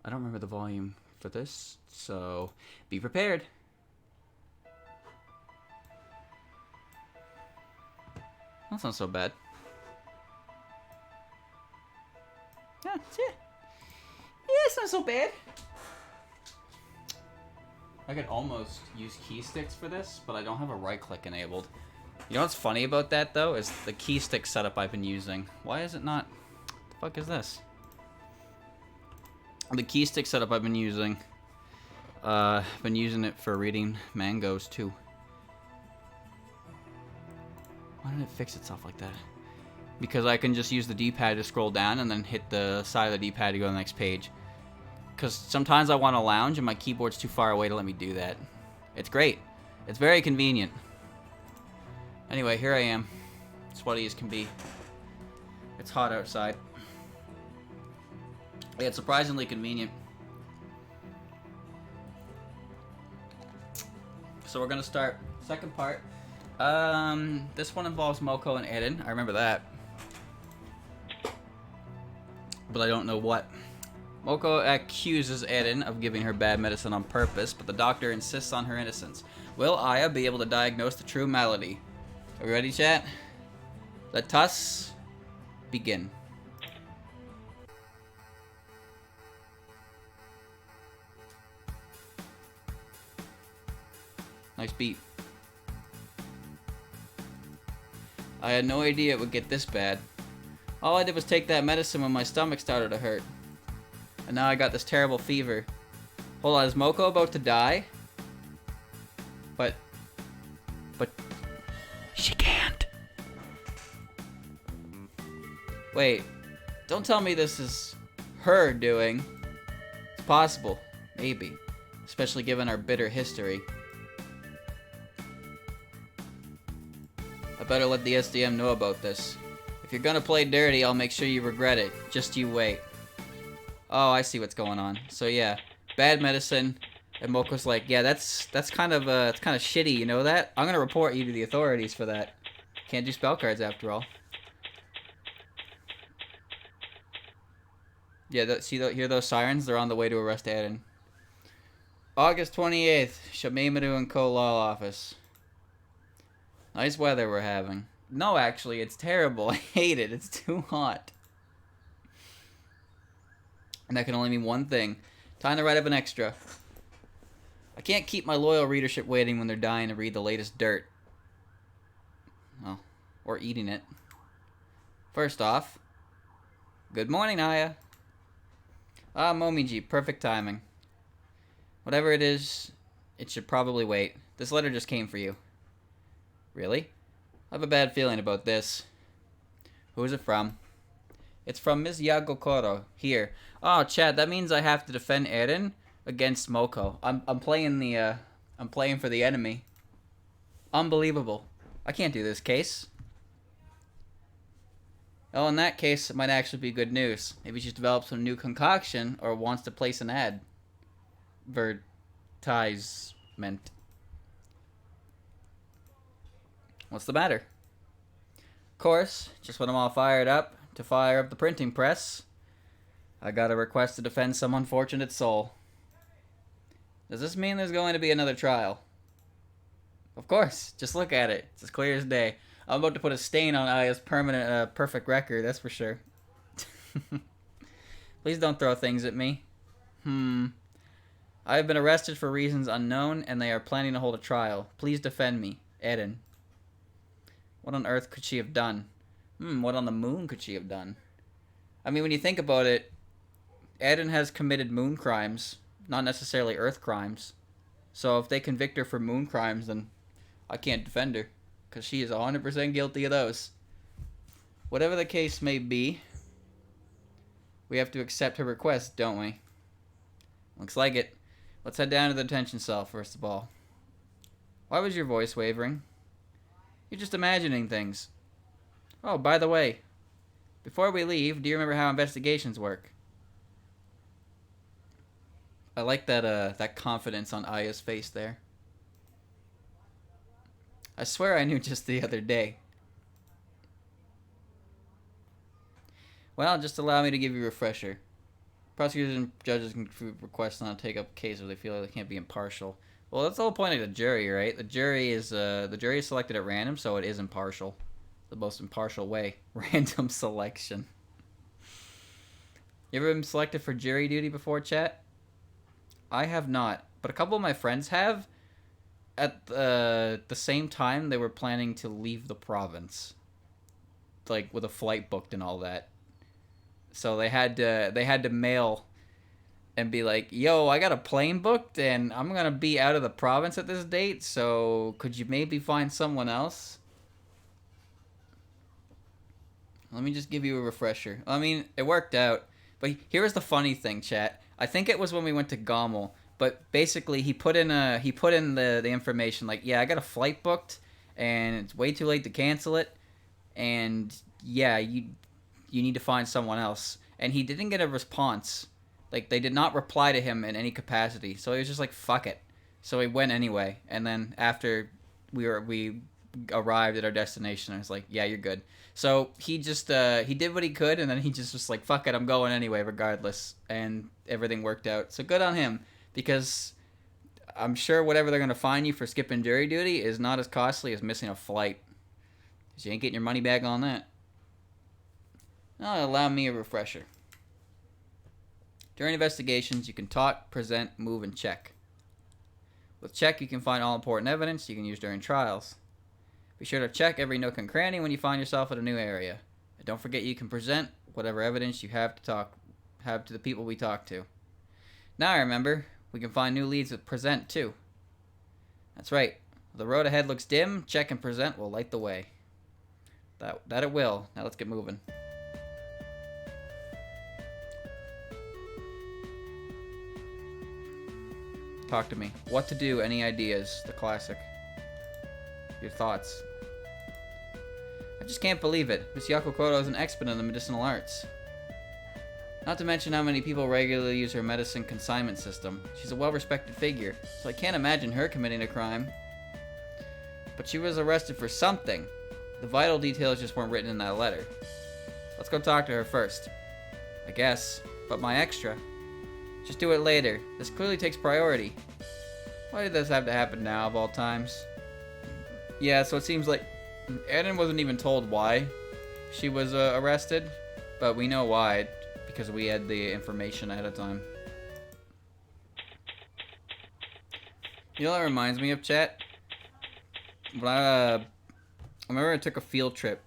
I don't remember the volume for this, so be prepared. That's not so bad. Yeah, it's not so bad. I could almost use key sticks for this, but I don't have a right click enabled. You know what's funny about that though is the key stick setup I've been using. Why is it not? What the fuck is this? The key stick setup I've been using. Been using it for reading mangoes too. Why did it fix itself like that? Because I can just use the D-pad to scroll down and then hit the side of the D-pad to go to the next page. Because sometimes I want to lounge and my keyboard's too far away to let me do that. It's great. It's very convenient. Anyway, here I am. Sweaty as can be. It's hot outside. Yeah, it's surprisingly convenient. So we're going to start second part. This one involves Moko and Eren. I remember that. But I don't know what. Moko accuses Eren of giving her bad medicine on purpose, but the doctor insists on her innocence. Will Aya be able to diagnose the true malady? Are we ready, chat? Let us begin. Nice beat. I had no idea it would get this bad. All I did was take that medicine when my stomach started to hurt. And now I got this terrible fever. Hold on, is Moko about to die? But she can't. Wait, don't tell me this is her doing. It's possible, maybe. Especially given our bitter history. I better let the SDM know about this. If you're gonna play dirty, I'll make sure you regret it. Just you wait. Oh, I see what's going on. So yeah, bad medicine, and Moko's like, yeah, that's kind of it's kind of shitty, you know that? I'm gonna report you to the authorities for that. Can't do spell cards after all. Yeah, hear those sirens? They're on the way to arrest Eren. August 28th, Shameimaru and Co-Law Office. Nice weather we're having. No, actually, it's terrible. I hate it. It's too hot. And that can only mean one thing. Time to write up an extra. I can't keep my loyal readership waiting when they're dying to read the latest dirt. Well, or eating it. First off, good morning, Aya. Ah, Momiji, perfect timing. Whatever it is, it should probably wait. This letter just came for you. Really? I have a bad feeling about this. Who is it from? It's from Ms. Yagokoro. Here. Oh, Chad, that means I have to defend Eren against Moko. I'm playing for the enemy. Unbelievable. I can't do this case. Oh, in that case, it might actually be good news. Maybe she's developed some new concoction or wants to place an advertisement. What's the matter? Of course, just when I'm all fired up to fire up the printing press, I got a request to defend some unfortunate soul. Does this mean there's going to be another trial? Of course, just look at it. It's as clear as day. I'm about to put a stain on Aya's permanent, perfect record, that's for sure. Please don't throw things at me. I have been arrested for reasons unknown, and they are planning to hold a trial. Please defend me, Eren. What on earth could she have done? What on the moon could she have done? I mean, when you think about it, Eren has committed moon crimes, not necessarily earth crimes. So if they convict her for moon crimes, then I can't defend her, because she is 100% guilty of those. Whatever the case may be, we have to accept her request, don't we? Looks like it. Let's head down to the detention cell, first of all. Why was your voice wavering? You're just imagining things. Oh, by the way, before we leave, do you remember how investigations work? I like that confidence on Aya's face there. I swear I knew just the other day. Well, just allow me to give you a refresher. Prosecutors and judges can request not to take up a case if they feel like they can't be impartial. Well, that's the whole point of the jury, right? The jury is selected at random, so it is impartial. The most impartial way. Random selection. You ever been selected for jury duty before, chat? I have not, but a couple of my friends have. At the same time, they were planning to leave the province, like with a flight booked and all that. So they had to mail and be like, "Yo, I got a plane booked and I'm gonna be out of the province at this date. So could you maybe find someone else?" Let me just give you a refresher. I mean, it worked out, but here's the funny thing, chat. I think it was when we went to Gommel, but basically he put in the information like, "Yeah, I got a flight booked and it's way too late to cancel it, and yeah, you need to find someone else." And he didn't get a response. Like, they did not reply to him in any capacity. So he was just like, fuck it. So he went anyway. And then after we arrived at our destination, I was like, yeah, you're good. So he just he did what he could, and then he just was like, fuck it, I'm going anyway regardless. And everything worked out. So good on him, because I'm sure whatever they're going to fine you for skipping jury duty is not as costly as missing a flight. Because you ain't getting your money back on that. Now allow me a refresher. During investigations, you can talk, present, move, and check. With check, you can find all important evidence you can use during trials. Be sure to check every nook and cranny when you find yourself in a new area. And don't forget you can present whatever evidence you have to the people we talk to. Now I remember, we can find new leads with present too. That's right. The road ahead looks dim, check and present will light the way. That it will. Now let's get moving. Talk to me. What to do? Any ideas? The classic. Your thoughts. I just can't believe it. Miss Gyakuten is an expert in the medicinal arts. Not to mention how many people regularly use her medicine consignment system. She's a well-respected figure, so I can't imagine her committing a crime. But she was arrested for something. The vital details just weren't written in that letter. Let's go talk to her first. I guess. But my extra. Just do it later. This clearly takes priority. Why did this have to happen now, of all times? Yeah, so it seems like Eden wasn't even told why she was arrested, but we know why, because we had the information ahead of time. You know what that reminds me of, chat? When I remember I took a field trip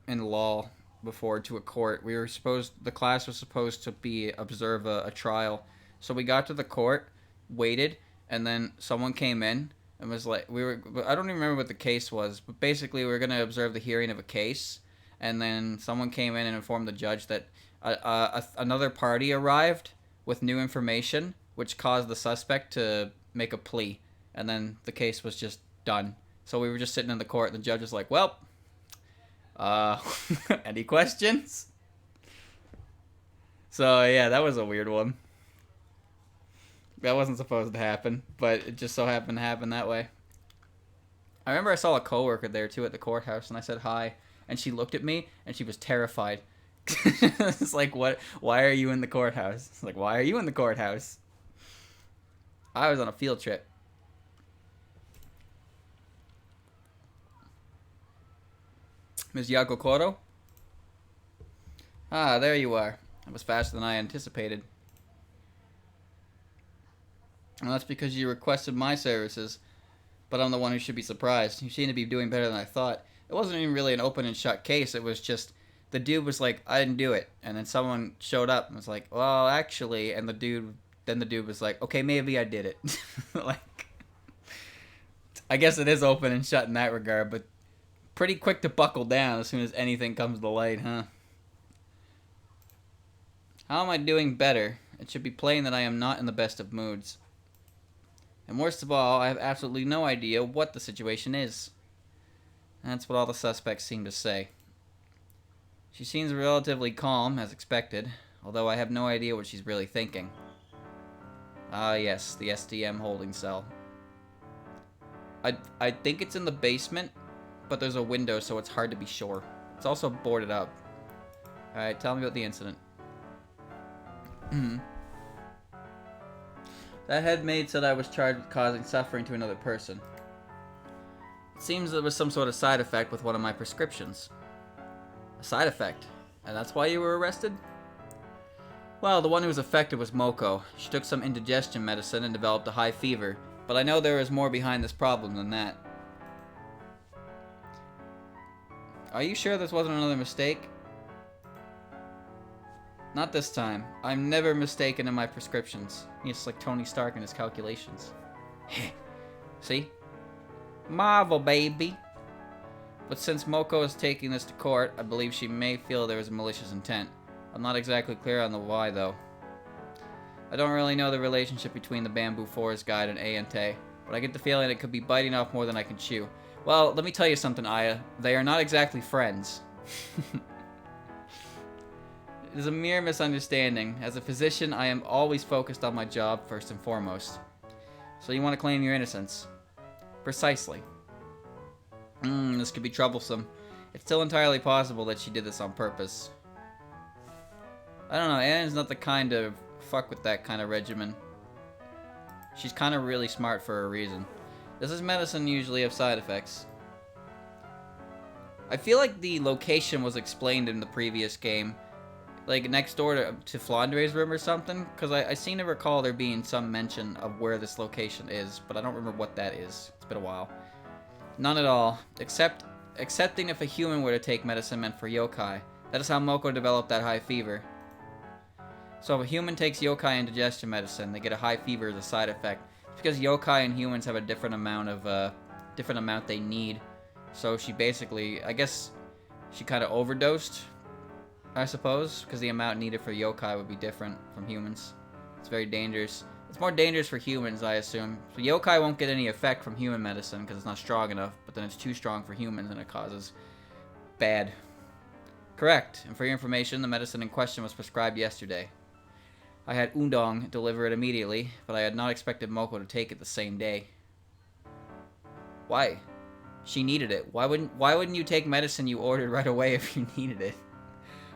in law before to a court. The class was supposed to observe a trial. So we got to the court, waited, and then someone came in and was like, I don't even remember what the case was, but basically we were going to observe the hearing of a case, and then someone came in and informed the judge that another party arrived with new information, which caused the suspect to make a plea, and then the case was just done. So we were just sitting in the court, and the judge was like, well, any questions? So yeah, that was a weird one. That wasn't supposed to happen, but it just so happened to happen that way. I remember I saw a coworker there too at the courthouse, and I said hi, and she looked at me, and she was terrified. It's like, what? Why are you in the courthouse? It's like, why are you in the courthouse? I was on a field trip. Ms. Gyakuten? Ah, there you are. That was faster than I anticipated. And that's because you requested my services, but I'm the one who should be surprised. You seem to be doing better than I thought. It wasn't even really an open and shut case. It was just, the dude was like, I didn't do it. And then someone showed up and was like, well, actually, and the dude was like, okay, maybe I did it. Like, I guess it is open and shut in that regard, but pretty quick to buckle down as soon as anything comes to light, huh? How am I doing better? It should be plain that I am not in the best of moods. And worst of all, I have absolutely no idea what the situation is. That's what all the suspects seem to say. She seems relatively calm, as expected, although I have no idea what she's really thinking. Ah yes, the SDM holding cell. I think it's in the basement, but there's a window, so it's hard to be sure. It's also boarded up. Alright, tell me about the incident. That head maid said I was charged with causing suffering to another person. It seems there was some sort of side effect with one of my prescriptions. A side effect? And that's why you were arrested? Well, the one who was affected was Moko. She took some indigestion medicine and developed a high fever, but I know there is more behind this problem than that. Are you sure this wasn't another mistake? Not this time. I'm never mistaken in my prescriptions. He's like Tony Stark in his calculations. See? Marvel, baby. But since Moko is taking this to court, I believe she may feel there was a malicious intent. I'm not exactly clear on the why, though. I don't really know the relationship between the Bamboo Forest Guide and Ayante, but I get the feeling it could be biting off more than I can chew. Well, let me tell you something, Aya. They are not exactly friends. It is a mere misunderstanding. As a physician, I am always focused on my job first and foremost. So you want to claim your innocence? Precisely. This could be troublesome. It's still entirely possible that she did this on purpose. I don't know, Anne's not the kind to fuck with that kind of regimen. She's kind of really smart for a reason. Does this medicine usually have side effects? I feel like the location was explained in the previous game. Like next door to Flandre's room or something? Because I seem to recall there being some mention of where this location is, but I don't remember what that is. It's been a while. None at all. Excepting if a human were to take medicine meant for yokai. That is how Moko developed that high fever. So if a human takes yokai indigestion medicine, they get a high fever as a side effect. It's because yokai and humans have a different amount they need. So she basically, I guess, she kind of overdosed, I suppose, because the amount needed for yokai would be different from humans. It's very dangerous. It's more dangerous for humans, I assume. So yokai won't get any effect from human medicine because it's not strong enough, but then it's too strong for humans and it causes bad. Correct. And for your information, the medicine in question was prescribed yesterday. I had Udonge deliver it immediately, but I had not expected Moko to take it the same day. Why? She needed it. Why wouldn't you take medicine you ordered right away if you needed it?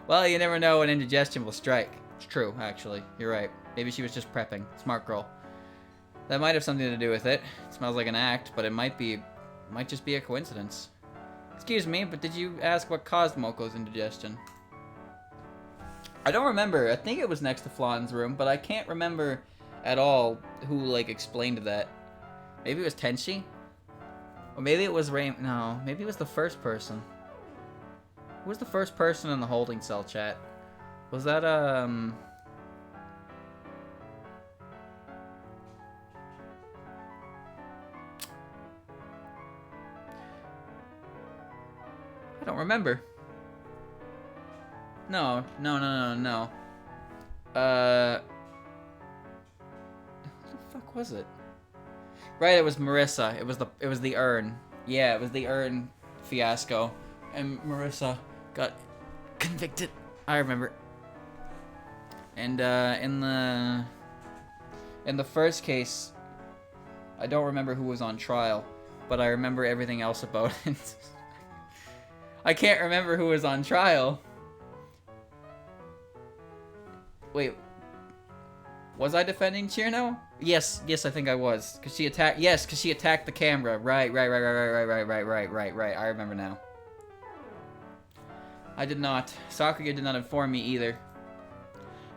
Well, you never know when indigestion will strike. It's true, actually. You're right. Maybe she was just prepping. Smart girl. That might have something to do with it. It smells like an act, but it might just be a coincidence. Excuse me, but did you ask what caused Moko's indigestion? I don't remember. I think it was next to Flan's room, but I can't remember at all who, like, explained that. Maybe it was Tenshi? Or maybe it was Rain... No, maybe it was the first person. Who was the first person in the holding cell chat? Was that, I don't remember. No. What the fuck was it? Right, it was Marissa. It was the urn. Yeah, it was the urn fiasco. And Marissa got convicted. I remember. And in the first case, I don't remember who was on trial, but I remember everything else about it. I can't remember who was on trial. Wait. Was I defending Chirno? Yes, I think I was. Cause she attacked the camera. Right. I remember now. I did not. Sakuya did not inform me either.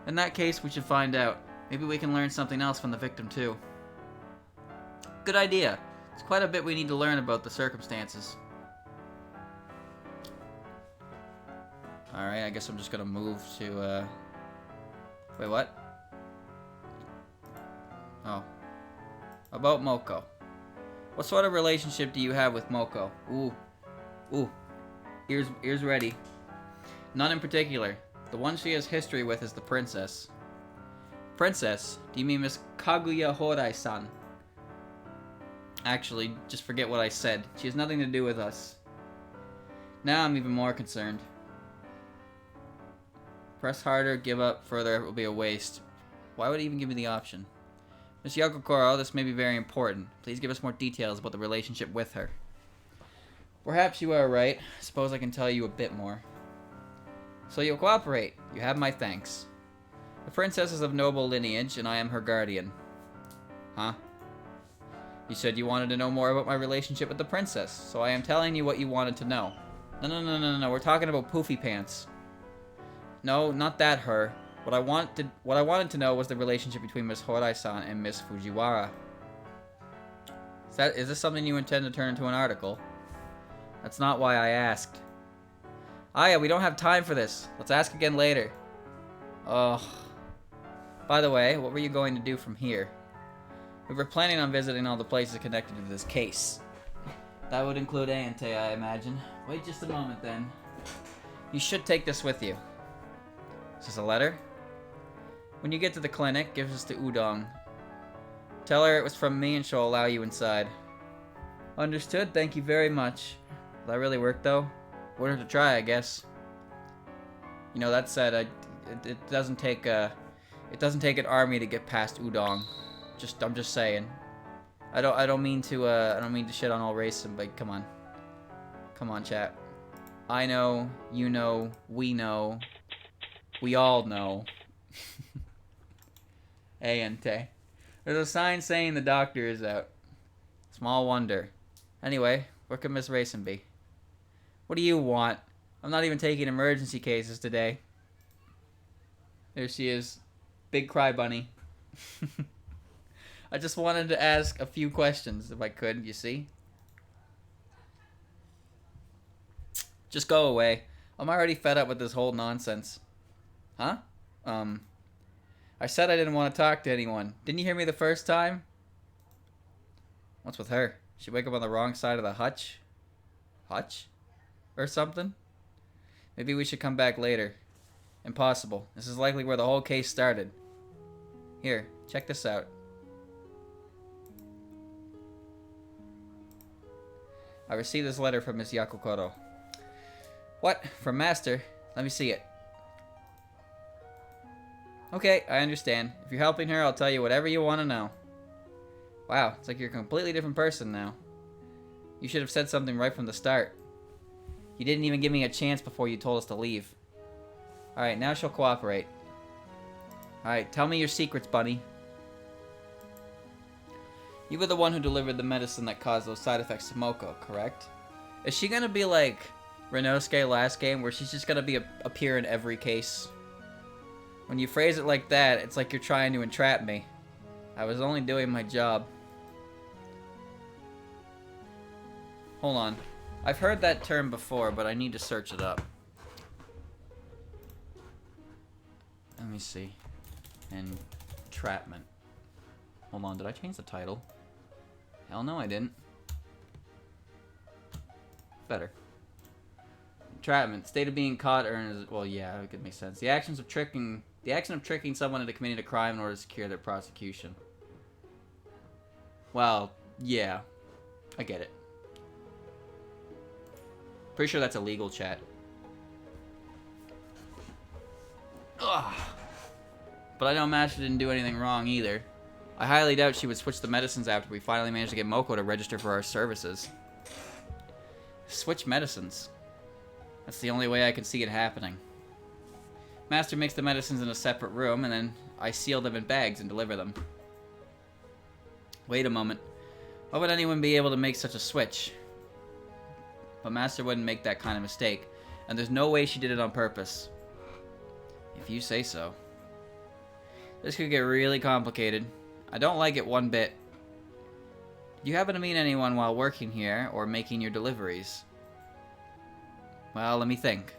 In that case, we should find out. Maybe we can learn something else from the victim too. Good idea. It's quite a bit we need to learn about the circumstances. Alright, I guess I'm just gonna move to, Wait, what? Oh. About Moko. What sort of relationship do you have with Moko? Ooh. Ears ready. None in particular. The one she has history with is the princess. Princess? Do you mean Miss Kaguya Horai-san? Actually, just forget what I said. She has nothing to do with us. Now I'm even more concerned. Press harder, give up, further, it will be a waste. Why would it even give me the option? Miss Yokokoro, this may be very important. Please give us more details about the relationship with her. Perhaps you are right. Suppose I can tell you a bit more. So you'll cooperate. You have my thanks. The princess is of noble lineage, and I am her guardian. Huh? You said you wanted to know more about my relationship with the princess, so I am telling you what you wanted to know. No. We're talking about Poofy Pants. No, not that her. What I wanted to know was the relationship between Miss Horai-san and Miss Fujiwara. Is this something you intend to turn into an article? That's not why I asked. Aya, we don't have time for this. Let's ask again later. Ugh. By the way, what were you going to do from here? We were planning on visiting all the places connected to this case. That would include Aante, I imagine. Wait just a moment, then. You should take this with you. Is this a letter? When you get to the clinic, give this to Udonge. Tell her it was from me and she'll allow you inside. Understood, thank you very much. Will that really work, though? Worth to try, I guess. You know, that said, it doesn't take an army to get past Udonge. I'm just saying. I don't mean to shit on all racism, but come on, chat. I know, you know, we all know. Aante. There's a sign saying the doctor is out. Small wonder. Anyway, where could Miss Racing be? What do you want? I'm not even taking emergency cases today. There she is. Big cry bunny. I just wanted to ask a few questions if I could, you see? Just go away. I'm already fed up with this whole nonsense. Huh? I said I didn't want to talk to anyone. Didn't you hear me the first time? What's with her? She wake up on the wrong side of the hutch? Hutch? Or something? Maybe we should come back later. Impossible. This is likely where the whole case started. Here, check this out. I received this letter from Miss Gyakuten. What? From Master? Let me see it. Okay, I understand. If you're helping her, I'll tell you whatever you want to know. Wow, it's like you're a completely different person now. You should have said something right from the start. You didn't even give me a chance before you told us to leave. Alright, now she'll cooperate. Alright, tell me your secrets, bunny. You were the one who delivered the medicine that caused those side effects to Moka, correct? Is she gonna be like Renosuke last game, where she's just gonna appear in every case? When you phrase it like that, it's like you're trying to entrap me. I was only doing my job. Hold on. I've heard that term before, but I need to search it up. Let me see. Entrapment. Hold on, did I change the title? Hell no, I didn't. Better. Entrapment. State of being caught earns. Well, yeah, it could make sense. The action of tricking someone into committing a crime in order to secure their prosecution. Well, yeah, I get it. Pretty sure that's illegal, chat. Ugh. But I know Master didn't do anything wrong either. I highly doubt she would switch the medicines after we finally managed to get Moko to register for our services. Switch medicines. That's the only way I can see it happening. Master makes the medicines in a separate room, and then I seal them in bags and deliver them. Wait a moment. Why would anyone be able to make such a switch? But Master wouldn't make that kind of mistake, and there's no way she did it on purpose. If you say so. This could get really complicated. I don't like it one bit. Do you happen to meet anyone while working here, or making your deliveries? Well, let me think.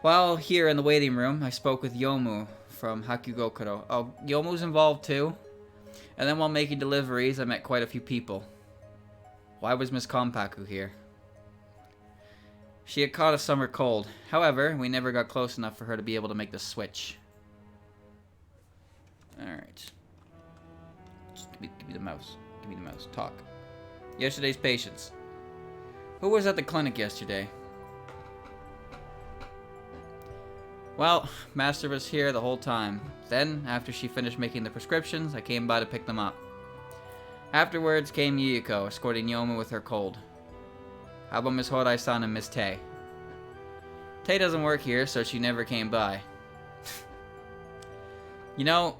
While here in the waiting room, I spoke with Yomu from Hakugokuro. Oh, Yomu's involved too? And then while making deliveries, I met quite a few people. Why was Miss Kompaku here? She had caught a summer cold. However, we never got close enough for her to be able to make the switch. Alright. Just give me the mouse. Give me the mouse. Talk. Yesterday's patients. Who was at the clinic yesterday? Well, Master was here the whole time. Then, after she finished making the prescriptions, I came by to pick them up. Afterwards came Yuyuko, escorting Yomu with her cold. How about Miss Horai-san and Miss Tae? Tae doesn't work here, so she never came by. You know,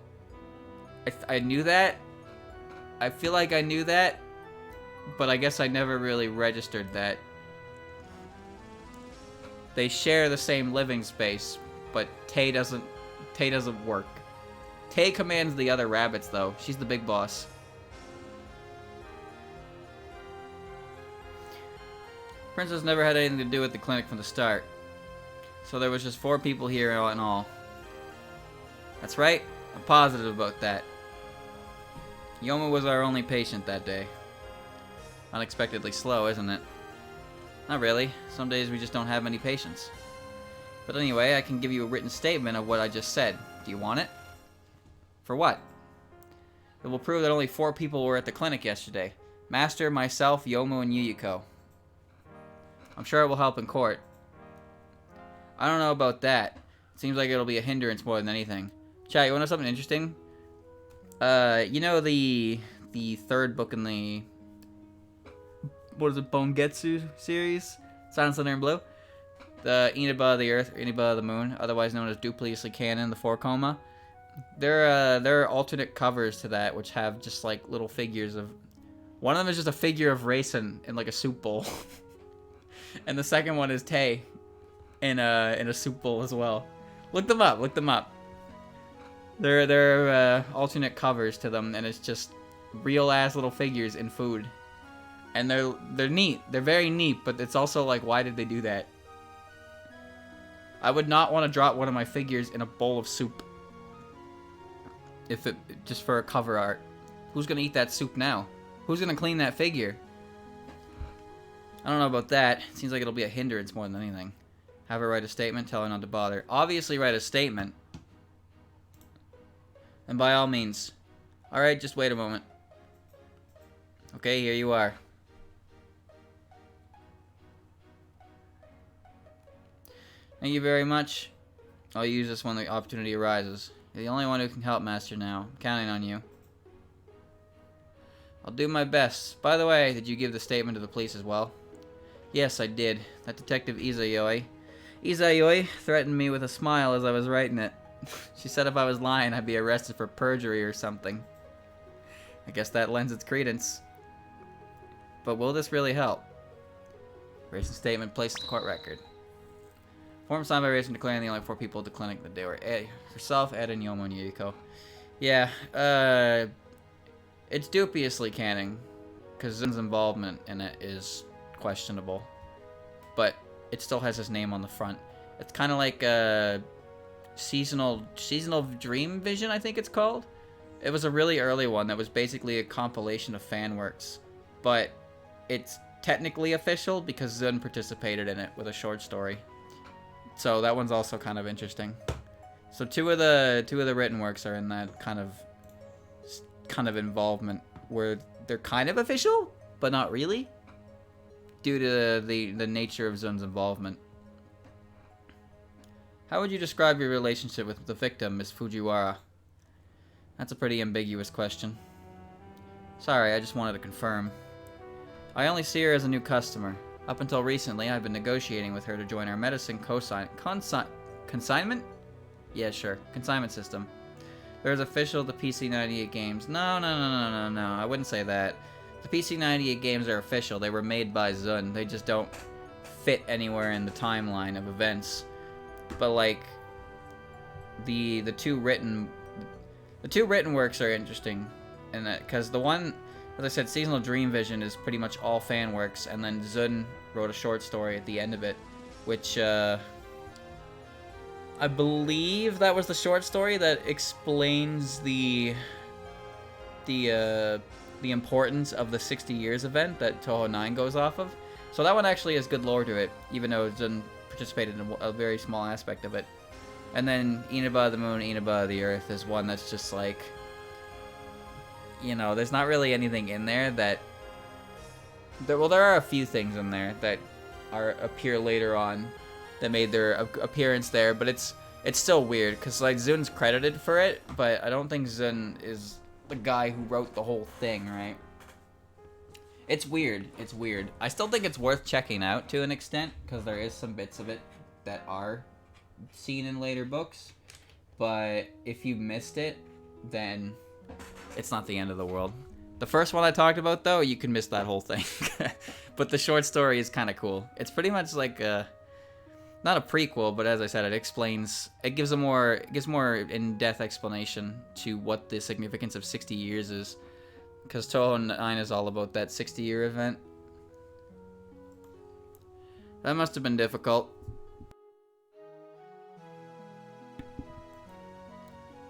I knew that, I feel like I knew that, but I guess I never really registered that. They share the same living space, but Tay doesn't work. Tay commands the other rabbits, though. She's the big boss. Princess never had anything to do with the clinic from the start. So there was just 4 people here in all. That's right. I'm positive about that. Yomu was our only patient that day. Unexpectedly slow, isn't it? Not really. Some days we just don't have many patients. But anyway, I can give you a written statement of what I just said. Do you want it? For what? It will prove that only 4 people were at the clinic yesterday. Master, myself, Yomu, and Yuyuko. I'm sure it will help in court. I don't know about that. It seems like it'll be a hindrance more than anything. Chat, you want to know something interesting? You know the 3rd book in the... What is it, Bongetsu series? Silent Thunder and Blue? The Inaba of the Earth, or Inaba of the Moon, otherwise known as Duplessisly Canon, the 4 Coma. There are alternate covers to that, which have just like little figures of... One of them is just a figure of Raisin in like a soup bowl. And the second one is Tay in a soup bowl as well. Look them up, look them up. There are alternate covers to them, and it's just real ass little figures in food. And they're neat. They're very neat, but it's also like, why did they do that? I would not want to drop one of my figures in a bowl of soup. If it just for a cover art. Who's gonna eat that soup now? Who's gonna clean that figure? I don't know about that. It seems like it'll be a hindrance more than anything. Have her write a statement, tell her not to bother. Obviously write a statement. And by all means. Alright, just wait a moment. Okay, here you are. Thank you very much. I'll use this when the opportunity arises. You're the only one who can help, Master, now. I'm counting on you. I'll do my best. By the way, did you give the statement to the police as well? Yes, I did. That detective Izayoi threatened me with a smile as I was writing it. She said if I was lying, I'd be arrested for perjury or something. I guess that lends its credence. But will this really help? Racing statement placed in the court record. Form signed by Racing declaring the only 4 people at the clinic that they were Ed, herself, Ed, and Yomu and Yuyuko. Yeah, it's dubiously canon, because Zun's involvement in it is questionable. But it still has his name on the front. It's kind of like seasonal dream vision, I think it's called. It was a really early one that was basically a compilation of fan works, but it's technically official because Zun participated in it with a short story. So that one's also kind of interesting. So two of the written works are in that kind of involvement where they're kind of official, but not really, due to the nature of Zun's involvement. How would you describe your relationship with the victim, Miss Fujiwara? That's a pretty ambiguous question. Sorry, I just wanted to confirm. I only see her as a new customer. Up until recently, I've been negotiating with her to join our medicine consignment? Yeah, sure. Consignment system. There's official the PC98 games. No. I wouldn't say that. The PC98 games are official. They were made by Zun. They just don't fit anywhere in the timeline of events. But like the two written works are interesting, in that because the one, as I said, Seasonal Dream Vision is pretty much all fan works, and then Zun wrote a short story at the end of it, which I believe that was the short story that explains the importance of the 60 years event that Touhou 9 goes off of. So that one actually has good lore to it, even though Zun participated in a very small aspect of it. And then Inaba of the Moon, Inaba of the Earth is one that's just like, you know, there's not really anything in there that... there are a few things in there that appear later on that made their appearance there, but it's still weird, because like Zun's credited for it, but I don't think Zun is the guy who wrote the whole thing, right? It's weird. It's weird. I still think it's worth checking out to an extent, because there is some bits of it that are seen in later books, but if you missed it, then it's not the end of the world. The first one I talked about, though, you can miss that whole thing. But the short story is kind of cool. It's pretty much like not a prequel, but as I said, it gives more in-depth explanation to what the significance of 60 years is. Because Touhou 9 is all about that 60-year event. That must have been difficult.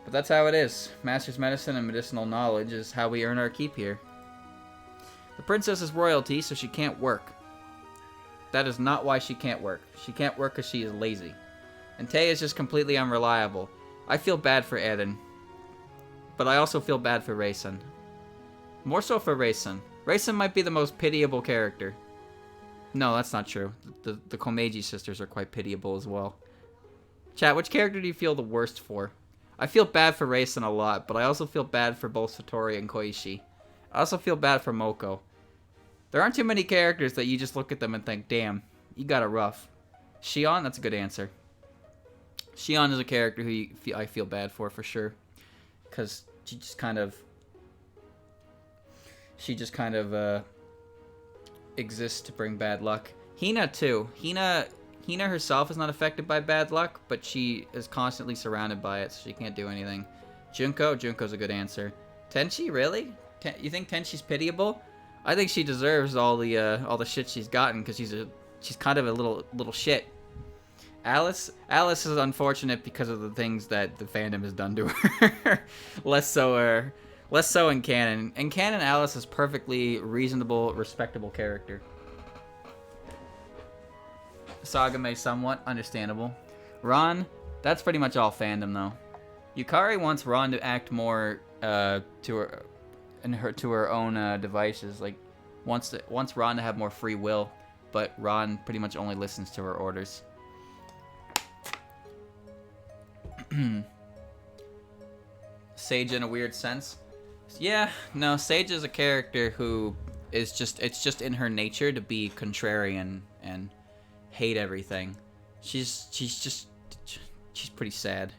But that's how it is. Master's medicine and medicinal knowledge is how we earn our keep here. The princess is royalty, so she can't work. That is not why she can't work. She can't work because she is lazy. And Tay is just completely unreliable. I feel bad for Eren. But I also feel bad for Raisin. More so for Raisin. Raisin might be the most pitiable character. No, that's not true. The Komeiji sisters are quite pitiable as well. Chat, which character do you feel the worst for? I feel bad for Raisin a lot, but I also feel bad for both Satori and Koichi. I also feel bad for Moko. There aren't too many characters that you just look at them and think, damn, you got it rough. Shion, that's a good answer. Shion is a character who I feel bad for sure. Because she just kind of exists to bring bad luck. Hina, too. Hina herself is not affected by bad luck, but she is constantly surrounded by it, so she can't do anything. Junko's a good answer. Tenchi, really? You think Tenchi's pitiable? I think she deserves all the shit she's gotten because she's kind of a little shit. Alice is unfortunate because of the things that the fandom has done to her. Less so in canon. In canon, Alice is perfectly reasonable, respectable character. Sagame somewhat understandable. Ron, that's pretty much all fandom though. Yukari wants Ron to act more to her own devices, like wants Ron to have more free will, but Ron pretty much only listens to her orders. Sage in a weird sense. Yeah, no, Sage is a character who is it's just in her nature to be contrarian and hate everything. She's pretty sad.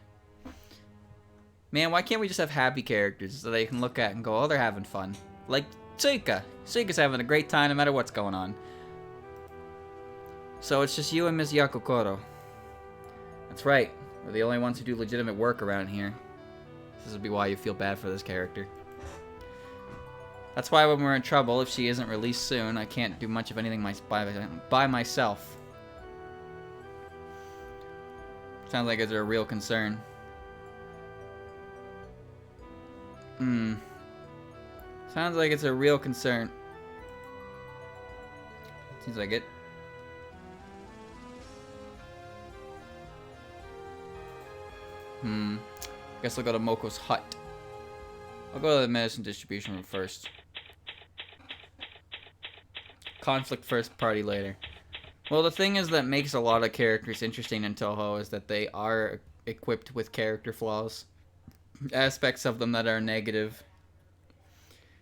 Man, why can't we just have happy characters that they can look at and go, oh, they're having fun? Like Suika. Suika's having a great time no matter what's going on. So it's just you and Miss Yakokoro. That's right. We're the only ones who do legitimate work around here. This would be why you feel bad for this character. That's why when we're in trouble, if she isn't released soon, I can't do much of anything by myself. Sounds like it's a real concern. Sounds like it's a real concern. Seems like it. Guess I'll go to Moko's hut. I'll go to the medicine distribution room first. Conflict first, party later. Well, the thing is that makes a lot of characters interesting in Touhou is that they are equipped with character flaws. Aspects of them that are negative.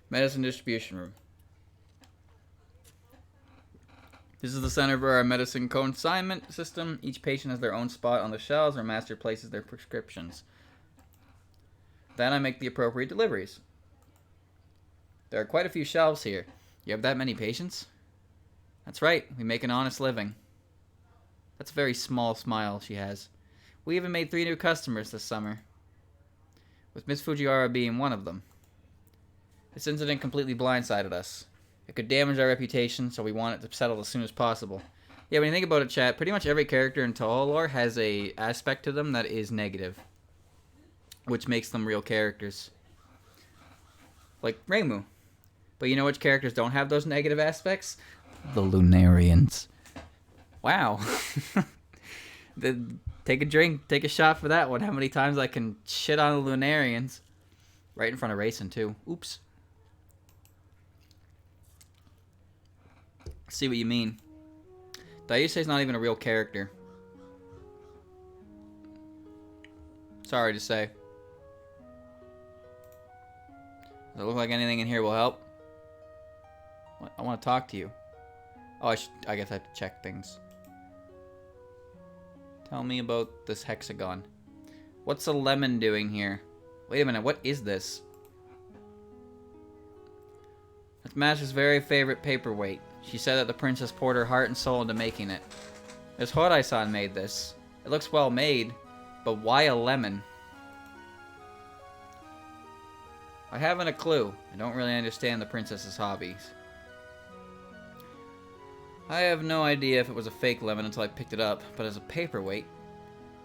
Medicine distribution room. This is the center for our medicine consignment system. Each patient has their own spot on the shelves where Master places their prescriptions. Then I make the appropriate deliveries. There are quite a few shelves here. You have that many patients? That's right, we make an honest living. That's a very small smile she has. We even made 3 new customers this summer, with Miss Fujiwara being one of them. This incident completely blindsided us. It could damage our reputation, so we want it to settle as soon as possible. Yeah, when you think about it, chat, pretty much every character in Touhou lore has a aspect to them that is negative, which makes them real characters. Like Reimu. But you know which characters don't have those negative aspects? The Lunarians. Wow. Take a drink, take a shot for that one. How many times I can shit on the Lunarians? Right in front of Raisin, too. Oops. See what you mean. Daiusei's not even a real character. Sorry to say. Does it look like anything in here will help? What? I want to talk to you. Oh, I guess I have to check things. Tell me about this hexagon. What's a lemon doing here? Wait a minute, what is this? It's Master's very favorite paperweight. She said that the princess poured her heart and soul into making it. This Horai-san made this. It looks well made, but why a lemon? I haven't a clue. I don't really understand the princess's hobbies. I have no idea if it was a fake lemon until I picked it up, but as a paperweight,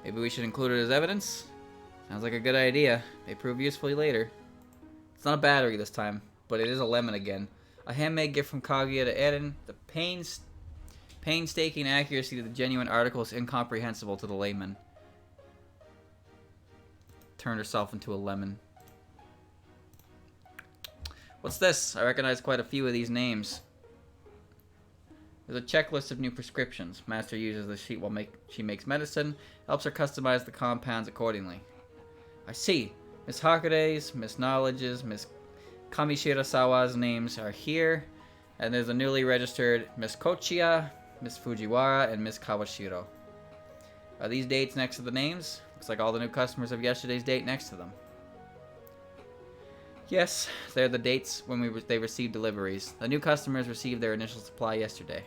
maybe we should include it as evidence? Sounds like a good idea. May prove useful later. It's not a battery this time, but it is a lemon again. A handmade gift from Kaguya to Eren. The painstaking accuracy of the genuine article is incomprehensible to the layman. Turned herself into a lemon. What's this? I recognize quite a few of these names. There's a checklist of new prescriptions. Master uses the sheet while she makes medicine. Helps her customize the compounds accordingly. I see. Miss Hakure's, Miss Knowledge's, Miss Kamishirasawa's names are here. And there's a newly registered Miss Kochiya, Miss Fujiwara, and Miss Kawashiro. Are these dates next to the names? Looks like all the new customers have yesterday's date next to them. Yes, they're the dates when they received deliveries. The new customers received their initial supply yesterday.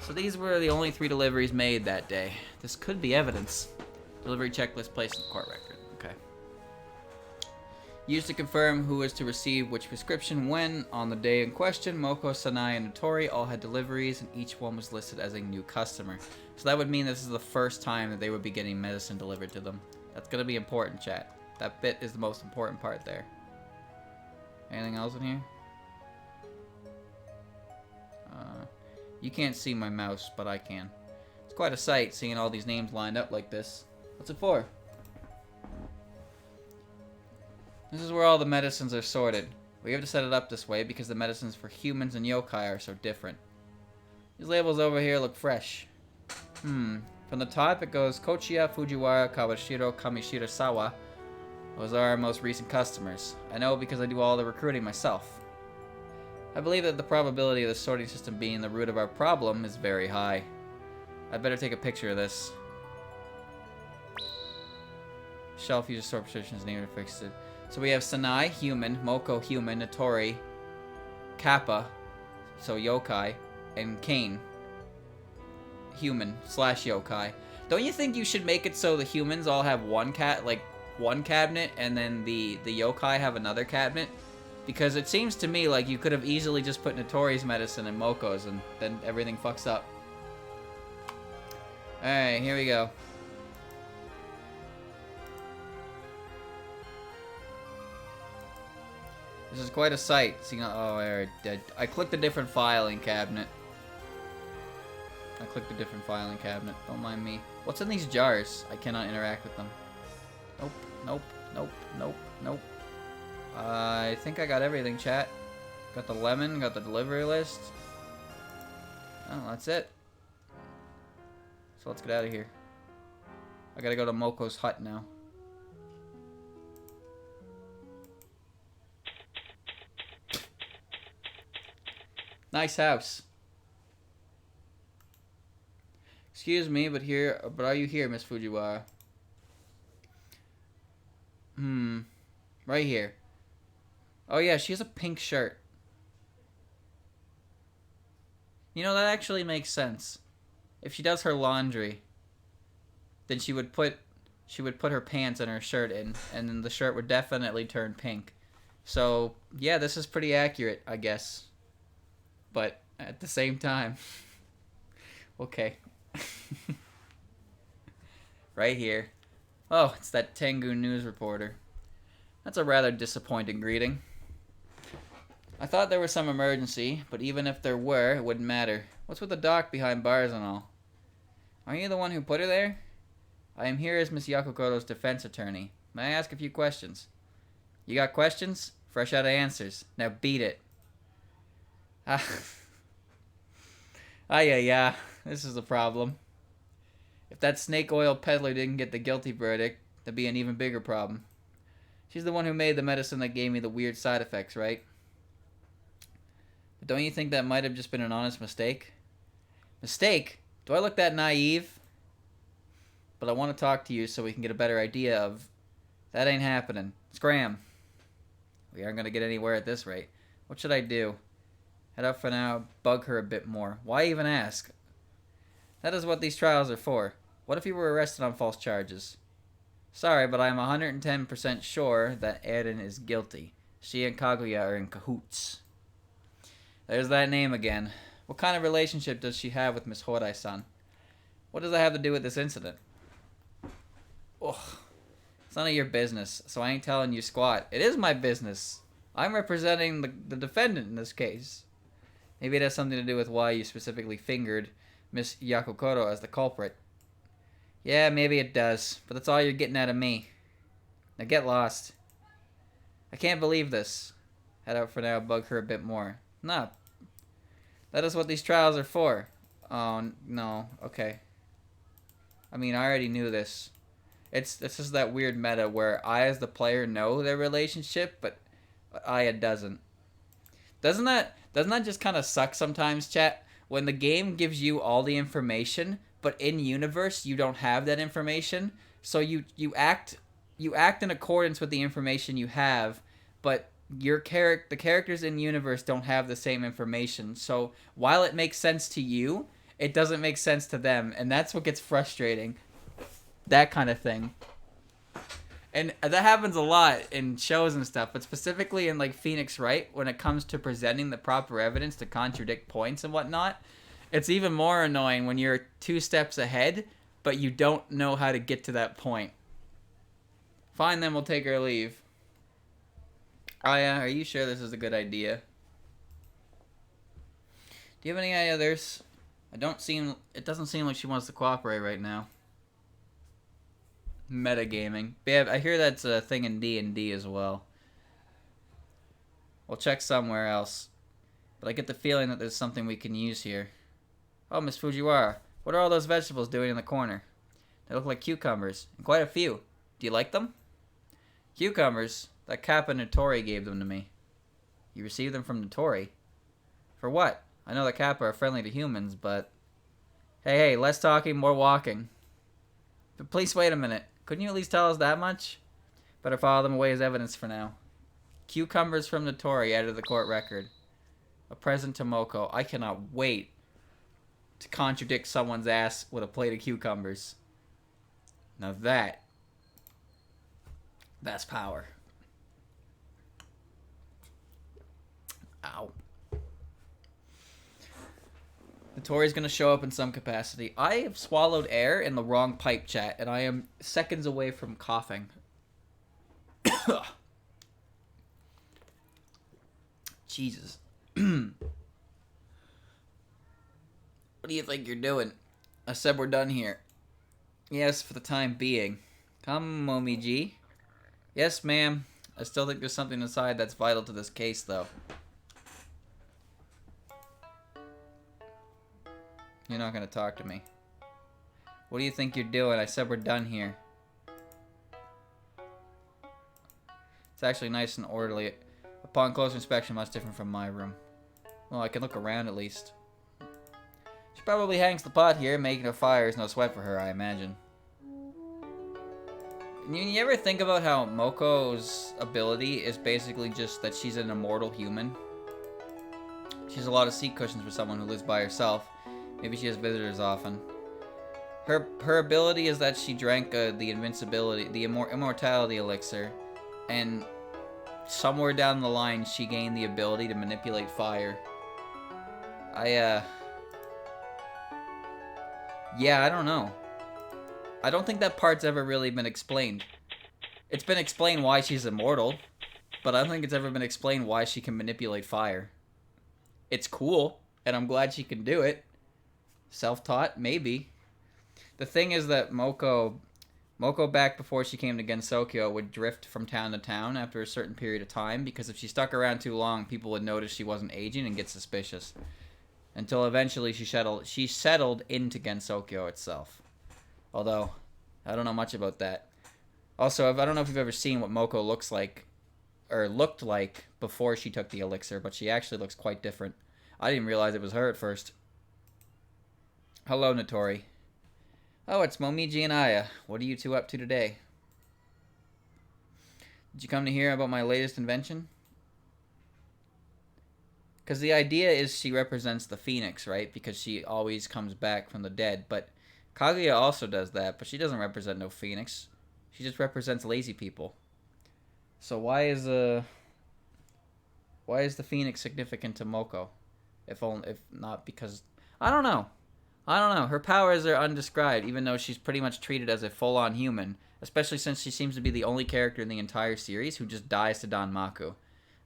So these were the only 3 deliveries made that day. This could be evidence. Delivery checklist placed in the court record. Okay. Used to confirm who was to receive which prescription when, on the day in question, Moko, Sanai, and Natori all had deliveries, and each one was listed as a new customer. So that would mean this is the first time that they would be getting medicine delivered to them. That's going to be important, chat. That bit is the most important part there. Anything else in here? You can't see my mouse, but I can. It's quite a sight seeing all these names lined up like this. What's it for? This is where all the medicines are sorted. We have to set it up this way because the medicines for humans and yokai are so different. These labels over here look fresh. From the top it goes Kochiya, Fujiwara, Kawashiro, Kamishirasawa. Those are our most recent customers. I know because I do all the recruiting myself. I believe that the probability of the sorting system being the root of our problem is very high. I'd better take a picture of this. Shelf uses sort prescriptions named to fix it. So we have Sanai, human, Moko, human, Natori, Kappa, so yokai, and Kane, human / yokai. Don't you think you should make it so the humans all have one cabinet, and then the yokai have another cabinet? Because it seems to me like you could have easily just put Natori's medicine in Moko's, and then everything fucks up. Alright, here we go. This is quite a sight. Seeing, oh, I clicked a different filing cabinet. Don't mind me. What's in these jars? I cannot interact with them. Nope. I think I got everything, chat. Got the lemon, got the delivery list. Oh, that's it. So let's get out of here. I gotta go to Moko's hut now. Nice house. Excuse me, but are you here, Miss Fujiwara? Right here. Oh yeah, she has a pink shirt. You know, that actually makes sense. If she does her laundry, then she would put her pants and her shirt in, and then the shirt would definitely turn pink. So, yeah, this is pretty accurate, I guess. But at the same time, okay. Right here. Oh, it's that Tengu news reporter. That's a rather disappointing greeting. I thought there was some emergency, but even if there were, it wouldn't matter. What's with the doc behind bars and all? Are you the one who put her there? I am here as Miss Yakukoto's defense attorney. May I ask a few questions? You got questions? Fresh out of answers. Now beat it. Yeah. This is the problem. If that snake oil peddler didn't get the guilty verdict, that'd be an even bigger problem. She's the one who made the medicine that gave me the weird side effects, right? But don't you think that might have just been an honest mistake? Mistake? Do I look that naive? But I want to talk to you so we can get a better idea of... That ain't happening. Scram. We aren't going to get anywhere at this rate. What should I do? Head out for now, bug her a bit more. Why even ask? That is what these trials are for. What if you were arrested on false charges? Sorry, but I am 110% sure that Eren is guilty. She and Kaguya are in cahoots. There's that name again. What kind of relationship does she have with Miss Horai-san? What does that have to do with this incident? Ugh. It's none of your business, so I ain't telling you squat. It is my business. I'm representing the defendant in this case. Maybe it has something to do with why you specifically fingered Miss Yakukoro as the culprit. Yeah, maybe it does, but that's all you're getting out of me. Now get lost. I can't believe this. Head out for now, bug her a bit more. Nah. That is what these trials are for. Oh, no. Okay. I mean, I already knew this. It's just that weird meta where I, as the player, know their relationship, but Aya doesn't. Doesn't that just kind of suck sometimes, chat? When the game gives you all the information, but in universe you don't have that information, so you act in accordance with the information you have, but the characters in universe don't have the same information. So while it makes sense to you, it doesn't make sense to them, and that's what gets frustrating. That kind of thing. And that happens a lot in shows and stuff, but specifically in like Phoenix Wright, when it comes to presenting the proper evidence to contradict points and whatnot, it's even more annoying when you're 2 steps ahead, but you don't know how to get to that point. Fine, then we'll take our leave. Aya, are you sure this is a good idea? Do you have any others? It doesn't seem like she wants to cooperate right now. Metagaming. Yeah, I hear that's a thing in D&D as well. We'll check somewhere else. But I get the feeling that there's something we can use here. Oh, Miss Fujiwara, what are all those vegetables doing in the corner? They look like cucumbers, and quite a few. Do you like them? Cucumbers? That Kappa Natori gave them to me. You received them from Natori? For what? I know the Kappa are friendly to humans, but... Hey, less talking, more walking. But please wait a minute. Couldn't you at least tell us that much? Better file them away as evidence for now. Cucumbers from Natori added to the court record. A present to Moko. I cannot wait to contradict someone's ass with a plate of cucumbers. Now that's power. Ow. Natori's gonna show up in some capacity. I have swallowed air in the wrong pipe, chat, and I am seconds away from coughing. Jesus. What do you think you're doing? I said we're done here. Yes, for the time being. Come, Momiji. Yes, ma'am. I still think there's something inside that's vital to this case, though. You're not going to talk to me. What do you think you're doing? I said we're done here. It's actually nice and orderly. Upon closer inspection, much different from my room. Well, I can look around at least. She probably hangs the pot here. Making a fire is no sweat for her, I imagine. You ever think about how Moko's ability is basically just that she's an immortal human? She has a lot of seat cushions for someone who lives by herself. Maybe she has visitors often. Her ability is that she drank the invincibility, the immortality elixir, and somewhere down the line she gained the ability to manipulate fire. Yeah, I don't know. I don't think that part's ever really been explained. It's been explained why she's immortal, but I don't think it's ever been explained why she can manipulate fire. It's cool, and I'm glad she can do it. Self-taught? Maybe. The thing is that Moko back before she came to Gensokyo would drift from town to town after a certain period of time, because if she stuck around too long, people would notice she wasn't aging and get suspicious. Until eventually she settled into Gensokyo itself. Although, I don't know much about that. Also, I don't know if you've ever seen what Moko looks like, or looked like, before she took the elixir, but she actually looks quite different. I didn't realize it was her at first. Hello, Natori. Oh, it's Momiji and Aya. What are you two up to today? Did you come to hear about my latest invention? Because the idea is she represents the phoenix, right? Because she always comes back from the dead. But Kaguya also does that, but she doesn't represent no phoenix. She just represents lazy people. So why is the phoenix significant to Moko? If not because I don't know. Her powers are undescribed, even though she's pretty much treated as a full-on human. Especially since she seems to be the only character in the entire series who just dies to Danmaku.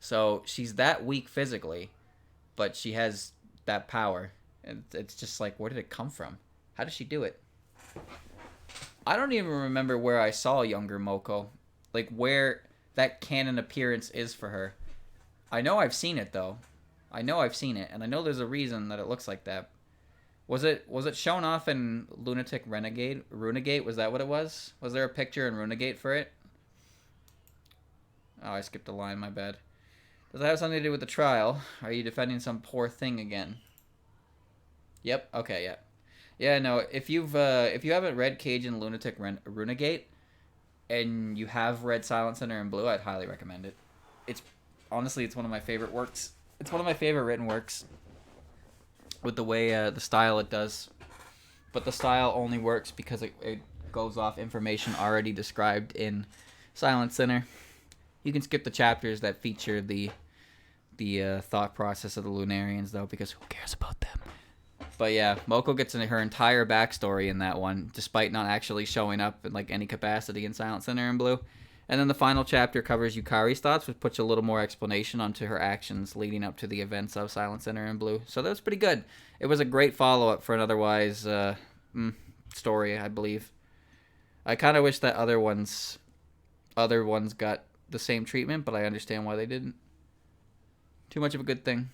So she's that weak physically, but she has that power. And it's just like, where did it come from? How did she do it? I don't even remember where I saw younger Moko. Like, where that canon appearance is for her. I know I've seen it, though. And I know there's a reason that it looks like that. Was it shown off in Lunatic Runegate? Was that what it was? Was there a picture in Runegate for it? Oh, I skipped a line, my bad. Does that have something to do with the trial? Are you defending some poor thing again? Yep, okay, yeah. Yeah, no, if you haven't read Cage and Lunatic Runegate, and you have read Silent Sinner in Blue, I'd highly recommend it. Honestly, it's one of my favorite works. It's one of my favorite written works. With the way, the style it does. But the style only works because it goes off information already described in Silent Sinner. You can skip the chapters that feature the thought process of the Lunarians, though, because who cares about them? But yeah, Moko gets her entire backstory in that one, despite not actually showing up in like any capacity in Silent Sinner in Blue. And then the final chapter covers Yukari's thoughts, which puts a little more explanation onto her actions leading up to the events of Silent Sinner in Blue. So that was pretty good. It was a great follow-up for an otherwise story, I believe. I kind of wish that other ones got the same treatment, but I understand why they didn't. Too much of a good thing.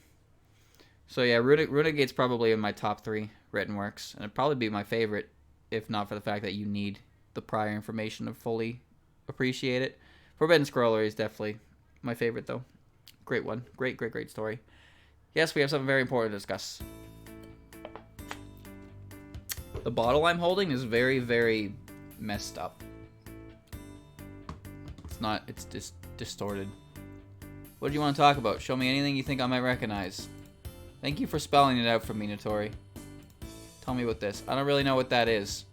So yeah, Runegate's probably in my top 3 written works, and it'd probably be my favorite, if not for the fact that you need the prior information to fully appreciate it. Forbidden Scroller is definitely my favorite, though. Great one. Great story. Yes, we have something very important to discuss. The bottle I'm holding is very, very messed up. It's just distorted. What do you want to talk about? Show me anything you think I might recognize. Thank you for spelling it out for me, Natori. Tell me what this. I don't really know what that is.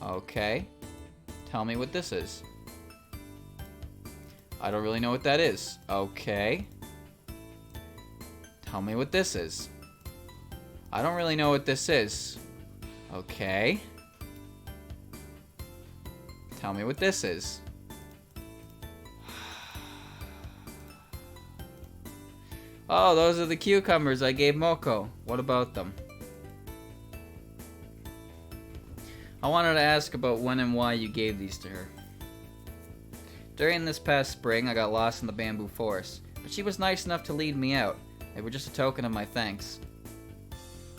Okay. Tell me what this is. I don't really know what that is. Okay. Tell me what this is. I don't really know what this is. Okay. Tell me what this is. Oh, those are the cucumbers I gave Moko. What about them? I wanted to ask about when and why you gave these to her. During this past spring, I got lost in the bamboo forest, but she was nice enough to lead me out. They were just a token of my thanks.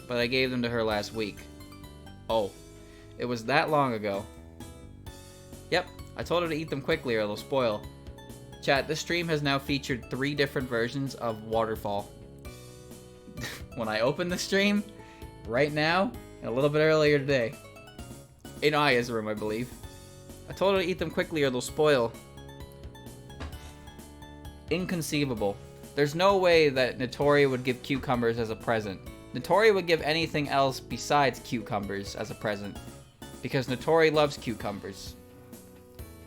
But I gave them to her last week. Oh, it was that long ago. Yep, I told her to eat them quickly or they'll spoil. Chat, this stream has now featured 3 different versions of Waterfall. When I opened the stream, right now, and a little bit earlier today. In Aya's room, I believe. I told her to eat them quickly or they'll spoil. Inconceivable. There's no way that Natori would give cucumbers as a present. Natori would give anything else besides cucumbers as a present. Because Natori loves cucumbers.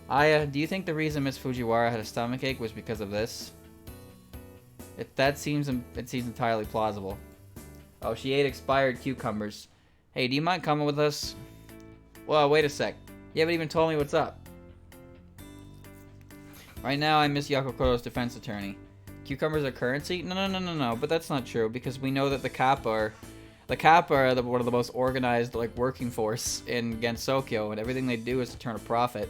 Aya, do you think the reason Miss Fujiwara had a stomachache was because of this? It seems entirely plausible. Oh, she ate expired cucumbers. Hey, do you mind coming with us? Well, wait a sec. You haven't even told me what's up. Right now, I'm Miss Yakokoto's defense attorney. Cucumbers are currency? No, but that's not true, because we know that the Kappa are one of the most organized, working force in Gensokyo, and everything they do is to turn a profit.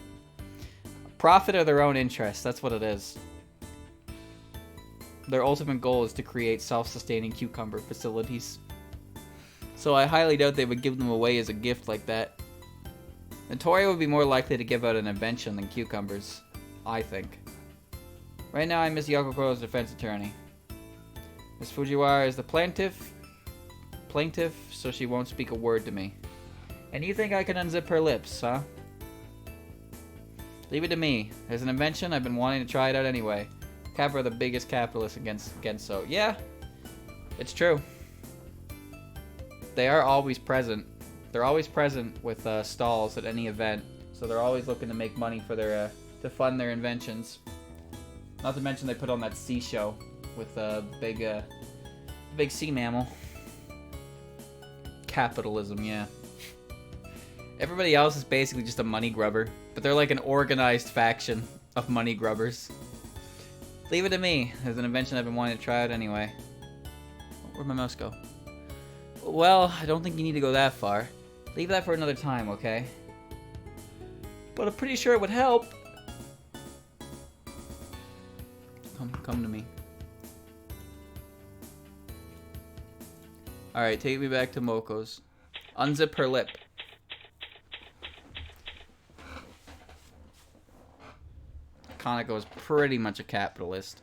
Profit or their own interests, that's what it is. Their ultimate goal is to create self-sustaining cucumber facilities. So I highly doubt they would give them away as a gift like that. Natori would be more likely to give out an invention than cucumbers, I think. Right now I'm Miss Yakoko's defense attorney. Miss Fujiwara is the plaintiff, so she won't speak a word to me. And you think I can unzip her lips, huh? Leave it to me. There's an invention, I've been wanting to try it out anyway. Kappa are the biggest capitalists against Genso. Yeah, it's true. They are always present. They're always present with stalls at any event, so they're always looking to make money for their to fund their inventions. Not to mention they put on that sea show with a big sea mammal. Capitalism, yeah. Everybody else is basically just a money grubber, but they're like an organized faction of money grubbers. Leave it to me. There's an invention I've been wanting to try out anyway. Where'd my mouse go? Well, I don't think you need to go that far. Leave that for another time, okay? But I'm pretty sure it would help. Come to me. Alright, take me back to Moko's. Unzip her lip. Kaneko is pretty much a capitalist.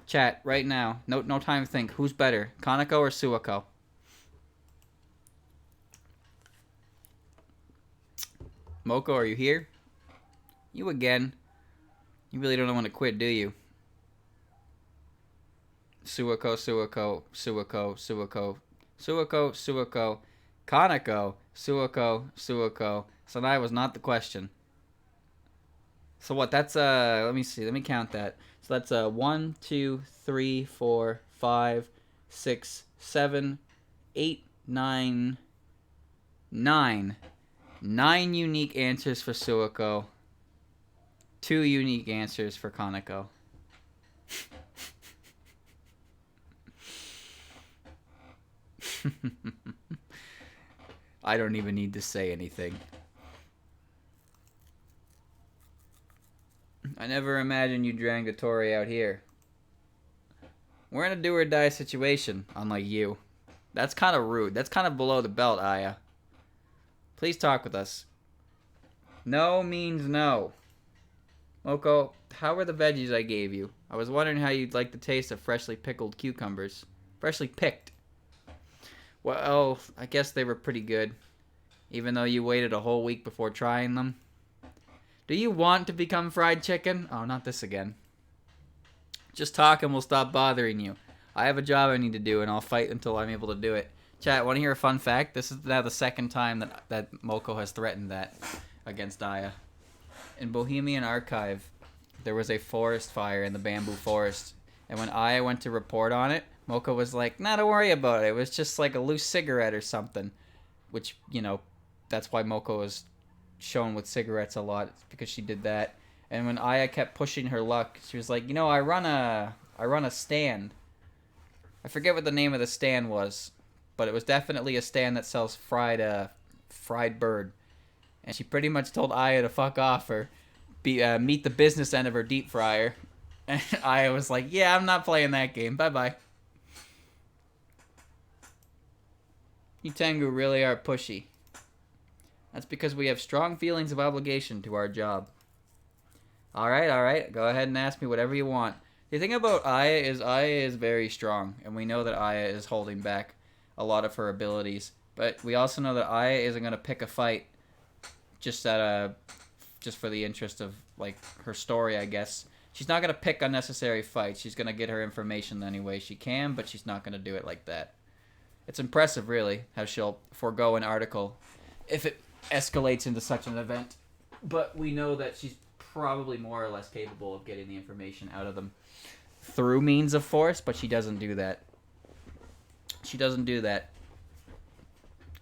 Chat, right now. No time to think. Who's better, Kaneko or Suwako? Moko, are you here? You again. You really don't want to quit, do you? Suwako, Suwako, Suwako, Suwako, Suwako, Suwako, Kaneko, Suwako, Suwako. Sanai was not the question. So what? That's let me see. Let me count that. So that's 1, 2, 3, 4, 5, 6, 7, 8, 9, 9. 9 unique answers for Suwako. 2 unique answers for Kaneko. I don't even need to say anything. I never imagined you drag Natori out here. We're in a do or die situation, unlike you. That's kind of rude. That's kind of below the belt, Aya. Please talk with us. No means no. Moko, how were the veggies I gave you? I was wondering how you'd like the taste of freshly pickled cucumbers. Freshly picked. Well, I guess they were pretty good. Even though you waited a whole week before trying them. Do you want to become fried chicken? Oh, not this again. Just talk and we'll stop bothering you. I have a job I need to do and I'll fight until I'm able to do it. Chat, want to hear a fun fact? This is now the second time that Moko has threatened that against Aya. In Bohemian Archive, there was a forest fire in the bamboo forest. And when Aya went to report on it, Moko was like, nah, don't worry about it. It was just like a loose cigarette or something. Which, you know, that's why Moko was shown with cigarettes a lot. It's because she did that. And when Aya kept pushing her luck, she was like, you know, I run a stand. I forget what the name of the stand was. But it was definitely a stand that sells fried bird. And she pretty much told Aya to fuck off or meet the business end of her deep fryer. And Aya was like, yeah, I'm not playing that game. Bye-bye. You Tengu really are pushy. That's because we have strong feelings of obligation to our job. Alright. Go ahead and ask me whatever you want. The thing about Aya is very strong. And we know that Aya is holding back a lot of her abilities. But we also know that Aya isn't going to pick a fight just for the interest of, like, her story, I guess. She's not going to pick unnecessary fights. She's going to get her information any way she can, but she's not going to do it like that. It's impressive, really, how she'll forego an article if it escalates into such an event. But we know that she's probably more or less capable of getting the information out of them through means of force, but she doesn't do that. She doesn't do that.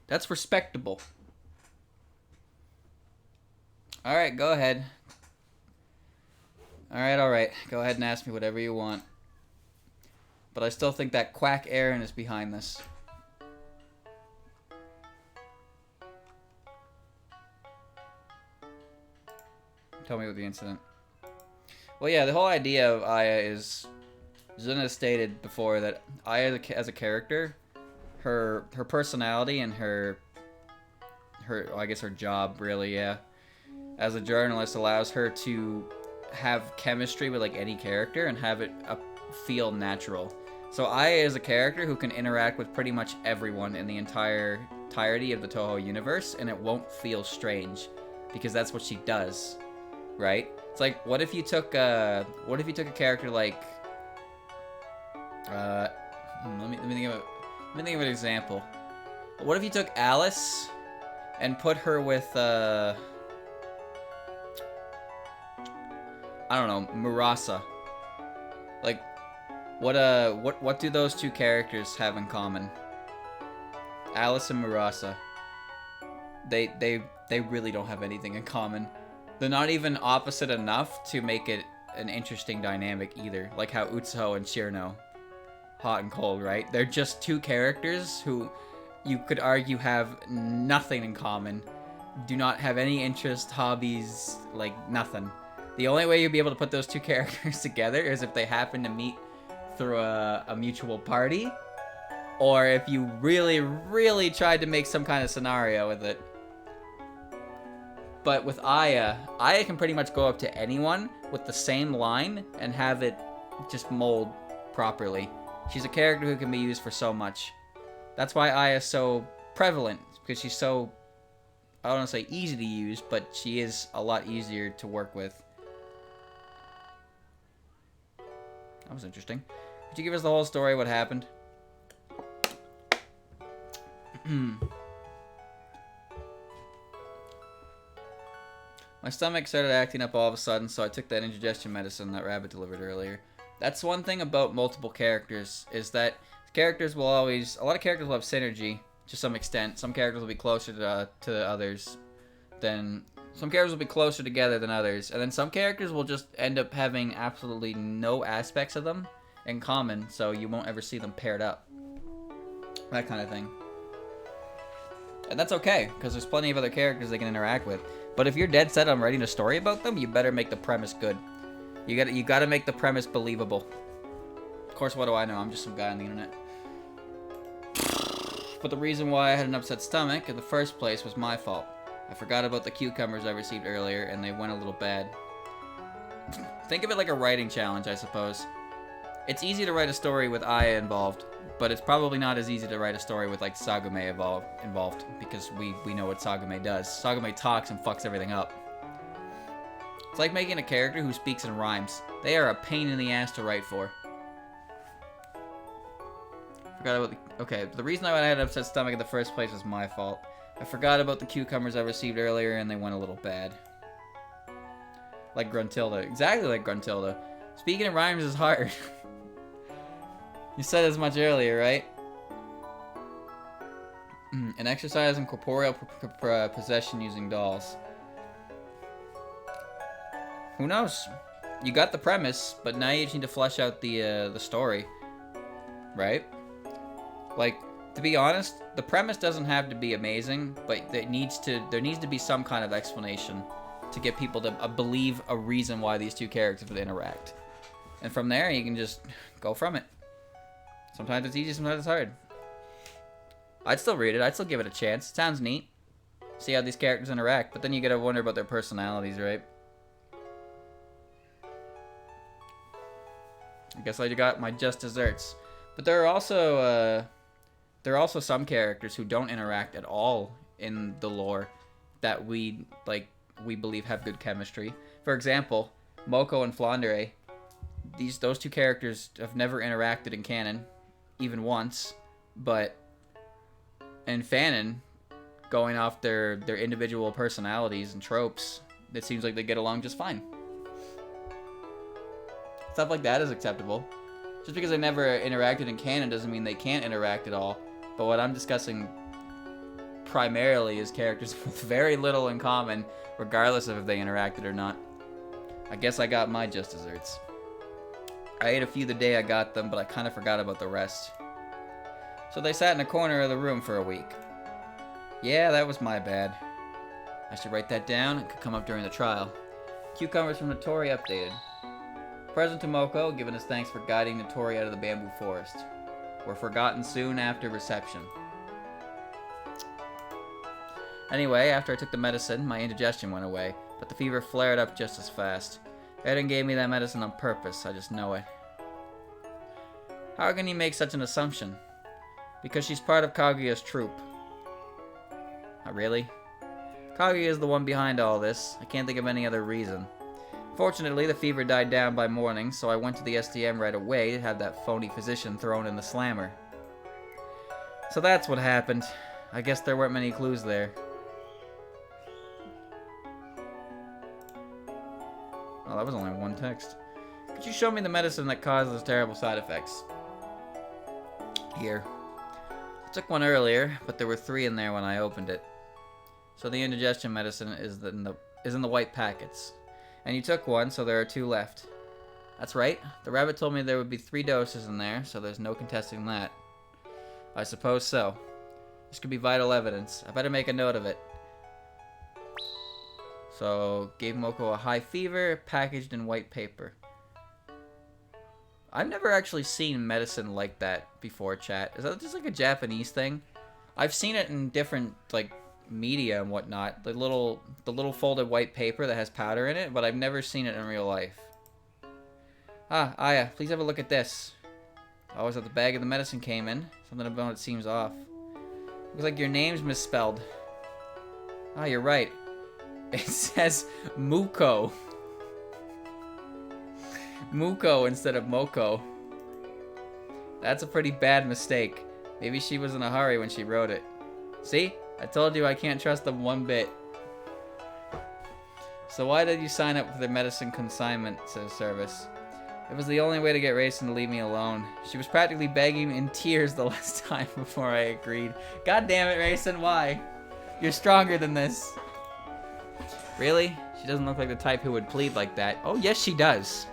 That's respectable. Alright, go ahead. Alright. Go ahead and ask me whatever you want. But I still think that quack Aaron is behind this. Tell me what the incident. Well, yeah, the whole idea of Aya is... Zuna stated before that Aya as a character, her personality and her I guess her job, really, yeah, as a journalist allows her to have chemistry with, like, any character and have it feel natural. So Aya is a character who can interact with pretty much everyone in the entirety of the Touhou universe, and it won't feel strange, because that's what she does, right? It's like, what if you took a character like Let me think of an example. What if you took Alice and put her with I don't know, Murasa? Like, what do those two characters have in common? Alice and Murasa. They really don't have anything in common. They're not even opposite enough to make it an interesting dynamic either. Like how Utsuho and Shirno. Hot and cold, right? They're just two characters who you could argue have nothing in common. Do not have any interest, hobbies, like nothing. The only way you'd be able to put those two characters together is if they happen to meet through a mutual party. Or if you really, really tried to make some kind of scenario with it. But with Aya can pretty much go up to anyone with the same line and have it just mold properly. She's a character who can be used for so much. That's why Aya's so prevalent, because she's so, I don't want to say easy to use, but she is a lot easier to work with. That was interesting. Could you give us the whole story, what happened? My stomach started acting up all of a sudden, so I took that indigestion medicine that Rabbit delivered earlier. That's one thing about multiple characters, is that characters will always... A lot of characters will have synergy, to some extent. Some characters will be closer to others than... Some characters will be closer together than others, and then some characters will just end up having absolutely no aspects of them in common, so you won't ever see them paired up. That kind of thing. And that's okay, because there's plenty of other characters they can interact with. But if you're dead set on writing a story about them, you better make the premise good. You gotta make the premise believable. Of course, what do I know? I'm just some guy on the internet. But the reason why I had an upset stomach in the first place was my fault. I forgot about the cucumbers I received earlier, and they went a little bad. Think of it like a writing challenge, I suppose. It's easy to write a story with Aya involved, but it's probably not as easy to write a story with, like, Sagume involved, because we know what Sagume does. Sagume talks and fucks everything up. It's like making a character who speaks in rhymes. They are a pain in the ass to write for. Forgot about the... Okay, the reason I had an upset stomach in the first place was my fault. I forgot about the cucumbers I received earlier, and they went a little bad. Like Gruntilda. Exactly like Gruntilda. Speaking in rhymes is hard. You said as much earlier, right? An exercise in corporeal possession using dolls. Who knows? You got the premise, but now you just need to flesh out the story, right? Like, to be honest, the premise doesn't have to be amazing, but there needs to be some kind of explanation to get people to believe a reason why these two characters would interact, and from there you can just go from it. Sometimes it's easy, sometimes it's hard. I'd still read it. I'd still give it a chance. It sounds neat. See how these characters interact, but then you gotta wonder about their personalities, right? I guess I got my just desserts. But there are also some characters who don't interact at all in the lore that we believe have good chemistry. For example, Moko and Flandre. Those two characters have never interacted in canon, even once, but in fanon, going off their individual personalities and tropes, it seems like they get along just fine. Stuff like that is acceptable. Just because they never interacted in canon doesn't mean they can't interact at all. But what I'm discussing primarily is characters with very little in common, regardless of if they interacted or not. I guess I got my just desserts. I ate a few the day I got them, but I kind of forgot about the rest. So they sat in a corner of the room for a week. Yeah, that was my bad. I should write that down. It could come up during the trial. Cucumbers from Natori updated. Present to Moko, giving us thanks for guiding Natori out of the bamboo forest. Were forgotten soon after reception. Anyway, after I took the medicine, my indigestion went away, but the fever flared up just as fast. Eren gave me that medicine on purpose, I just know it. How can he make such an assumption? Because she's part of Kaguya's troop. Not really. Kaguya is the one behind all this. I can't think of any other reason. Fortunately, the fever died down by morning, so I went to the SDM right away to have that phony physician thrown in the slammer. So that's what happened. I guess there weren't many clues there. Oh, that was only one text. Could you show me the medicine that caused those terrible side effects? Here. I took one earlier, but there were 3 in there when I opened it. So the indigestion medicine is in the white packets. And you took one, so there are 2 left. That's right. The rabbit told me there would be 3 doses in there, so there's no contesting that. I suppose so. This could be vital evidence. I better make a note of it. So, gave Moko a high fever, packaged in white paper. I've never actually seen medicine like that before, chat. Is that just like a Japanese thing? I've seen it in different, like, media and whatnot. The little folded white paper that has powder in it, but I've never seen it in real life. Ah, Aya, please have a look at this. Oh, is that the bag of the medicine came in? Something about it seems off. Looks like your name's misspelled. Ah, you're right. It says Muko. Muko instead of Moko. That's a pretty bad mistake. Maybe she was in a hurry when she wrote it. See? I told you I can't trust them one bit. So why did you sign up for the medicine consignment service? It was the only way to get Racing to leave me alone. She was practically begging in tears the last time before I agreed. God damn it, Racing, why? You're stronger than this. Really? She doesn't look like the type who would plead like that. Oh, yes, she does.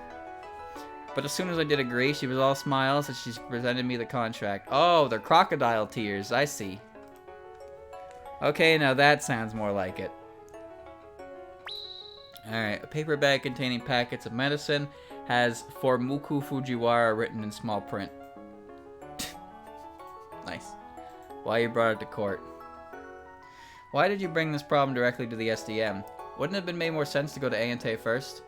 But as soon as I did agree, she was all smiles and she presented me the contract. Oh, they're crocodile tears. I see. Okay, now that sounds more like it. Alright, a paper bag containing packets of medicine has "For Muku Fujiwara" written in small print. Nice. Why you brought it to court? Why did you bring this problem directly to the SDM? Wouldn't it have been made more sense to go to Ayante first?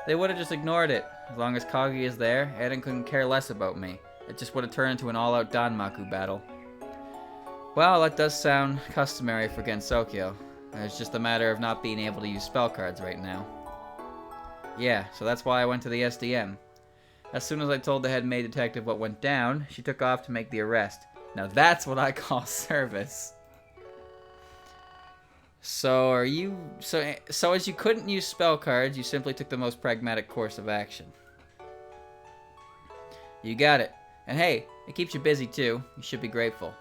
They would have just ignored it. As long as Kagi is there, Eren couldn't care less about me. It just would have turned into an all-out Danmaku battle. Well, that does sound customary for Gensokyo. It's just a matter of not being able to use spell cards right now. Yeah, so that's why I went to the SDM. As soon as I told the head maid detective what went down, she took off to make the arrest. Now that's what I call service. So as you couldn't use spell cards, you simply took the most pragmatic course of action. You got it. And hey, it keeps you busy too. You should be grateful.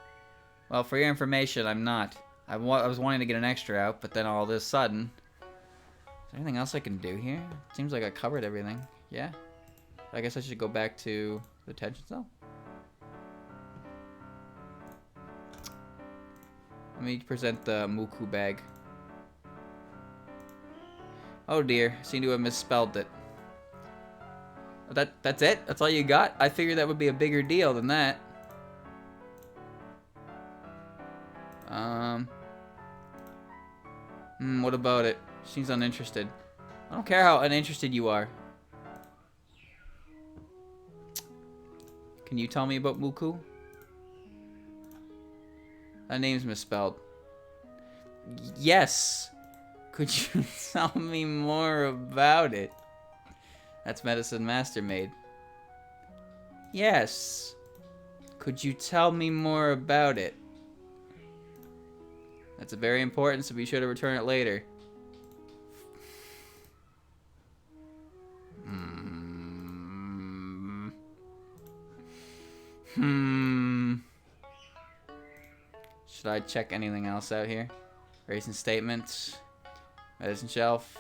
Well, for your information, I'm not. I was wanting to get an extra out, but then all of a sudden... Is there anything else I can do here? Seems like I covered everything. Yeah? I guess I should go back to the detention cell. Let me present the Muku bag. Oh dear, seem to have misspelled it. That's it? That's all you got? I figured that would be a bigger deal than that. What about it? Seems uninterested. I don't care how uninterested you are. Can you tell me about Muku? That name's misspelled. Yes. Could you tell me more about it? That's Medicine Master Maid. Yes. Could you tell me more about it? That's very important, so be sure to return it later. Should I check anything else out here? Racing statements. Medicine shelf.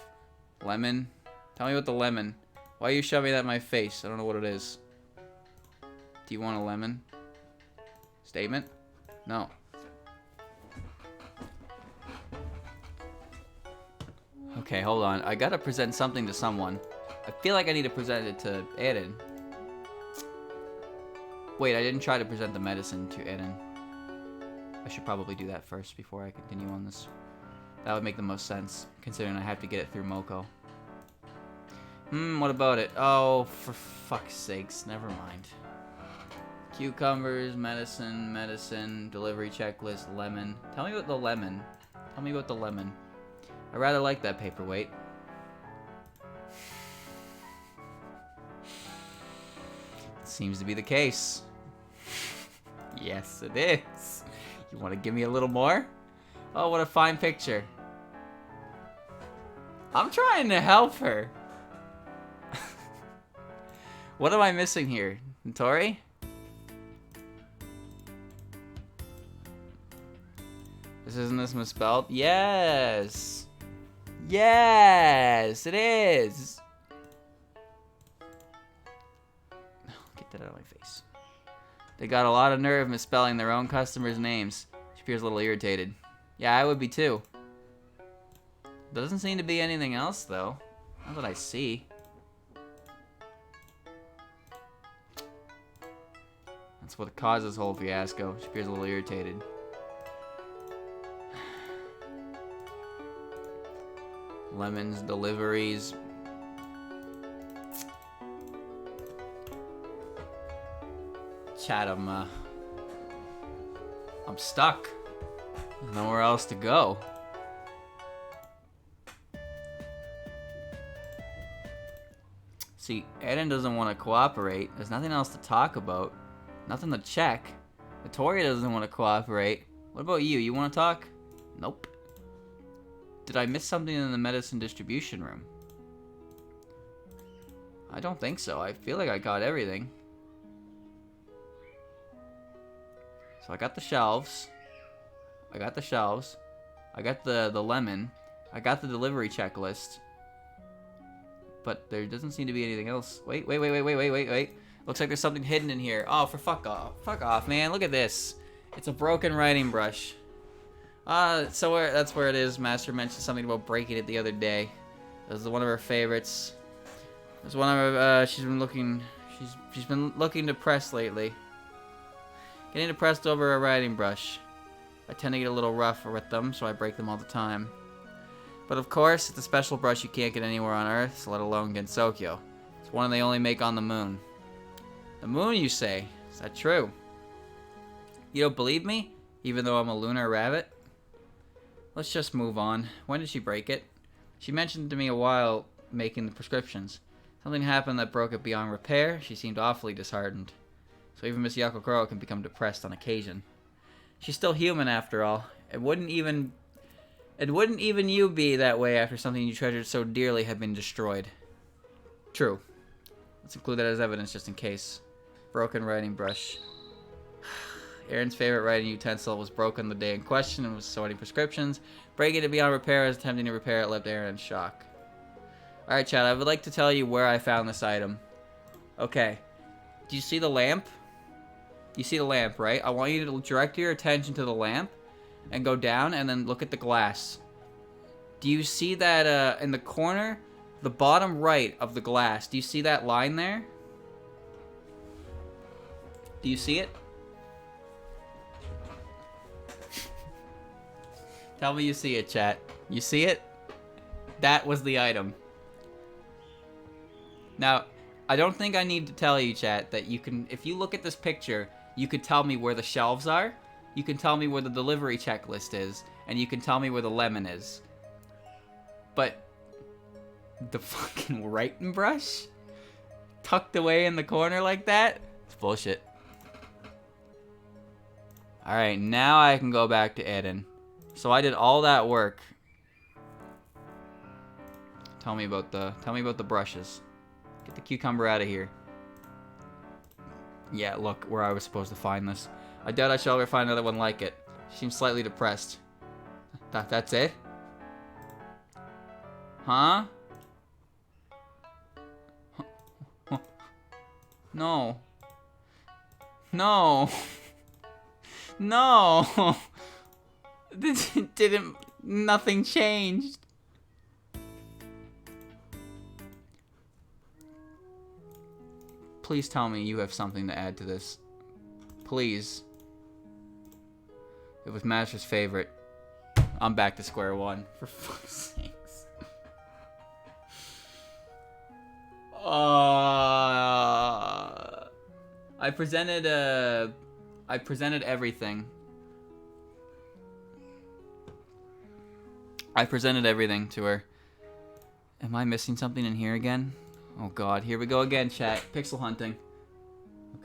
Lemon. Tell me about the lemon. Why are you shoving that in my face? I don't know what it is. Do you want a lemon? Statement? No. Okay, hold on. I gotta present something to someone. I feel like I need to present it to Eren. Wait, I didn't try to present the medicine to Eren. I should probably do that first before I continue on this. That would make the most sense, considering I have to get it through Moko. What about it? Oh, for fuck's sakes, never mind. Cucumbers, medicine, delivery checklist, lemon. Tell me about the lemon. Tell me about the lemon. I rather like that paperweight. Seems to be the case. Yes, it is. You want to give me a little more? Oh, what a fine picture. I'm trying to help her. What am I missing here? Natori? Isn't this misspelled? Yes! Yes! It is! Get that out of my face. They got a lot of nerve misspelling their own customers' names. She appears a little irritated. Yeah, I would be too. Doesn't seem to be anything else, though. Not that I see. That's what caused this whole fiasco. She appears a little irritated. Lemons, deliveries. Chat, I'm stuck. There's nowhere else to go. See, Eden doesn't want to cooperate. There's nothing else to talk about. Nothing to check. Natori doesn't want to cooperate. What about you? You want to talk? Nope. Did I miss something in the medicine distribution room? I don't think so. I feel like I got everything. So I got the shelves. I got the lemon. I got the delivery checklist. But there doesn't seem to be anything else. Wait. Looks like there's something hidden in here. Oh, for fuck off. Fuck off, man. Look at this. It's a broken writing brush. That's where it is. Master mentioned something about breaking it the other day. This is one of her favorites. There's one of her, she's been looking depressed lately. Getting depressed over a writing brush. I tend to get a little rough with them, so I break them all the time. But of course, it's a special brush you can't get anywhere on Earth, let alone Gensokyo. It's one they only make on the moon. The moon, you say? Is that true? You don't believe me? Even though I'm a lunar rabbit? Let's just move on. When did she break it? She mentioned to me a while making the prescriptions. Something happened that broke it beyond repair. She seemed awfully disheartened. So even Miss Yakokuro can become depressed on occasion. She's still human after all. It wouldn't even you be that way after something you treasured so dearly had been destroyed. True. Let's include that as evidence just in case. Broken writing brush. Aaron's favorite writing utensil was broken the day in question and was sorting prescriptions. Breaking it beyond repair as attempting to repair it left Aaron in shock. Alright, Chad, I would like to tell you where I found this item. Okay. Do you see the lamp? You see the lamp, right? I want you to direct your attention to the lamp and go down and then look at the glass. Do you see that in the corner, the bottom right of the glass? Do you see that line there? Do you see it? Tell me you see it, chat. You see it? That was the item. Now, I don't think I need to tell you, chat, that you can, if you look at this picture, you could tell me where the shelves are, you can tell me where the delivery checklist is, and you can tell me where the lemon is. But the fucking writing brush? Tucked away in the corner like that? It's bullshit. Alright, now I can go back to Eden. So I did all that work. Tell me about the brushes. Get the cucumber out of here. Yeah, look where I was supposed to find this. I doubt I shall ever find another one like it. She seems slightly depressed. That's it? Huh? No. No. No. Nothing changed. Please tell me you have something to add to this. Please. It was Master's favorite. I'm back to square one. For fuck's sakes. I presented everything. I presented everything to her. Am I missing something in here again? Oh god, here we go again, chat. Pixel hunting.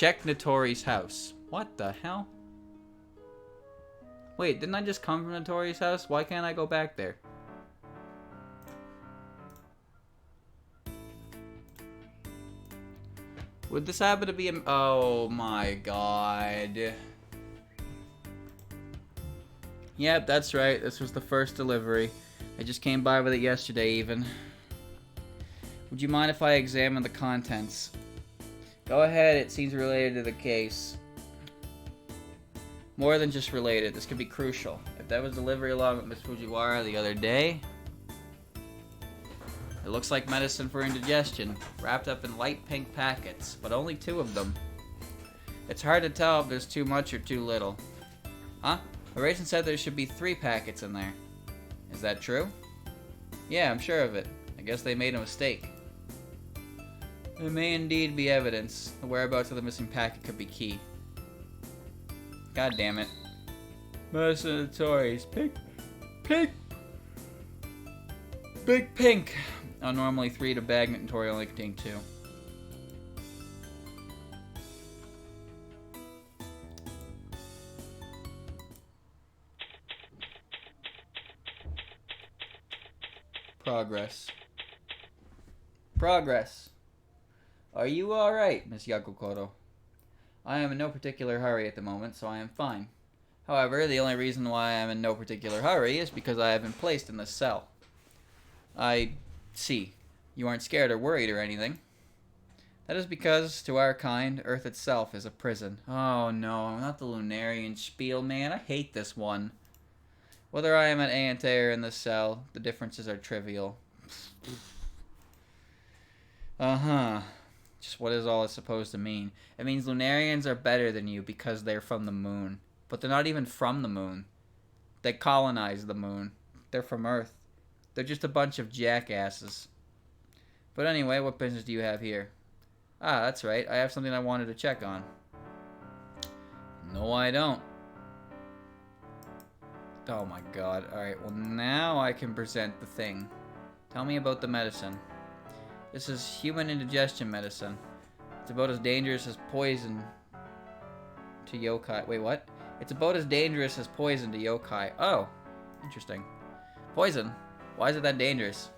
Check Natori's house. What the hell? Wait, didn't I just come from Natori's house? Why can't I go back there? Would this happen to be a... Oh my god. Yep, that's right. This was the first delivery. I just came by with it yesterday even. Would you mind if I examine the contents? Go ahead, it seems related to the case. More than just related, this could be crucial. If that was delivery along with Miss Fujiwara the other day, it looks like medicine for indigestion, wrapped up in light pink packets, but only 2 of them. It's hard to tell if there's too much or too little. Huh? Erasing said there should be 3 packets in there. Is that true? Yeah, I'm sure of it. I guess they made a mistake. There may indeed be evidence. The whereabouts of the missing packet could be key. God damn it. Medicine Natori's pink. Pink! Big pink! Normally 3 to bag, Natori only contain 2. Progress. Progress. Are you alright, Miss Yakukoto? I am in no particular hurry at the moment, so I am fine. However, the only reason why I am in no particular hurry is because I have been placed in this cell. I see. You aren't scared or worried or anything. That is because, to our kind, Earth itself is a prison. Oh no, not the Lunarian spiel, man. I hate this one. Whether I am at Ante or in this cell, the differences are trivial. Uh-huh. Just what is all it's supposed to mean? It means Lunarians are better than you because they're from the moon. But they're not even from the moon. They colonized the moon. They're from Earth. They're just a bunch of jackasses. But anyway, what business do you have here? Ah, that's right. I have something I wanted to check on. No, I don't. Oh my god. Alright, well now I can present the thing. Tell me about the medicine. This is human indigestion medicine. It's about as dangerous as poison to yokai. Wait, what? It's about as dangerous as poison to yokai. Oh, interesting. Poison? Why is it that dangerous?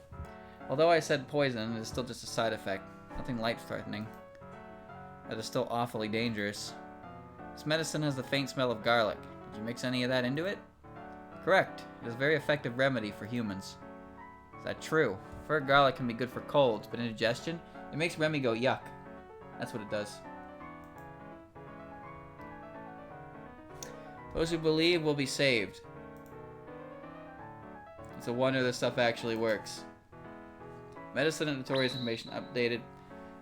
Although I said poison, it is still just a side effect. Nothing life-threatening. That is still awfully dangerous. This medicine has the faint smell of garlic. Did you mix any of that into it? Correct. It is a very effective remedy for humans. Is that true? I've heard garlic can be good for colds, but indigestion, it makes Remy go yuck. That's what it does. Those who believe will be saved. It's a wonder this stuff actually works. Medicine and Natori's information updated.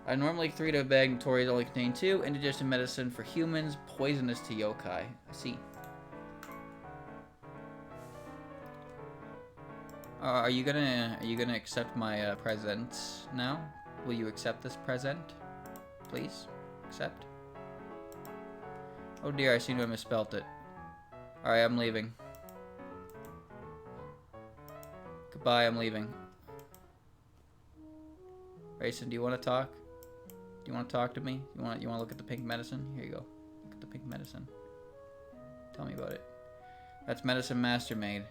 Are normally 3 to a bag, Natori's only contain 2. Indigestion medicine for humans, poisonous to yokai. I see. Are you gonna accept my present now? Will you accept this present? Please? Accept? Oh dear, I seem to have misspelt it. Alright, I'm leaving. Goodbye, I'm leaving. Rayson, do you want to talk? Do you want to talk to me? You want to look at the pink medicine? Here you go. Look at the pink medicine. Tell me about it. That's medicine master made.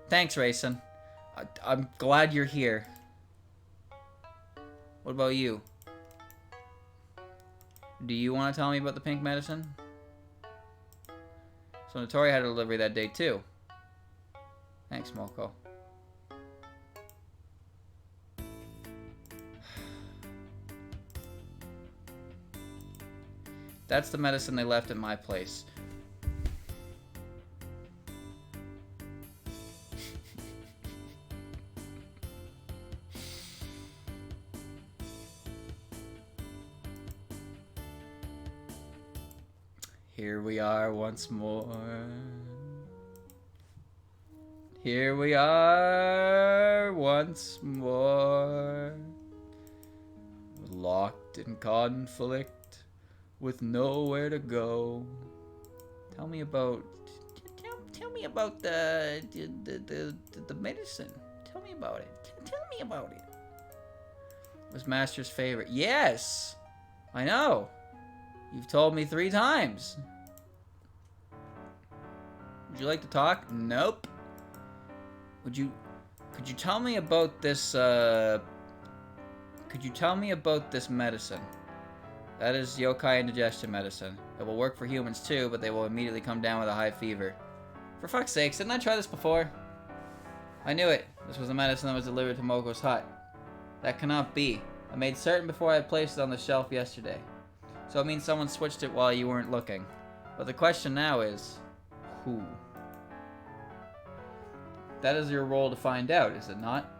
Thanks, Rayson. I'm glad you're here. What about you? Do you want to tell me about the pink medicine? So Natori had a delivery that day too. Thanks, Moko. That's the medicine they left at my place. Here we are once more. Here we are once more. Locked in conflict with nowhere to go. Tell me about the medicine. Tell me about it. Tell me about it. Was Master's favorite? Yes! I know! You've told me 3 times. Would you like to talk? Nope. Could you tell me about this, could you tell me about this medicine? That is yokai indigestion medicine. It will work for humans too, but they will immediately come down with a high fever. For fuck's sakes, didn't I try this before? I knew it. This was the medicine that was delivered to Moko's hut. That cannot be. I made certain before I placed it on the shelf yesterday. So it means someone switched it while you weren't looking. But the question now is, who? That is your role to find out, is it not?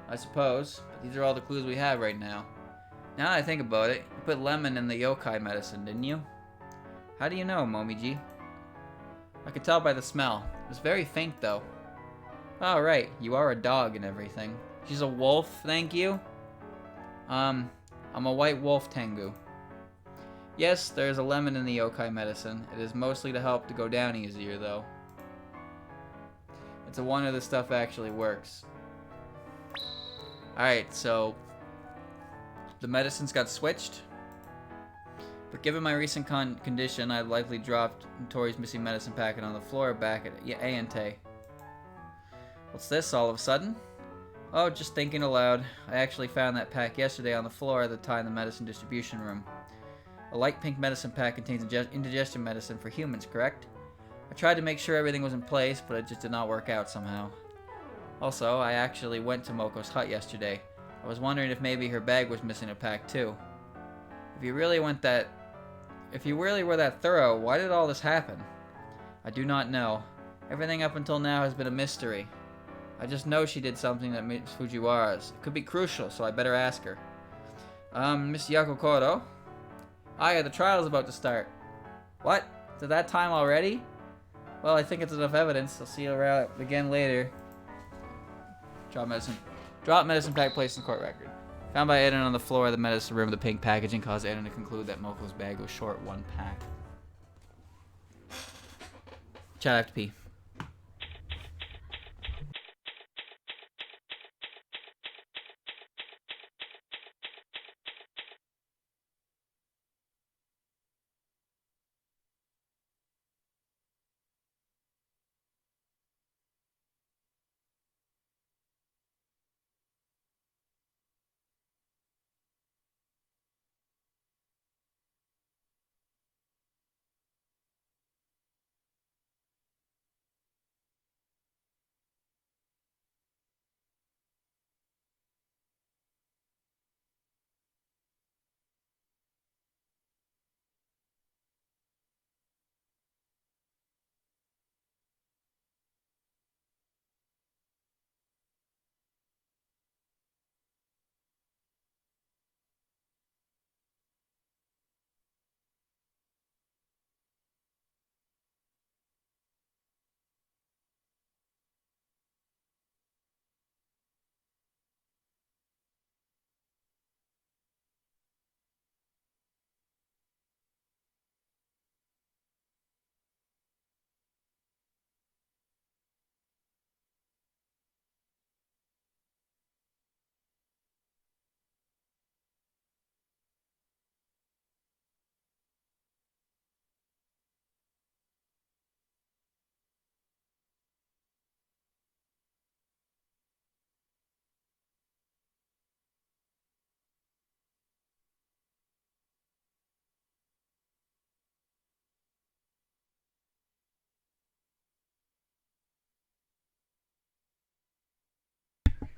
I suppose, but these are all the clues we have right now. Now that I think about it, you put lemon in the yokai medicine, didn't you? How do you know, Momiji? I could tell by the smell. It was very faint, though. Oh, right. You are a dog and everything. She's a wolf, thank you? I'm a white wolf tengu. Yes, there is a lemon in the yokai medicine. It is mostly to help to go down easier, though. It's a wonder this stuff actually works. Alright, so the medicines got switched. But given my recent condition, I'd likely dropped Natori's missing medicine packet on the floor back at Ayante. What's this all of a sudden? Oh, just thinking aloud. I actually found that pack yesterday on the floor at the time in the medicine distribution room. A light pink medicine pack contains indigestion medicine for humans, correct? I tried to make sure everything was in place, but it just did not work out somehow. Also, I actually went to Moko's hut yesterday. I was wondering if maybe her bag was missing a pack too. If you really were that thorough, why did all this happen? I do not know. Everything up until now has been a mystery. I just know she did something that Miss Fujiwara's. It could be crucial, so I better ask her. Miss Yakokoro? Ah, yeah, the trial's about to start. What? Is it that time already? Well, I think it's enough evidence. I'll see you around again later. Drop medicine pack placed in court record. Found by Eden on the floor of the medicine room. The pink packaging caused Eden to conclude that Moko's bag was short 1 pack. Chat, I have to pee.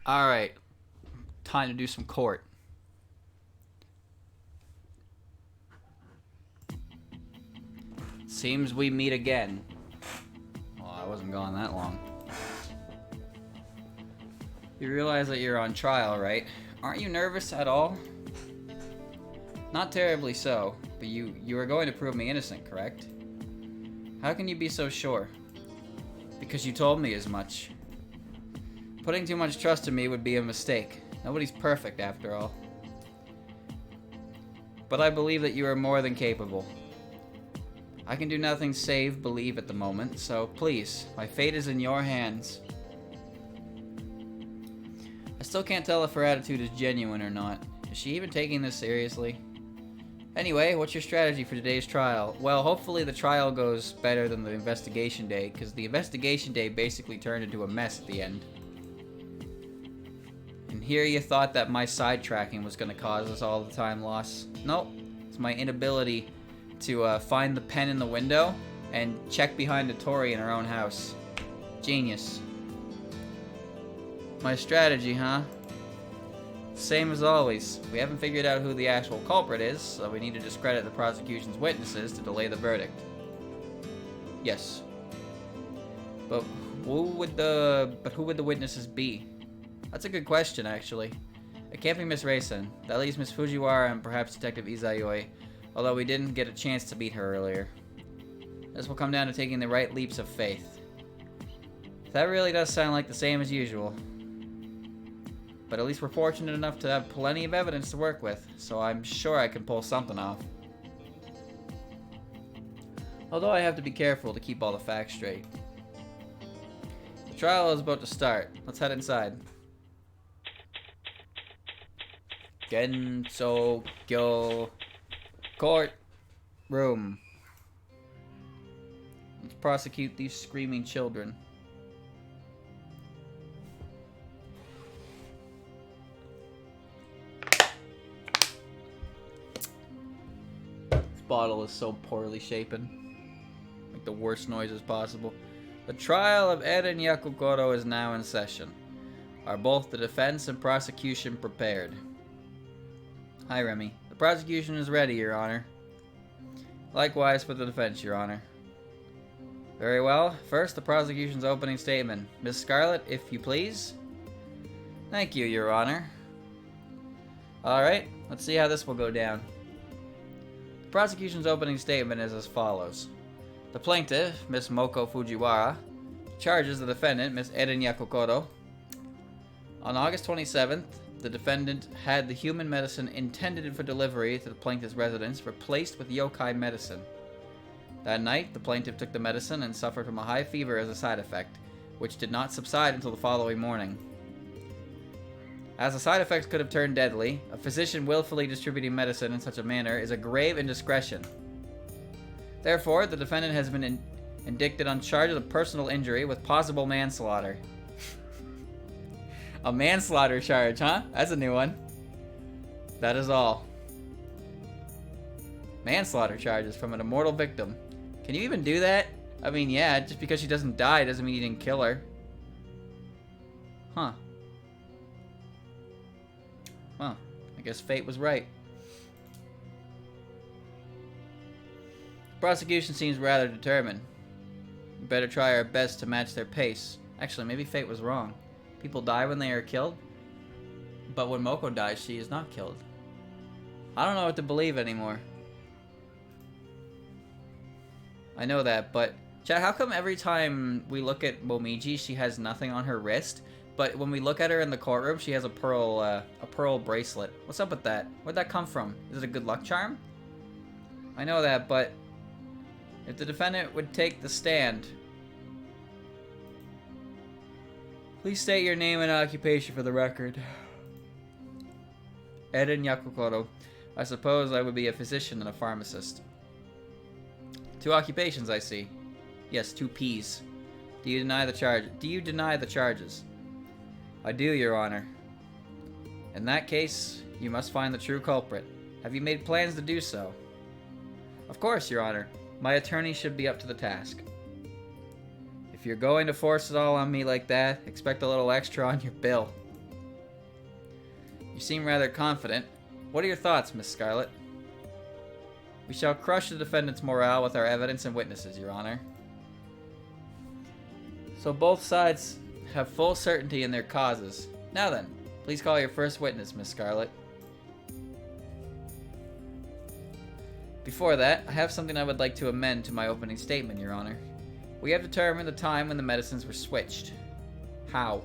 Alright. Time to do some court. Seems we meet again. Well, I wasn't gone that long. You realize that you're on trial, right? Aren't you nervous at all? Not terribly so, but you are going to prove me innocent, correct? How can you be so sure? Because you told me as much. Putting too much trust in me would be a mistake. Nobody's perfect, after all. But I believe that you are more than capable. I can do nothing save believe at the moment, so please, my fate is in your hands. I still can't tell if her attitude is genuine or not. Is she even taking this seriously? Anyway, what's your strategy for today's trial? Well, hopefully the trial goes better than the investigation day, because the investigation day basically turned into a mess at the end. And here you thought that my sidetracking was going to cause us all the time loss. Nope. It's my inability to find the pen in the window and check behind Natori in her own house. Genius. My strategy, huh? Same as always. We haven't figured out who the actual culprit is, so we need to discredit the prosecution's witnesses to delay the verdict. Yes. But who would the witnesses be? That's a good question, actually. It can't be Miss Reisen. That leaves Miss Fujiwara and perhaps Detective Izayoi, although we didn't get a chance to meet her earlier. This will come down to taking the right leaps of faith. That really does sound like the same as usual. But at least we're fortunate enough to have plenty of evidence to work with, so I'm sure I can pull something off. Although I have to be careful to keep all the facts straight. The trial is about to start. Let's head inside. Gensokyo Court Room. Let's prosecute these screaming children. Bottle is so poorly shapen. Make the worst noises possible. The trial of Eren Yakugoro is now in session. Are both the defense and prosecution prepared? Hi, Remy. The prosecution is ready, Your Honor. Likewise for the defense, Your Honor. Very well. First, the prosecution's opening statement. Miss Scarlet, if you please. Thank you, Your Honor. Alright, let's see how this will go down. The prosecution's opening statement is as follows. The plaintiff, Miss Moko Fujiwara, charges the defendant, Miss Eren Yakugoro. On August 27th, the defendant had the human medicine intended for delivery to the plaintiff's residence replaced with yokai medicine. That night, the plaintiff took the medicine and suffered from a high fever as a side effect, which did not subside until the following morning. As the side effects could have turned deadly, a physician willfully distributing medicine in such a manner is a grave indiscretion. Therefore, the defendant has been indicted on charges of personal injury with possible manslaughter. A manslaughter charge, huh? That's a new one. That is all. Manslaughter charges from an immortal victim. Can you even do that? I mean, yeah, just because she doesn't die doesn't mean you didn't kill her. Huh. Well, I guess fate was right. The prosecution seems rather determined. We better try our best to match their pace. Actually, maybe fate was wrong. People die when they are killed, but when Moko dies, she is not killed. I don't know what to believe anymore. I know that, but chat, how come every time we look at Momiji, she has nothing on her wrist? But when we look at her in the courtroom, she has a pearl bracelet. What's up with that? Where'd that come from? Is it a good luck charm? I know that, but if the defendant would take the stand, please state your name and occupation for the record. Eren Yakugoro. I suppose I would be a physician and a pharmacist. 2 occupations, I see. Yes, 2 P's. Do you deny the charge? Do you deny the charges? I do, Your Honor. In that case, you must find the true culprit. Have you made plans to do so? Of course, Your Honor. My attorney should be up to the task. If you're going to force it all on me like that, expect a little extra on your bill. You seem rather confident. What are your thoughts, Miss Scarlet? We shall crush the defendant's morale with our evidence and witnesses, Your Honor. So both sides have full certainty in their causes. Now then, please call your first witness, Miss Scarlet. Before that, I have something I would like to amend to my opening statement, Your Honor. We have determined the time when the medicines were switched. How?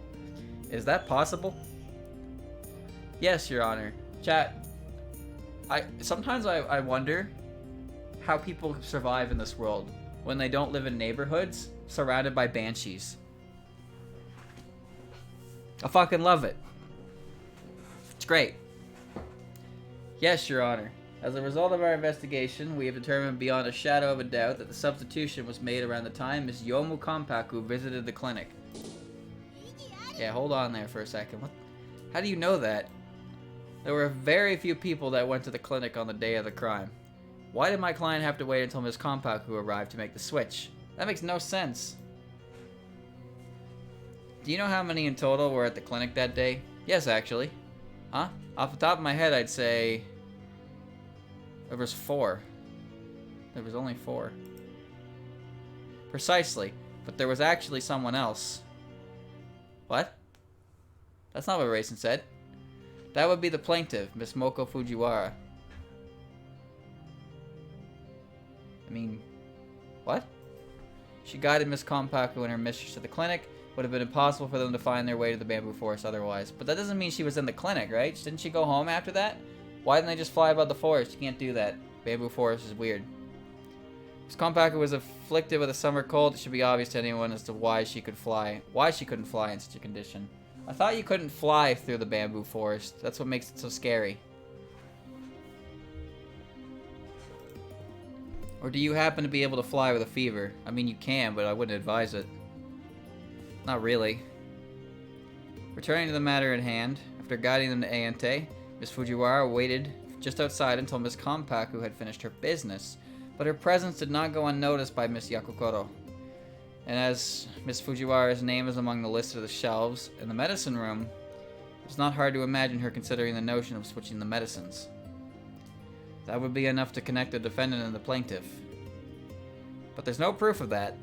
Is that possible? Yes, Your Honor. Chat, sometimes I wonder how people survive in this world when they don't live in neighborhoods surrounded by banshees. I fucking love it. It's great. Yes, Your Honor. As a result of our investigation, we have determined beyond a shadow of a doubt that the substitution was made around the time Miss Yomu Kanpaku visited the clinic. Yeah, hold on there for a second. What? How do you know that? There were very few people that went to the clinic on the day of the crime. Why did my client have to wait until Miss Kanpaku arrived to make the switch? That makes no sense. Do you know how many in total were at the clinic that day? Yes, actually. Huh? Off the top of my head, I'd say there was 4. There was only 4. Precisely. But there was actually someone else. What? That's not what Raisin said. That would be the plaintiff, Miss Moko Fujiwara. I mean, what? She guided Miss Kanpaku and her mistress to the clinic. Would have been impossible for them to find their way to the bamboo forest otherwise. But that doesn't mean she was in the clinic, right? Didn't she go home after that? Why didn't they just fly above the forest? You can't do that. Bamboo forest is weird. Miss Kanpaku was afflicted with a summer cold. It should be obvious to anyone as to why she couldn't fly in such a condition. I thought you couldn't fly through the bamboo forest. That's what makes it so scary. Or do you happen to be able to fly with a fever? I mean, you can, but I wouldn't advise it. Not really. Returning to the matter at hand, after guiding them to Aente, Miss Fujiwara waited just outside until Miss Kanpaku had finished her business, but her presence did not go unnoticed by Miss Yakukoro. And as Miss Fujiwara's name is among the list of the shelves in the medicine room, it's not hard to imagine her considering the notion of switching the medicines. That would be enough to connect the defendant and the plaintiff. But there's no proof of that.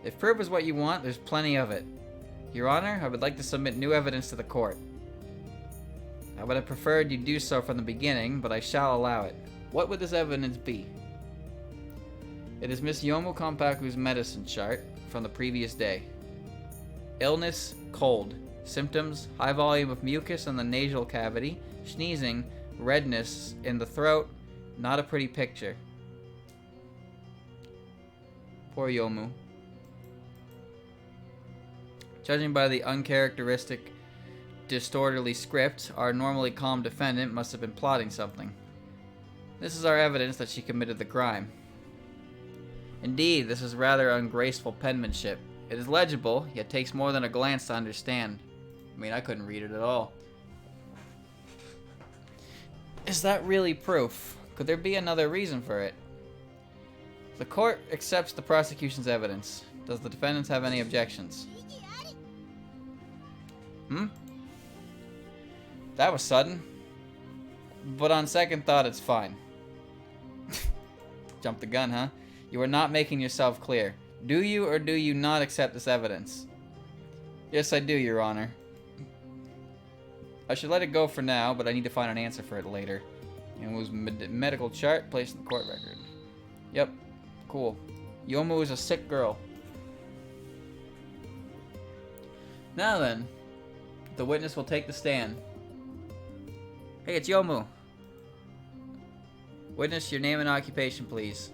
If proof is what you want, there's plenty of it. Your Honor, I would like to submit new evidence to the court. I would have preferred you do so from the beginning, but I shall allow it. What would this evidence be? It is Miss Yomu Kanpaku's medicine chart from the previous day. Illness, cold. Symptoms, high volume of mucus in the nasal cavity, sneezing, redness in the throat. Not a pretty picture. Poor Yomu. Judging by the uncharacteristic, distortedly script, our normally calm defendant must have been plotting something. This is our evidence that she committed the crime. Indeed, this is rather ungraceful penmanship. It is legible, yet takes more than a glance to understand. I mean, I couldn't read it at all. Is that really proof? Could there be another reason for it? The court accepts the prosecution's evidence. Does the defendant have any objections? That was sudden. But on second thought, it's fine. Jumped the gun, huh? You are not making yourself clear. Do you or do you not accept this evidence? Yes, I do, Your Honor. I should let it go for now, but I need to find an answer for it later. And it was medical chart placed in the court record. Yep. Cool. Yomu is a sick girl. Now then, the witness will take the stand. Hey, it's Yomu. Witness, your name and occupation, please.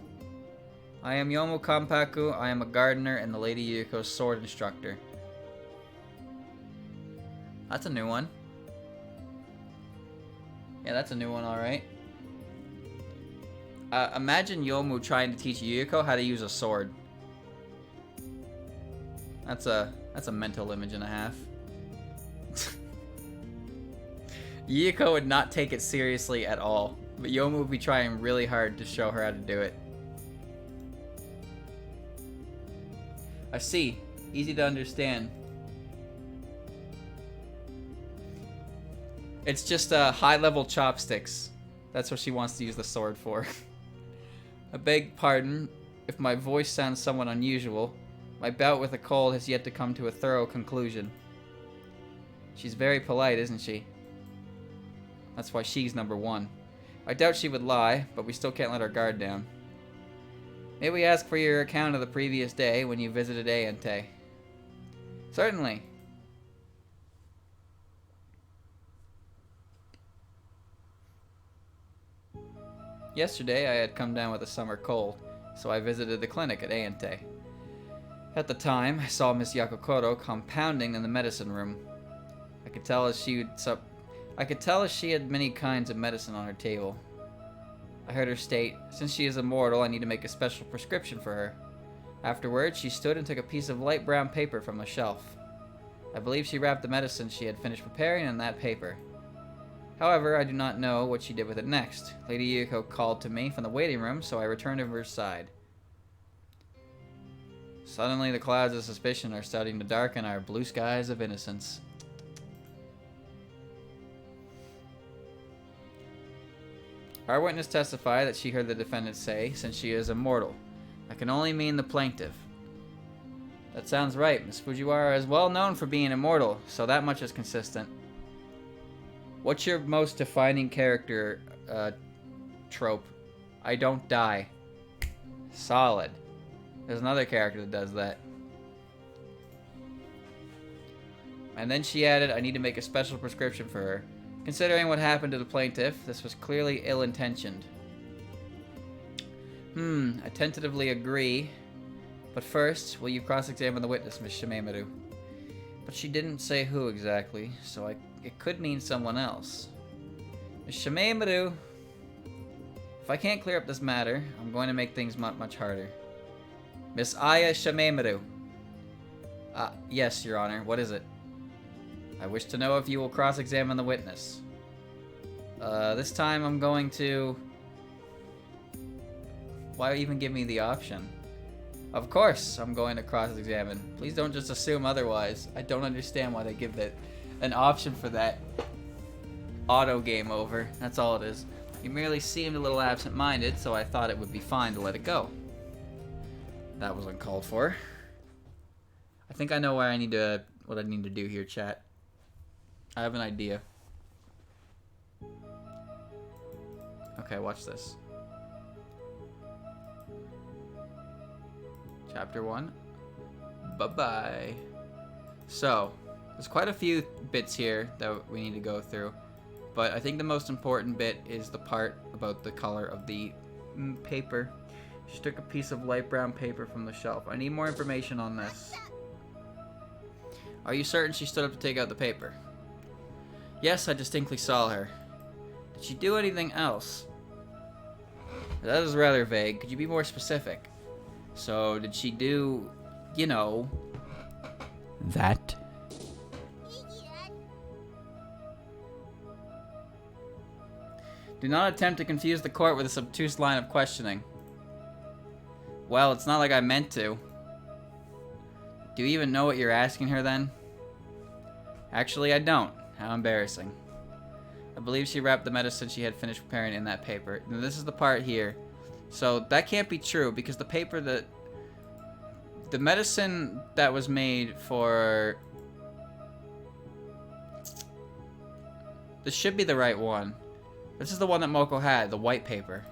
I am Yomu Kanpaku. I am a gardener and the Lady Yuko's sword instructor. That's a new one. Yeah, that's a new one, alright. Imagine Yomu trying to teach Yuko how to use a sword. That's a mental image and a half. Yuko would not take it seriously at all, but Yomu would be trying really hard to show her how to do it. I see. Easy to understand. It's just high-level chopsticks. That's what she wants to use the sword for. I beg pardon if my voice sounds somewhat unusual. My bout with a cold has yet to come to a thorough conclusion. She's very polite, isn't she? That's why she's number one. I doubt she would lie, but we still can't let our guard down. May we ask for your account of the previous day when you visited Aente? Certainly. Yesterday I had come down with a summer cold, so I visited the clinic at Aente. At the time, I saw Miss Yakukoro compounding in the medicine room. I could tell as she had many kinds of medicine on her table. I heard her state, "Since she is immortal, I need to make a special prescription for her." Afterwards, she stood and took a piece of light brown paper from the shelf. I believe she wrapped the medicine she had finished preparing in that paper. However, I do not know what she did with it next. Lady Yuko called to me from the waiting room, so I returned to her side. Suddenly, the clouds of suspicion are starting to darken our blue skies of innocence. Our witness testified that she heard the defendant say, "Since she is immortal." That can only mean the plaintiff. That sounds right. Miss Fujiwara is well known for being immortal, so that much is consistent. What's your most defining character trope? I don't die. Solid. There's another character that does that. And then she added, "I need to make a special prescription for her." Considering what happened to the plaintiff, this was clearly ill-intentioned. I tentatively agree. But first, will you cross-examine the witness, Miss Shameimaru? But she didn't say who exactly, so it could mean someone else. Miss Shameimaru, if I can't clear up this matter, I'm going to make things much harder. Miss Aya Shameimaru. Yes, Your Honor. What is it? I wish to know if you will cross-examine the witness. This time I'm going to... Why even give me the option? Of course I'm going to cross-examine. Please don't just assume otherwise. I don't understand why they give that an option for that. Auto game over. That's all it is. You merely seemed a little absent-minded, so I thought it would be fine to let it go. That was uncalled for. I think I know what I need to do here, chat. I have an idea. Okay, watch this. Chapter 1. Bye-bye. So, there's quite a few bits here that we need to go through. But I think the most important bit is the part about the color of the paper. She took a piece of light brown paper from the shelf. I need more information on this. Are you certain she stood up to take out the paper? Yes, I distinctly saw her. Did she do anything else? That is rather vague. Could you be more specific? So, did she do, you know, that? Do not attempt to confuse the court with a obtuse line of questioning. Well, it's not like I meant to. Do you even know what you're asking her then? Actually, I don't. How embarrassing. I believe she wrapped the medicine she had finished preparing in that paper. Now, this is the part here. So that can't be true because the paper that... The medicine that was made for... This should be the right one. This is the one that Moko had, the white paper.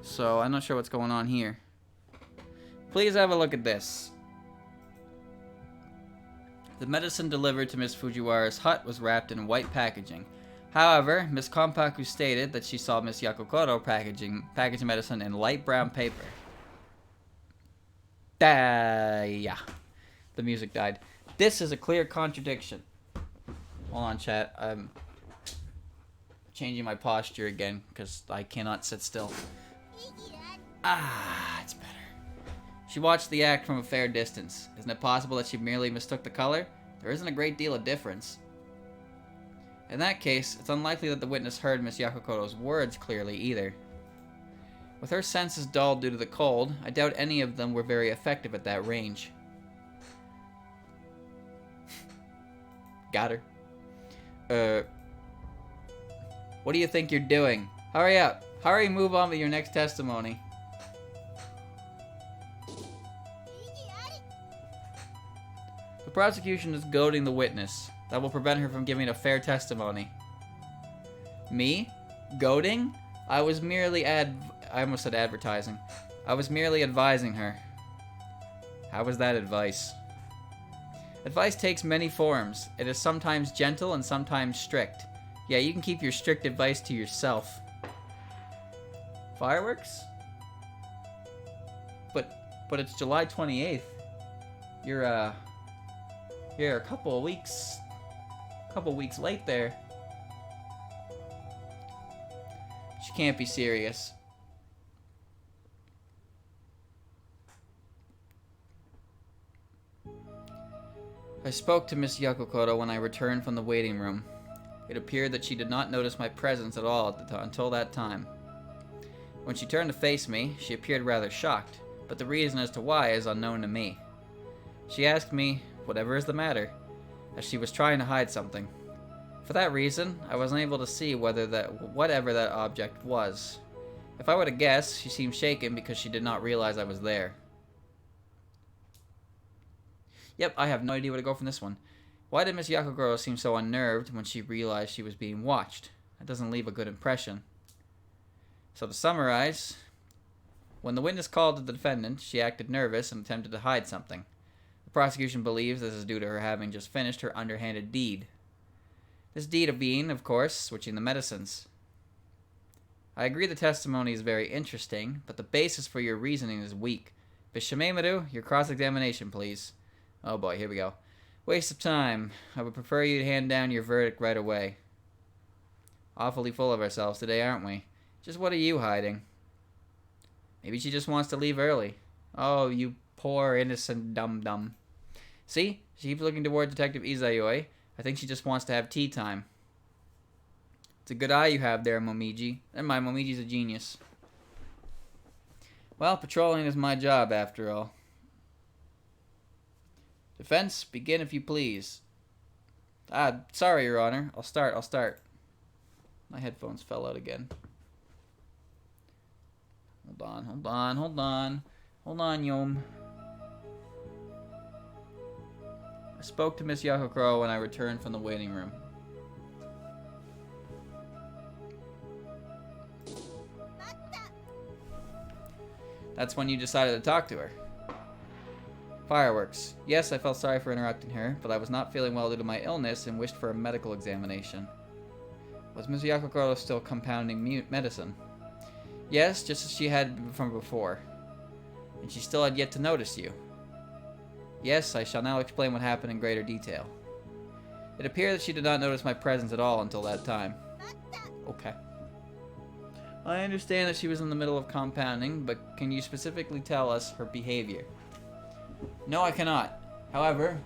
So I'm not sure what's going on here. Please have a look at this. The medicine delivered to Miss Fujiwara's hut was wrapped in white packaging. However, Miss Konpaku stated that she saw Miss Yakukoto packaging medicine in light brown paper. Yeah. The music died. This is a clear contradiction. Hold on, chat. I'm changing my posture again because I cannot sit still. It's better. She watched the act from a fair distance. Isn't it possible that she merely mistook the color? There isn't a great deal of difference. In that case, it's unlikely that the witness heard Miss Yakukoto's words clearly either. With her senses dulled due to the cold, I doubt any of them were very effective at that range. Got her. What do you think you're doing? Hurry up. Hurry, move on with your next testimony. The prosecution is goading the witness. That will prevent her from giving a fair testimony. Me? Goading? I was merely I almost said advertising. I was merely advising her. How was that advice? Advice takes many forms. It is sometimes gentle and sometimes strict. Yeah, you can keep your strict advice to yourself. Fireworks? But it's July 28th. You're a couple of weeks late there. She can't be serious. I spoke to Miss Gyakuten when I returned from the waiting room. It appeared that she did not notice my presence at all until that time. When she turned to face me, she appeared rather shocked, but the reason as to why is unknown to me. She asked me, whatever is the matter, as she was trying to hide something. For that reason, I was unable to see whatever that object was. If I were to guess, she seemed shaken because she did not realize I was there. Yep, I have no idea where to go from this one. Why did Miss Gyakuten seem so unnerved when she realized she was being watched? That doesn't leave a good impression. So to summarize, when the witness called to the defendant, she acted nervous and attempted to hide something. The prosecution believes this is due to her having just finished her underhanded deed. This deed being, of course, switching the medicines. I agree the testimony is very interesting, but the basis for your reasoning is weak. Ms. Shameimaru, your cross-examination, please. Oh boy, here we go. Waste of time. I would prefer you to hand down your verdict right away. Awfully full of ourselves today, aren't we? Just what are you hiding? Maybe she just wants to leave early. Oh, you poor innocent dum-dum. See? She keeps looking toward Detective Izayoi. I think she just wants to have tea time. It's a good eye you have there, Momiji. Never mind, Momiji's a genius. Well, patrolling is my job, after all. Defense, begin if you please. Sorry, Your Honor. I'll start. My headphones fell out again. Hold on, Yom. I spoke to Miss Gyakuten when I returned from the waiting room. That's when you decided to talk to her. Fireworks. Yes, I felt sorry for interrupting her, but I was not feeling well due to my illness and wished for a medical examination. Was Miss Gyakuten still compounding medicine? Yes, just as she had from before. And she still had yet to notice you. Yes, I shall now explain what happened in greater detail. It appeared that she did not notice my presence at all until that time. Okay. I understand that she was in the middle of compounding, but can you specifically tell us her behavior? No, I cannot. However,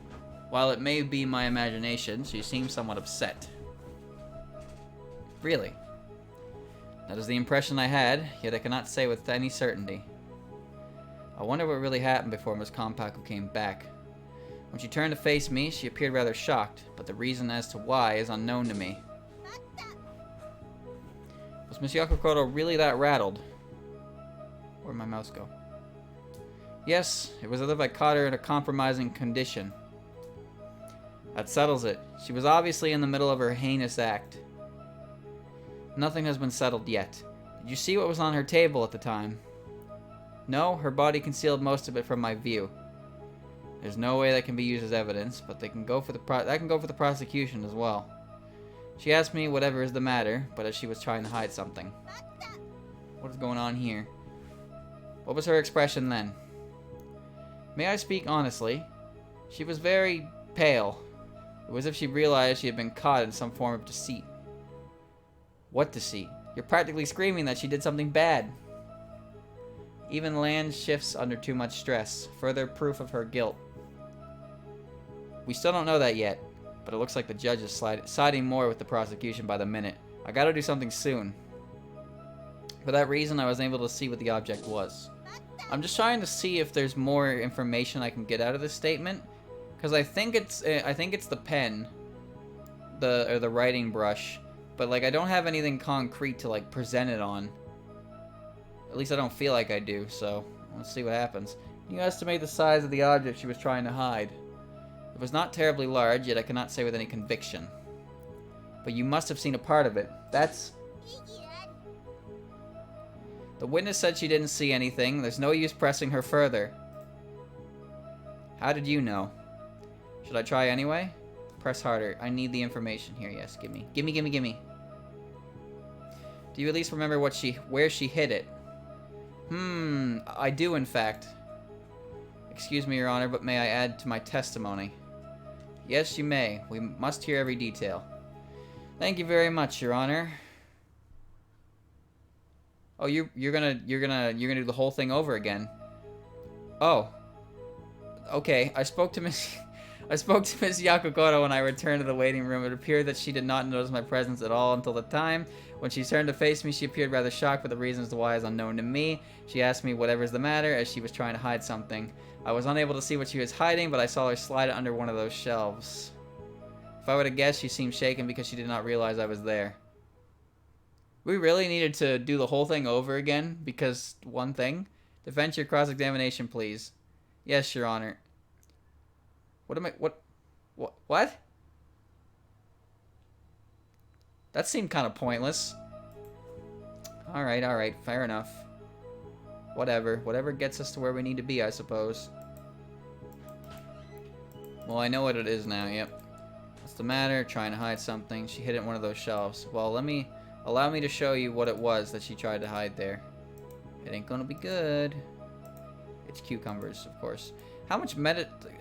while it may be my imagination, she seems somewhat upset. Really? That is the impression I had, yet I cannot say with any certainty. I wonder what really happened before Miss Kompaku came back. When she turned to face me, she appeared rather shocked, but the reason as to why is unknown to me. Was Miss Gyakuten really that rattled? Where'd my mouse go? Yes, it was as if I caught her in a compromising condition. That settles it. She was obviously in the middle of her heinous act. Nothing has been settled yet. Did you see what was on her table at the time? No, her body concealed most of it from my view. There's no way that can be used as evidence, but that can go for the prosecution as well. She asked me whatever is the matter, but as she was trying to hide something. What is going on here? What was her expression then? May I speak honestly? She was very pale. It was as if she realized she had been caught in some form of deceit. What deceit? You're practically screaming that she did something bad. Even land shifts under too much stress. Further proof of her guilt. We still don't know that yet, but it looks like the judge is siding more with the prosecution by the minute. I gotta do something soon. For that reason, I was able to see what the object was. I'm just trying to see if there's more information I can get out of this statement, because I think it's the pen, or the writing brush, but like I don't have anything concrete to like present it on. At least I don't feel like I do. So let's see what happens. Can you estimate the size of the object she was trying to hide? It was not terribly large, yet I cannot say with any conviction. But you must have seen a part of it. That's... The witness said she didn't see anything. There's no use pressing her further. How did you know? Should I try anyway? Press harder. I need the information here. Yes, gimme. Gimme. Do you at least remember where she hid it? I do in fact. Excuse me, Your Honor, but may I add to my testimony? Yes, you may. We must hear every detail. Thank you very much, Your Honor. Oh, you're gonna do the whole thing over again. Oh. Okay, I spoke to Miss Yakukoto when I returned to the waiting room. It appeared that she did not notice my presence at all until the time. When she turned to face me, she appeared rather shocked, but the reasons why is unknown to me. She asked me whatever's the matter, as she was trying to hide something. I was unable to see what she was hiding, but I saw her slide it under one of those shelves. If I were to guess, she seemed shaken because she did not realize I was there. We really needed to do the whole thing over again because one thing. Defend your cross-examination, please. Yes, Your Honor. What? That seemed kind of pointless. Alright, fair enough. Whatever gets us to where we need to be, I suppose. Well, I know what it is now, yep. What's the matter? Trying to hide something. She hid it in one of those shelves. Well, allow me to show you what it was that she tried to hide there. It ain't gonna be good. It's cucumbers, of course. How much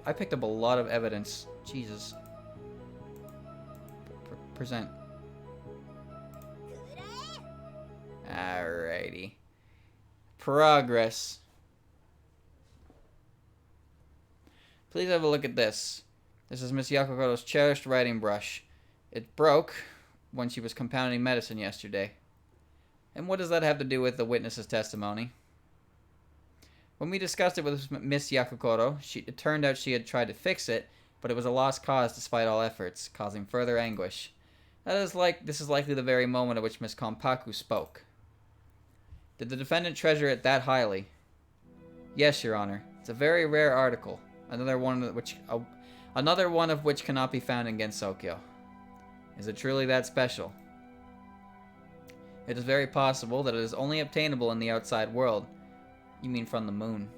I picked up a lot of evidence. Jesus. Present. Alrighty. Progress. Please have a look at this. This is Miss Yakukoto's cherished writing brush. It broke when she was compounding medicine yesterday. And what does that have to do with the witness's testimony? When we discussed it with Miss Yakukoto, it turned out she had tried to fix it, but it was a lost cause despite all efforts, causing further anguish. This is likely the very moment at which Miss Konpaku spoke. Did the defendant treasure it that highly? Yes, Your Honor. It's a very rare article. Another one of which cannot be found in Gensokyo. Is it truly that special? It is very possible that it is only obtainable in the outside world. You mean from the moon.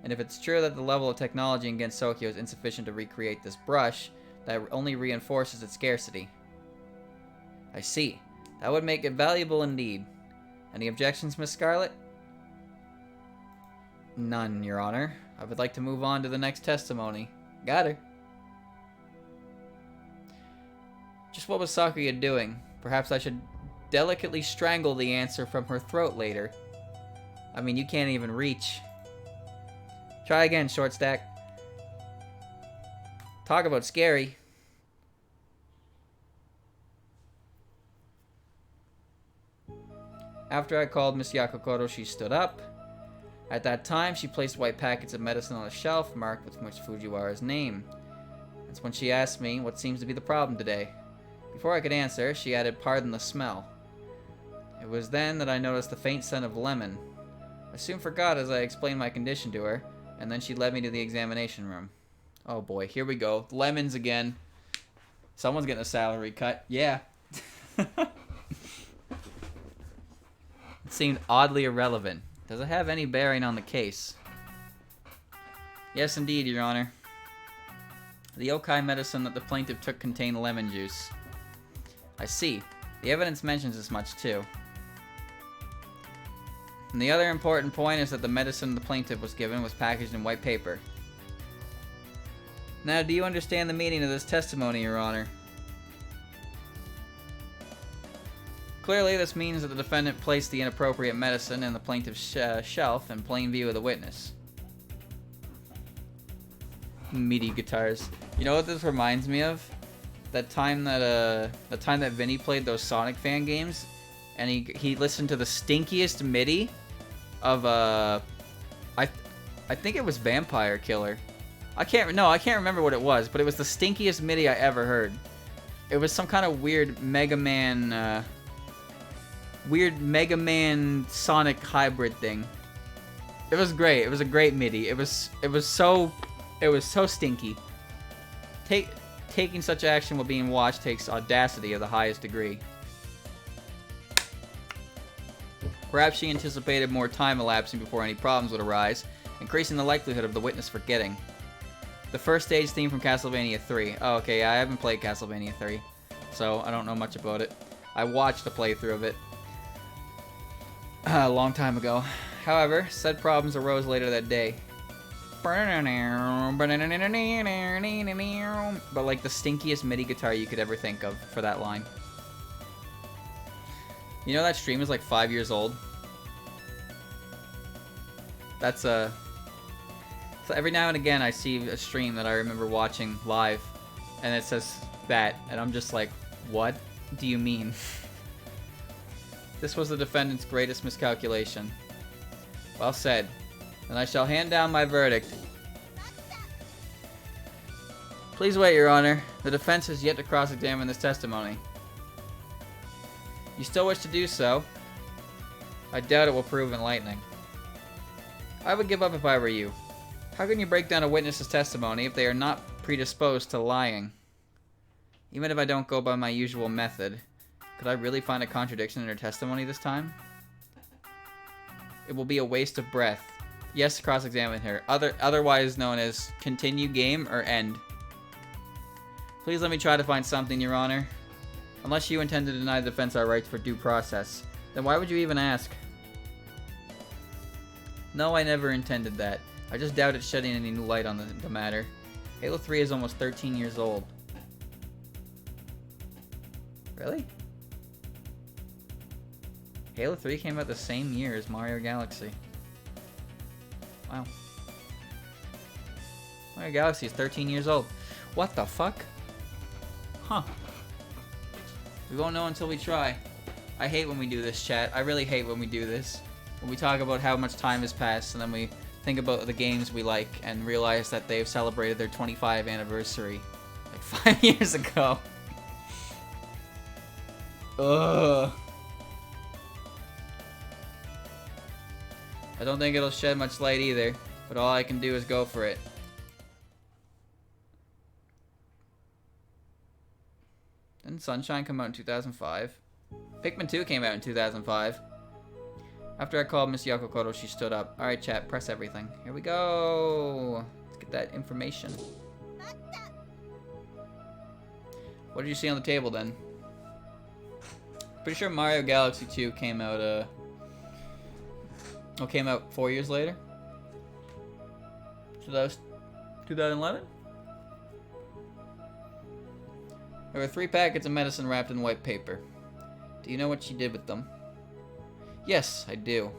And if it's true that the level of technology in Gensokyo is insufficient to recreate this brush, that only reinforces its scarcity. I see. That would make it valuable indeed. Any objections, Miss Scarlet? None, Your Honor. I would like to move on to the next testimony. Got her. Just what was Sakuya doing? Perhaps I should delicately strangle the answer from her throat later. I mean, you can't even reach. Try again, short stack. Talk about scary. After I called Miss Yakukoto, she stood up. At that time, she placed white packets of medicine on a shelf marked with Miss Fujiwara's name. That's when she asked me what seems to be the problem today. Before I could answer, she added, "Pardon the smell." It was then that I noticed the faint scent of lemon. I soon forgot as I explained my condition to her, and then she led me to the examination room. Oh boy, here we go. Lemons again. Someone's getting a salary cut. Yeah. It seemed oddly irrelevant. Does it have any bearing on the case? Yes, indeed, Your Honor. The yokai medicine that the plaintiff took contained lemon juice. I see. The evidence mentions as much, too. And the other important point is that the medicine the plaintiff was given was packaged in white paper. Now, do you understand the meaning of this testimony, Your Honor? Clearly, this means that the defendant placed the inappropriate medicine in the plaintiff's shelf in plain view of the witness. MIDI guitars. You know what this reminds me of? That time that Vinny played those Sonic fan games, and he listened to the stinkiest MIDI of I think it was Vampire Killer. I can't remember what it was, but it was the stinkiest MIDI I ever heard. It was some kind of weird Mega Man Sonic hybrid thing. It was great. It was a great MIDI. It was so stinky. Taking such action while being watched takes audacity of the highest degree. Perhaps she anticipated more time elapsing before any problems would arise, increasing the likelihood of the witness forgetting. The first stage theme from Castlevania 3. Oh, okay, I haven't played Castlevania 3, so I don't know much about it. I watched a playthrough of it a long time ago. However, said problems arose later that day. But like the stinkiest MIDI guitar you could ever think of for that line. You know that stream is like 5 years old? That's a... So every now and again I see a stream that I remember watching live, and it says that, and I'm just like, what do you mean? This was the defendant's greatest miscalculation. Well said. And I shall hand down my verdict. Please wait, Your Honor. The defense has yet to cross-examine this testimony. You still wish to do so? I doubt it will prove enlightening. I would give up if I were you. How can you break down a witness's testimony if they are not predisposed to lying? Even if I don't go by my usual method, could I really find a contradiction in her testimony this time? It will be a waste of breath. Yes, cross-examine her. Otherwise known as continue game or end. Please let me try to find something, Your Honor. Unless you intend to deny the defense our rights for due process, then why would you even ask? No, I never intended that. I just doubt it's shedding any new light on the matter. Halo 3 is almost 13 years old. Really? Halo 3 came out the same year as Mario Galaxy. Wow. Mario Galaxy is 13 years old. What the fuck? Huh. We won't know until we try. I hate when we do this, chat. I really hate when we do this. When we talk about how much time has passed and then we think about the games we like and realize that they've celebrated their 25th anniversary like 5 years ago. Ugh. I don't think it'll shed much light either, but all I can do is go for it. Didn't Sunshine come out in 2005? Pikmin 2 came out in 2005. After I called Miss Yakokoto, she stood up. Alright, chat, press everything. Here we go. Let's get that information. What did you see on the table then? Pretty sure Mario Galaxy 2 came out, came out 4 years later. So that was 2011? There were 3 packets of medicine wrapped in white paper. Do you know what she did with them? Yes, I do.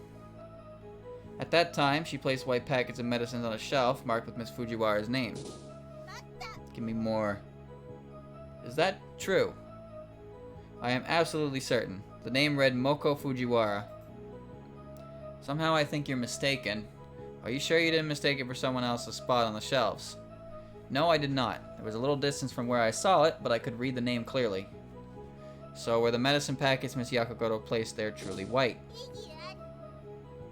At that time, she placed white packets of medicines on a shelf marked with Miss Fujiwara's name. Give me more. Is that true? I am absolutely certain. The name read Moko Fujiwara. Somehow I think you're mistaken. Are you sure you didn't mistake it for someone else's spot on the shelves? No, I did not. There was a little distance from where I saw it, but I could read the name clearly. So were the medicine packets Miss Yakokoto placed there truly white?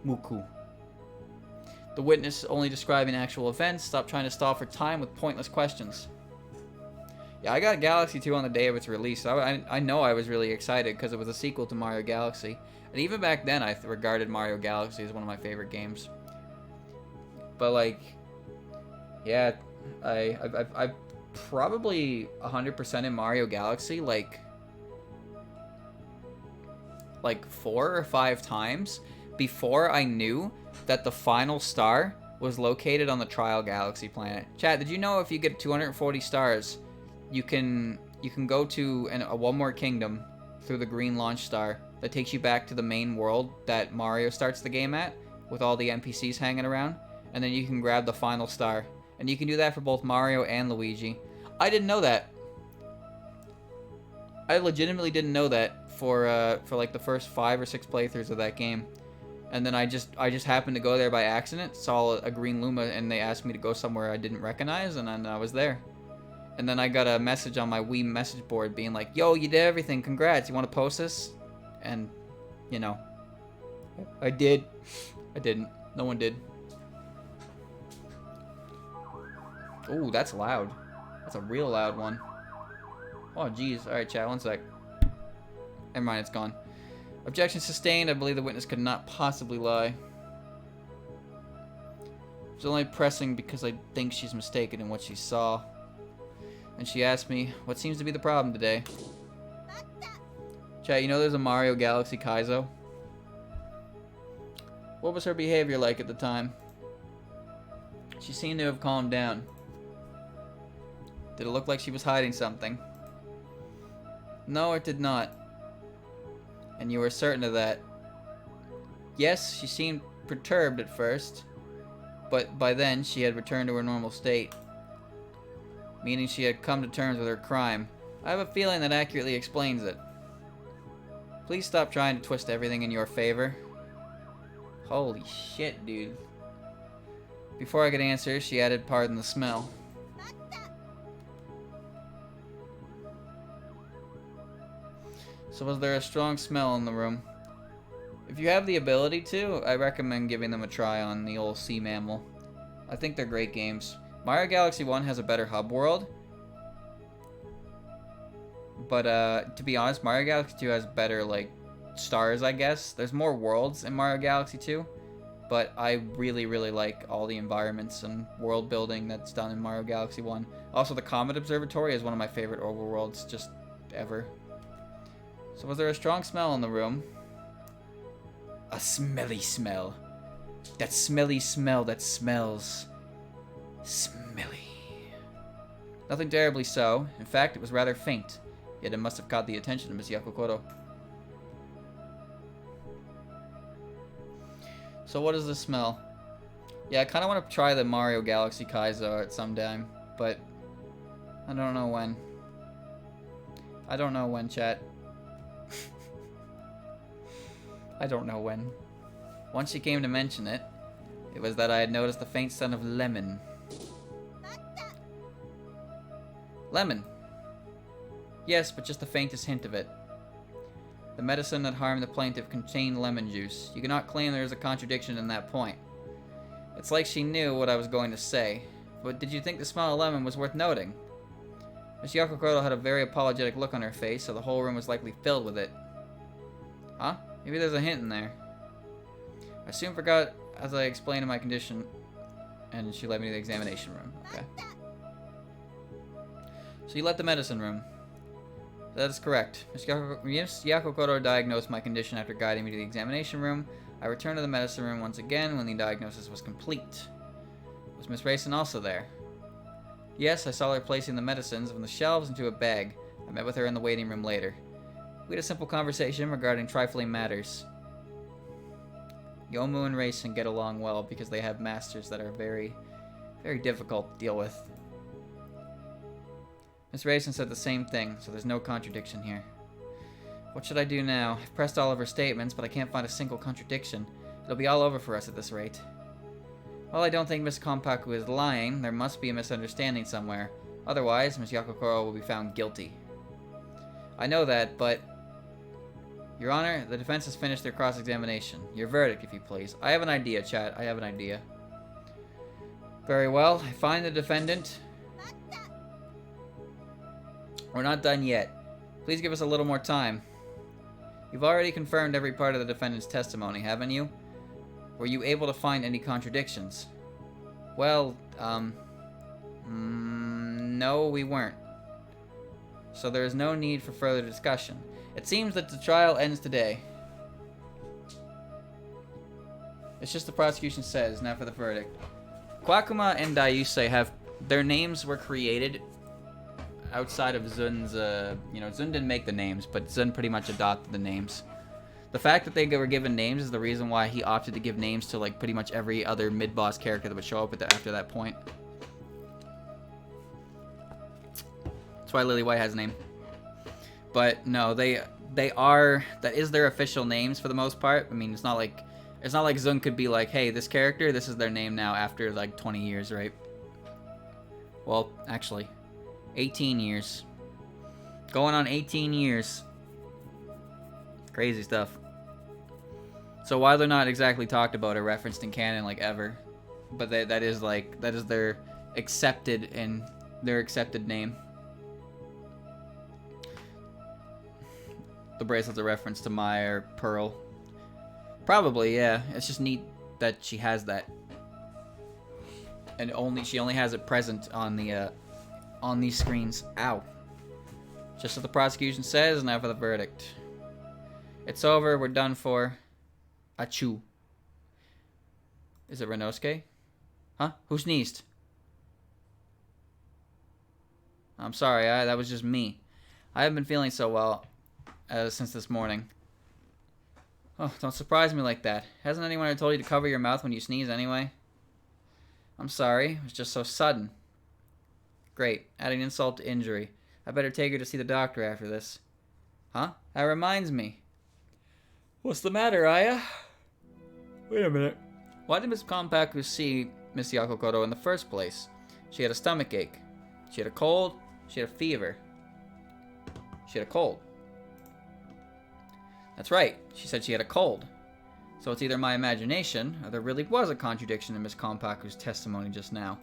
Muku. The witness only describing actual events. Stop trying to stall for time with pointless questions. Yeah, I got Galaxy 2 on the day of its release. I know I was really excited because it was a sequel to Mario Galaxy. And even back then, I regarded Mario Galaxy as one of my favorite games. But, like, yeah, I've probably 100% in Mario Galaxy, like 4 or 5 times before I knew that the final star was located on the Trial Galaxy planet. Chat, did you know if you get 240 stars, you can go to a One More Kingdom through the green launch star that takes you back to the main world that Mario starts the game at, with all the NPCs hanging around, and then you can grab the final star. And you can do that for both Mario and Luigi. I didn't know that. I legitimately didn't know that for like the first 5 or 6 playthroughs of that game. And then I just happened to go there by accident, saw a green Luma, and they asked me to go somewhere I didn't recognize, and then I was there. And then I got a message on my Wii message board being like, yo, you did everything, congrats, you want to post this? And, you know, I did. I didn't. No one did. Ooh, that's loud. That's a real loud one. Oh, jeez. Alright, chat, one sec. Never mind, it's gone. Objection sustained. I believe the witness could not possibly lie. It's only pressing because I think she's mistaken in what she saw. And she asked me, what seems to be the problem today? Chat, you know there's a Mario Galaxy Kaizo? What was her behavior like at the time? She seemed to have calmed down. Did it look like she was hiding something? No, it did not. And you were certain of that? Yes, she seemed perturbed at first. but by then she had returned to her normal state, meaning she had come to terms with her crime. I have a feeling that accurately explains it. Please stop trying to twist everything in your favor. Holy shit, dude. Before I could answer, she added, "Pardon the smell." So was there a strong smell in the room? If you have the ability to, I recommend giving them a try on the old sea mammal. I think they're great games. Mario Galaxy 1 has a better hub world. But to be honest, Mario Galaxy 2 has better, like, stars, I guess. There's more worlds in Mario Galaxy 2. But I really, really like all the environments and world building that's done in Mario Galaxy 1. Also, the Comet Observatory is one of my favorite overworlds just ever. So was there a strong smell in the room? A smelly smell. That smelly smell that smells smelly. Nothing terribly so. In fact, it was rather faint. Yet it must have caught the attention of Miss Gyakuten. So what does this smell? Yeah, I kind of want to try the Mario Galaxy Kaizo at some time, but I don't know when. I don't know when, chat. I don't know when. Once she came to mention it, it was that I had noticed the faint scent of lemon. Lemon. Yes, but just the faintest hint of it. The medicine that harmed the plaintiff contained lemon juice. You cannot claim there is a contradiction in that point. It's like she knew what I was going to say. But did you think the smell of lemon was worth noting? Miss Gyakuten had a very apologetic look on her face, so the whole room was likely filled with it. Huh? Maybe there's a hint in there. I soon forgot as I explained my condition, and she led me to the examination room. Okay. So you left the medicine room. That is correct. Miss Gyakuten diagnosed my condition after guiding me to the examination room. I returned to the medicine room once again when the diagnosis was complete. Was Miss Rayson also there? Yes, I saw her placing the medicines from the shelves into a bag. I met with her in the waiting room later. We had a simple conversation regarding trifling matters. Yomu and Rayson get along well because they have masters that are very, very difficult to deal with. Miss Rayson said the same thing, so there's no contradiction here. What should I do now? I've pressed all of her statements, but I can't find a single contradiction. It'll be all over for us at this rate. Well, I don't think Miss Kompaku is lying. There must be a misunderstanding somewhere. Otherwise, Miss Gyakuten will be found guilty. I know that, but... Your Honor, the defense has finished their cross-examination. Your verdict, if you please. I have an idea, chat. I have an idea. Very well. I find the defendant... We're not done yet. Please give us a little more time. You've already confirmed every part of the defendant's testimony, haven't you? Were you able to find any contradictions? Well, no, we weren't. So there is no need for further discussion. It seems that the trial ends today. It's just the prosecution says, now for the verdict. Kwakuma and Daiusei have... Their names were created outside of Zun's, Zun didn't make the names, but Zun pretty much adopted the names. The fact that they were given names is the reason why he opted to give names to, like, pretty much every other mid-boss character that would show up after that point. That's why Lily White has a name. But, no, that is their official names for the most part. I mean, it's not like Zun could be like, hey, this character, this is their name now after, like, 20 years, right? Well, actually... 18 years. Going on 18 years. Crazy stuff. So while they're not exactly talked about or referenced in canon like ever, but that is their accepted name. The bracelet's a reference to Maya or Pearl. Probably, yeah. It's just neat that she has that. And she only has it present on these screens. Ow. Just what the prosecution says, now for the verdict. It's over, we're done for. Achoo. Is it Renosuke? Huh? Who sneezed? I'm sorry, that was just me. I haven't been feeling so well since this morning. Oh, don't surprise me like that. Hasn't anyone ever told you to cover your mouth when you sneeze anyway? I'm sorry. It was just so sudden. Great. Adding insult to injury. I better take her to see the doctor after this. Huh? That reminds me. What's the matter, Aya? Wait a minute. Why did Miss Konpaku see Miss Yakokoto in the first place? She had a stomach ache. She had a cold. She had a fever. She had a cold. That's right. She said she had a cold. So it's either my imagination, or there really was a contradiction in Miss Konpaku's testimony just now.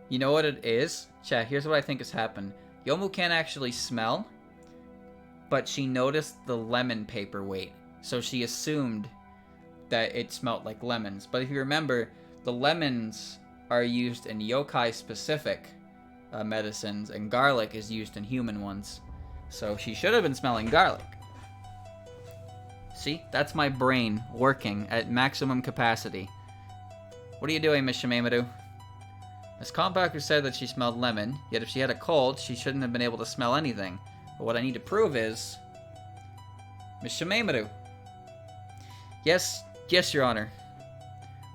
You know what it is? Chat, here's what I think has happened. Yomu can't actually smell, but she noticed the lemon paperweight, so she assumed that it smelled like lemons. But if you remember, the lemons are used in yokai-specific medicines, and garlic is used in human ones. So she should have been smelling garlic. See? That's my brain working at maximum capacity. What are you doing, Miss Shameimaru? Miss Konpaku said that she smelled lemon, yet if she had a cold, she shouldn't have been able to smell anything. But what I need to prove is... Miss Shameimaru. Yes, Your Honor.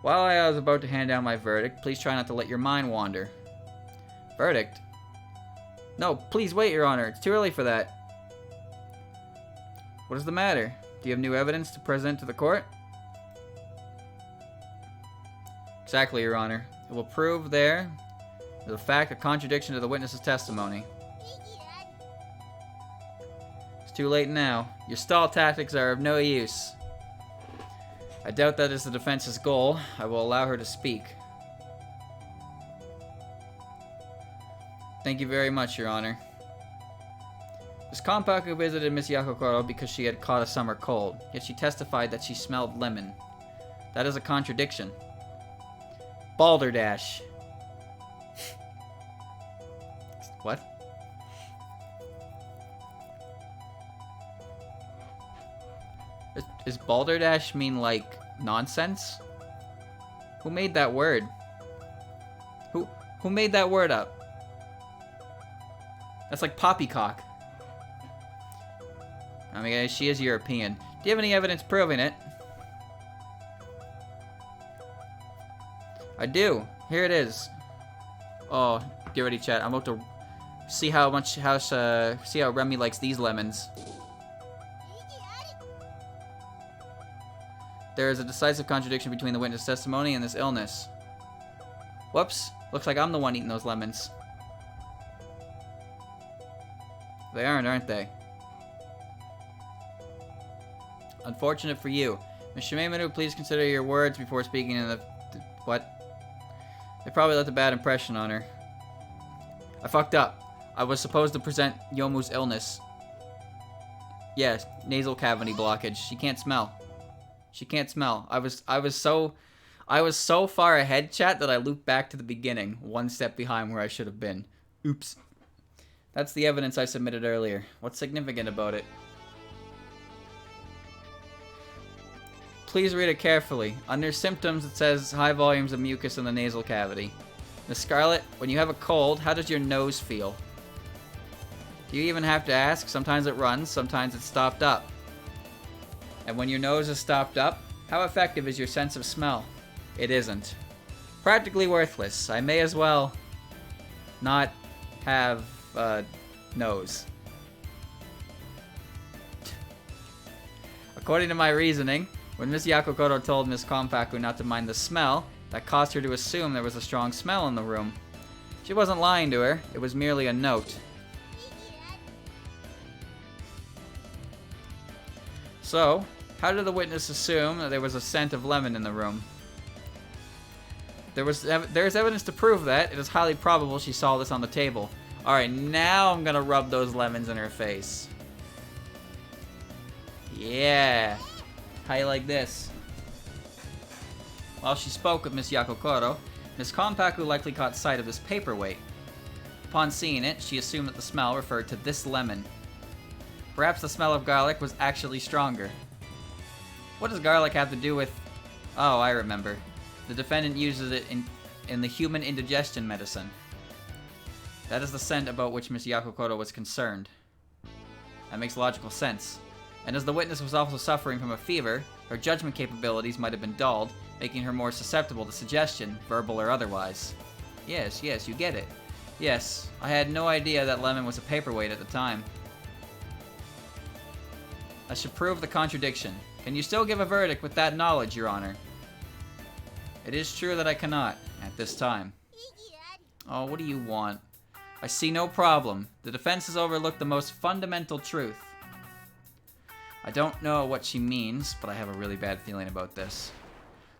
While I was about to hand down my verdict, please try not to let your mind wander. Verdict? No, please wait, Your Honor. It's too early for that. What is the matter? Do you have new evidence to present to the court? Exactly, Your Honor. It will prove there the fact of contradiction to the witness's testimony. It's too late now. Your stall tactics are of no use. I doubt that is the defense's goal. I will allow her to speak. Thank you very much, Your Honor. Miss Konpaku visited Miss Yakokoto because she had caught a summer cold, yet she testified that she smelled lemon. That is a contradiction. Balderdash. What? Does balderdash mean like nonsense? Who made that word? Who made that word up? That's like poppycock. I mean, she is European. Do you have any evidence proving it? I do. Here it is. Oh, get ready, chat. I'm about to see see how Remy likes these lemons. There is a decisive contradiction between the witness testimony and this illness. Whoops. Looks like I'm the one eating those lemons. They aren't they? Unfortunate for you. Ms. Shameimaru, please consider your words before speaking in the... What? They probably left a bad impression on her. I fucked up. I was supposed to present Yomu's illness. Yes, nasal cavity blockage. She can't smell. She can't smell. I was so far ahead, chat, that I looped back to the beginning, one step behind where I should have been. Oops. That's the evidence I submitted earlier. What's significant about it? Please read it carefully. Under symptoms, it says high volumes of mucus in the nasal cavity. Miss Scarlet, when you have a cold, how does your nose feel? Do you even have to ask? Sometimes it runs, sometimes it's stopped up. And when your nose is stopped up, how effective is your sense of smell? It isn't. Practically worthless. I may as well not have a nose. According to my reasoning, when Miss Yakokoto told Miss Konpaku not to mind the smell, that caused her to assume there was a strong smell in the room. She wasn't lying to her, it was merely a note. So, how did the witness assume that there was a scent of lemon in the room? There is evidence to prove that. It is highly probable she saw this on the table. Alright, now I'm gonna rub those lemons in her face. Yeah. How you like this? While she spoke with Miss Yakokoto, Miss Konpaku likely caught sight of this paperweight. Upon seeing it, she assumed that the smell referred to this lemon. Perhaps the smell of garlic was actually stronger. What does garlic have to do with... Oh, I remember. The defendant uses it in the human indigestion medicine. That is the scent about which Miss Yakokoto was concerned. That makes logical sense. And as the witness was also suffering from a fever, her judgment capabilities might have been dulled, making her more susceptible to suggestion, verbal or otherwise. Yes, you get it. Yes, I had no idea that lemon was a paperweight at the time. I should prove the contradiction. Can you still give a verdict with that knowledge, Your Honor? It is true that I cannot, at this time. Oh, what do you want? I see no problem. The defense has overlooked the most fundamental truth. I don't know what she means, but I have a really bad feeling about this.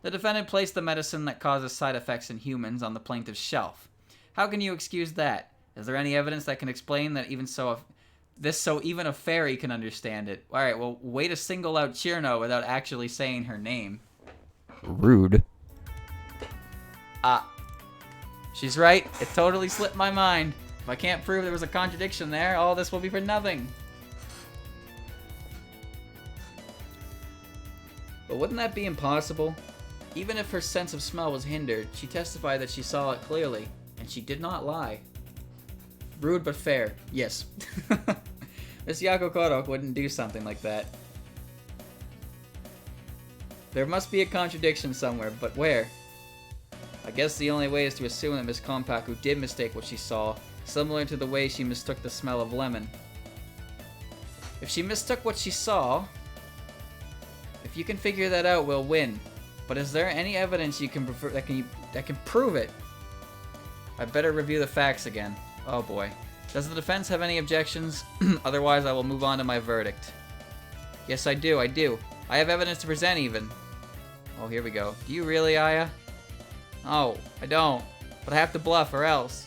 The defendant placed the medicine that causes side effects in humans on the plaintiff's shelf. How can you excuse that? Is there any evidence that can explain that even so even a fairy can understand it? Alright, well, way to single out Chirno without actually saying her name. Rude. She's right. It totally slipped my mind. If I can't prove there was a contradiction there, all this will be for nothing. But wouldn't that be impossible? Even if her sense of smell was hindered, she testified that she saw it clearly, and she did not lie. Rude but fair, yes. Miss Yakokoro wouldn't do something like that. There must be a contradiction somewhere, but where? I guess the only way is to assume that Miss Konpaku did mistake what she saw, similar to the way she mistook the smell of lemon. If she mistook what she saw, if you can figure that out, we'll win. But is there any evidence you can that can prove it? I better review the facts again. Oh boy. Does the defense have any objections? Otherwise, I will move on to my verdict. Yes, I do. I have evidence to present even. Oh, here we go. Do you really, Aya? Oh, I don't. But I have to bluff or else.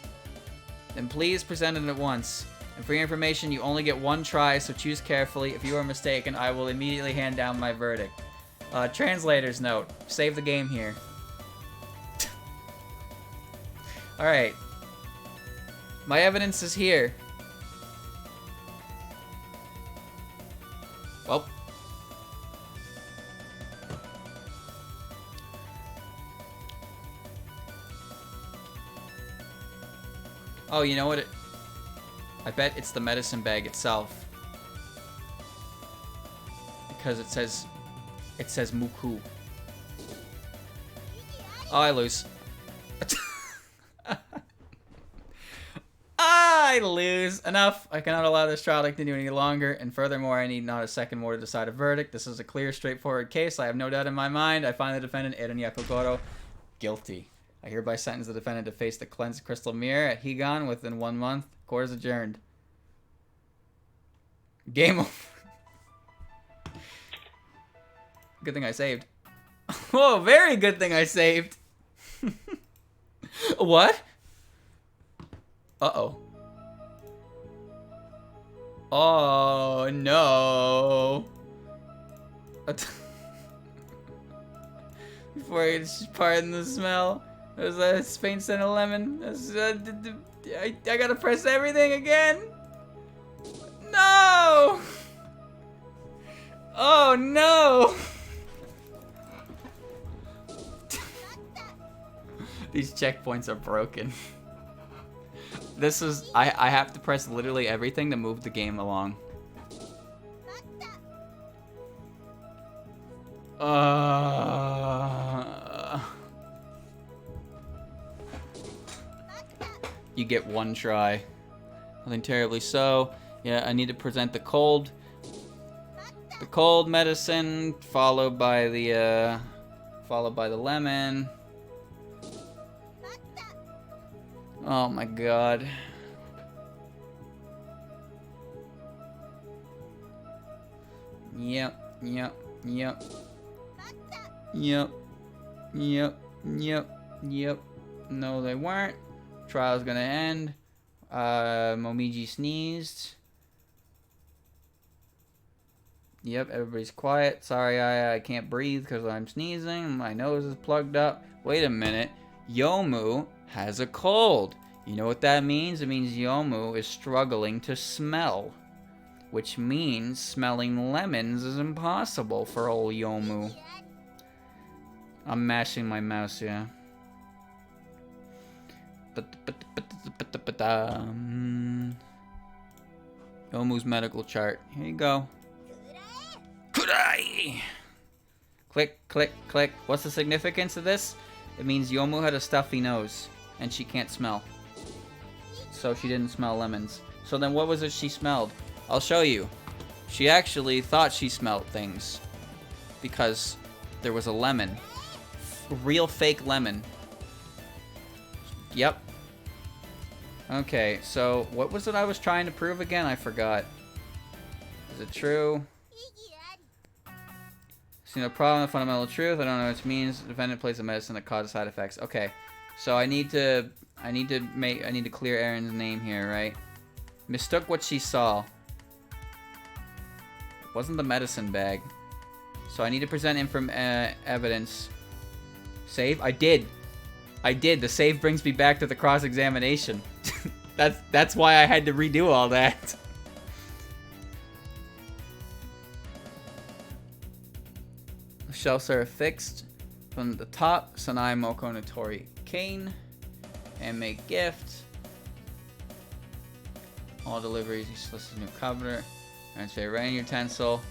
Then please present it at once. And for your information, you only get one try, so choose carefully. If you are mistaken, I will immediately hand down my verdict. Translator's note. Save the game here. Alright. My evidence is here. Well. Oh, you know what? I bet it's the medicine bag itself. Because it says Muku. Oh, I lose. I lose. Enough. I cannot allow this trial to continue any longer, and furthermore, I need not a second more to decide a verdict. This is a clear, straightforward case. I have no doubt in my mind. I find the defendant, Eren Yakogoro, guilty. I hereby sentence the defendant to face the cleansed crystal mirror at Higan within 1 month. Court is adjourned. Game over. Good thing I saved. Whoa, very good thing I saved. What? Uh-oh. Oh, no. Before I pardon the smell, there's a faint scent of lemon. I gotta press everything again. No! Oh, no! These checkpoints are broken. This is... I have to press literally everything to move the game along. You get one try. Nothing terribly so. Yeah, I need to present the cold medicine, followed by the lemon. Oh my god. Yep. No, they weren't. Trial's gonna end. Momiji sneezed. Yep, everybody's quiet. Sorry, I can't breathe because I'm sneezing. My nose is plugged up. Wait a minute. Yomu has a cold. You know what that means? It means Yomu is struggling to smell. Which means smelling lemons is impossible for old Yomu. I'm mashing my mouse, yeah. Yomu's medical chart. Here you go. Kurai! Click, click, click. What's the significance of this? It means Yomu had a stuffy nose, and she can't smell. So she didn't smell lemons. So then what was it she smelled? I'll show you. She actually thought she smelled things. Because there was a lemon. Real fake lemon. Yep. Okay, so what was it I was trying to prove again? I forgot. Is it true? See no problem with fundamental truth. I don't know what it means. The defendant plays a medicine that causes side effects. Okay, so I need to clear Erin's name here, right? Mistook what she saw. It wasn't the medicine bag. So I need to present evidence. Save? I did. The save brings me back to the cross-examination. That's why I had to redo all that. The shelves are fixed from the top. Sanai, Moko, Natori, Kane. And make gift. All deliveries. You solicit a new cover. Transfer rain utensil.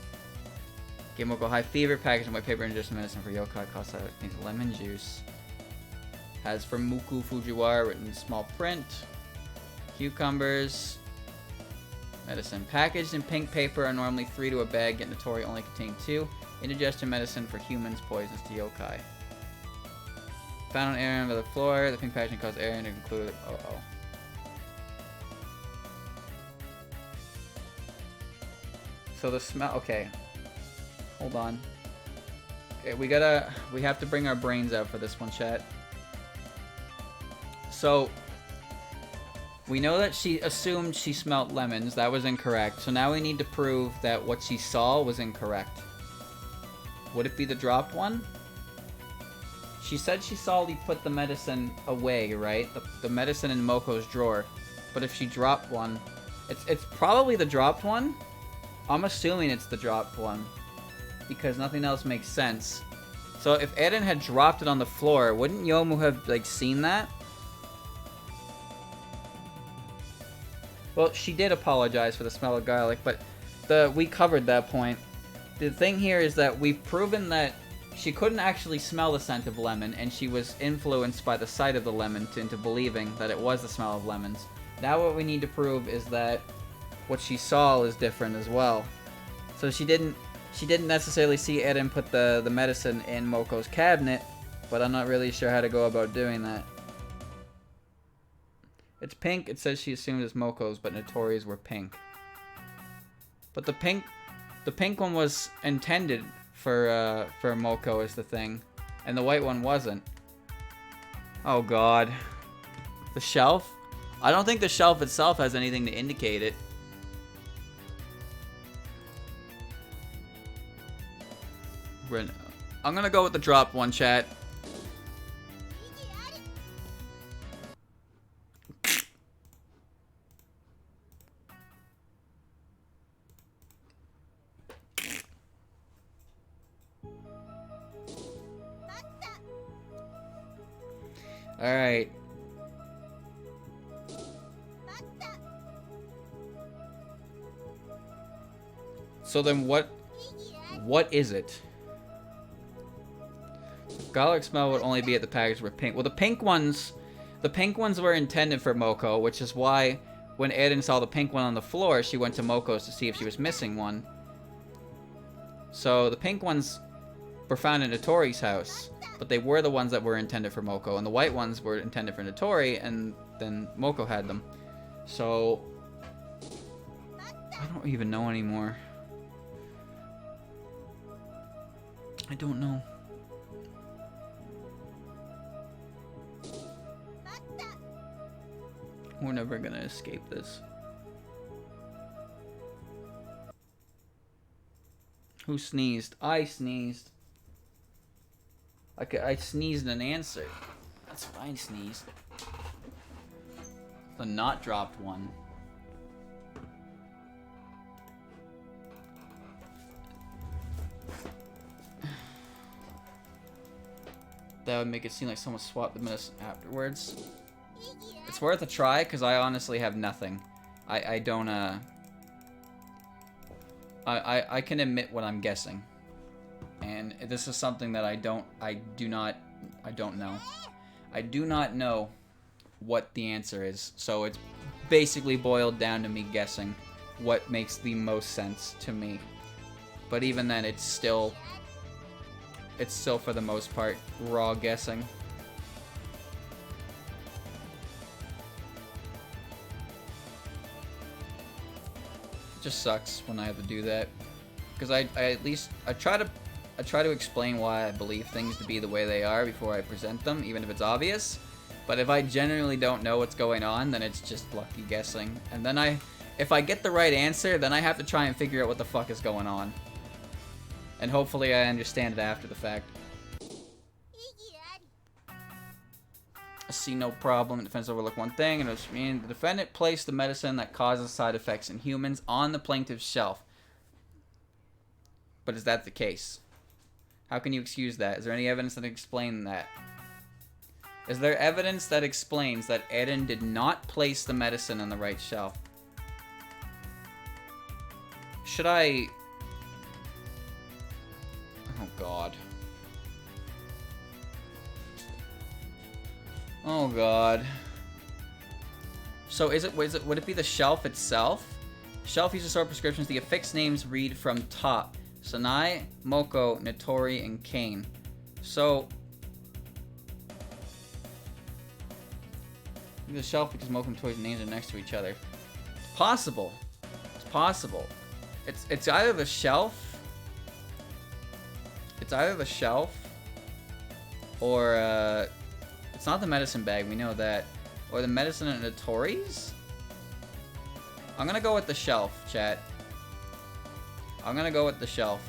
Give Moko high fever. Package in white paper and just medicine for yokai. Cost that means lemon juice. Has for Muku Fujiwara written in small print. Cucumbers. Medicine packaged in pink paper are normally 3 to a bag, yet Natori only contain 2. Indigestion medicine for humans, poisons to yokai. Found on Aaron by the floor. The pink packaging caused Aaron to conclude. Uh-oh. So the smell. Okay. Hold on. Okay, we have to bring our brains out for this one, chat. So we know that she assumed she smelt lemons. That was incorrect. So now we need to prove that what she saw was incorrect. Would it be the dropped one? She said she saw Lee put the medicine away, right? The medicine in Moko's drawer. But if she dropped one, it's probably the dropped one. I'm assuming it's the dropped one because nothing else makes sense. So if Eren had dropped it on the floor, wouldn't Yomu have like seen that? Well, she did apologize for the smell of garlic, but we covered that point. The thing here is that we've proven that she couldn't actually smell the scent of lemon, and she was influenced by the sight of the lemon into believing that it was the smell of lemons. Now what we need to prove is that what she saw is different as well. So she didn't necessarily see Eren put the medicine in Moko's cabinet, but I'm not really sure how to go about doing that. It's pink. It says she assumed it's Moko's, but Natori's were pink. But the pink one was intended for Moko is the thing, and the white one wasn't. Oh god. The shelf? I don't think the shelf itself has anything to indicate it. I'm gonna go with the dropped one, chat. Alright. So then what is it? Garlic smell would only be at the package were pink. Well, the pink ones were intended for Moko, which is why when Eren saw the pink one on the floor, she went to Moko's to see if she was missing one. So the pink ones were found in Natori's house, but they were the ones that were intended for Moko, and the white ones were intended for Natori, and then Moko had them. So I don't even know anymore. I don't know. We're never gonna escape this. Who sneezed? I sneezed. I sneezed an answer. That's why I sneezed. The not dropped one. That would make it seem like someone swapped the medicine afterwards. It's worth a try, because I honestly have nothing. I don't, I can admit what I'm guessing. And this is something that I don't know. I do not know what the answer is. So it's basically boiled down to me guessing what makes the most sense to me. But even then, it's still for the most part raw guessing. It just sucks when I have to do that, because I try to explain why I believe things to be the way they are before I present them, even if it's obvious. But if I genuinely don't know what's going on, then it's just lucky guessing. And then if I get the right answer, then I have to try and figure out what the fuck is going on. And hopefully I understand it after the fact. I see no problem. Defense overlook one thing, and it was mean the defendant placed the medicine that causes side effects in humans on the plaintiff's shelf. But is that the case? How can you excuse that? Is there any evidence that explains that? Is there evidence that explains that Eren did not place the medicine on the right shelf? Should I... Oh, God. Oh, God. So would it be the shelf itself? Shelf uses sort prescriptions. The affixed names read from top. Sanai, Moko, Natori, and Kane. So... the shelf because Moko and Natori's names are next to each other. It's possible. It's possible. It's either the shelf. It's either the shelf. Or, it's not the medicine bag, we know that. Or the medicine at Natori's? I'm gonna go with the shelf, chat. I'm gonna go with the shelf.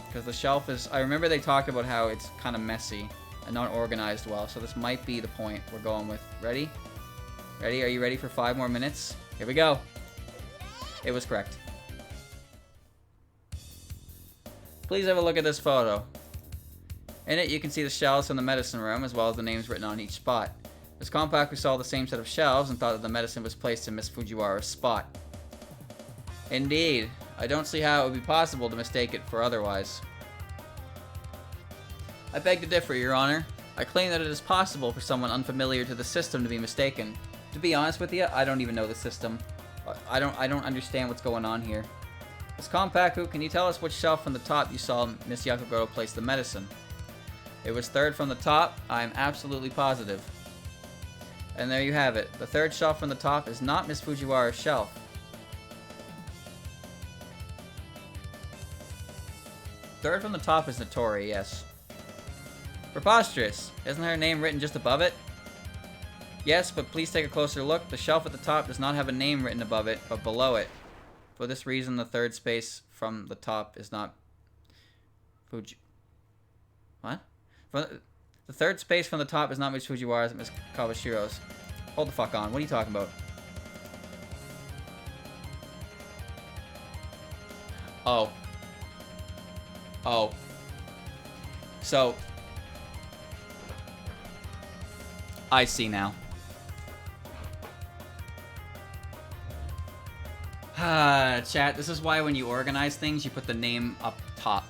Because the shelf is... I remember they talked about how it's kind of messy and not organized well, so this might be the point we're going with. Ready? Ready? Are you ready for 5 more minutes? Here we go. It was correct. Please have a look at this photo. In it, you can see the shelves from the medicine room, as well as the names written on each spot. This Konpaku saw the same set of shelves and thought that the medicine was placed in Miss Fujiwara's spot. Indeed. I don't see how it would be possible to mistake it for otherwise. I beg to differ, Your Honor. I claim that it is possible for someone unfamiliar to the system to be mistaken. To be honest with you, I don't even know the system. I don't understand what's going on here. Miss Konpaku, can you tell us which shelf from the top you saw Miss Yakugoro place the medicine? It was third from the top. I am absolutely positive. And there you have it. The third shelf from the top is not Miss Fujiwara's shelf. Third from the top is Natori, yes. Preposterous. Isn't her name written just above it? Yes, but please take a closer look. The shelf at the top does not have a name written above it, but below it. For this reason, the third space from the top is not... What? The third space from the top is not Miss Fujiwara's, but Miss Kawashiro's. Hold the fuck on. What are you talking about? Oh. Oh. So... I see now. Chat, this is why when you organize things, you put the name up top.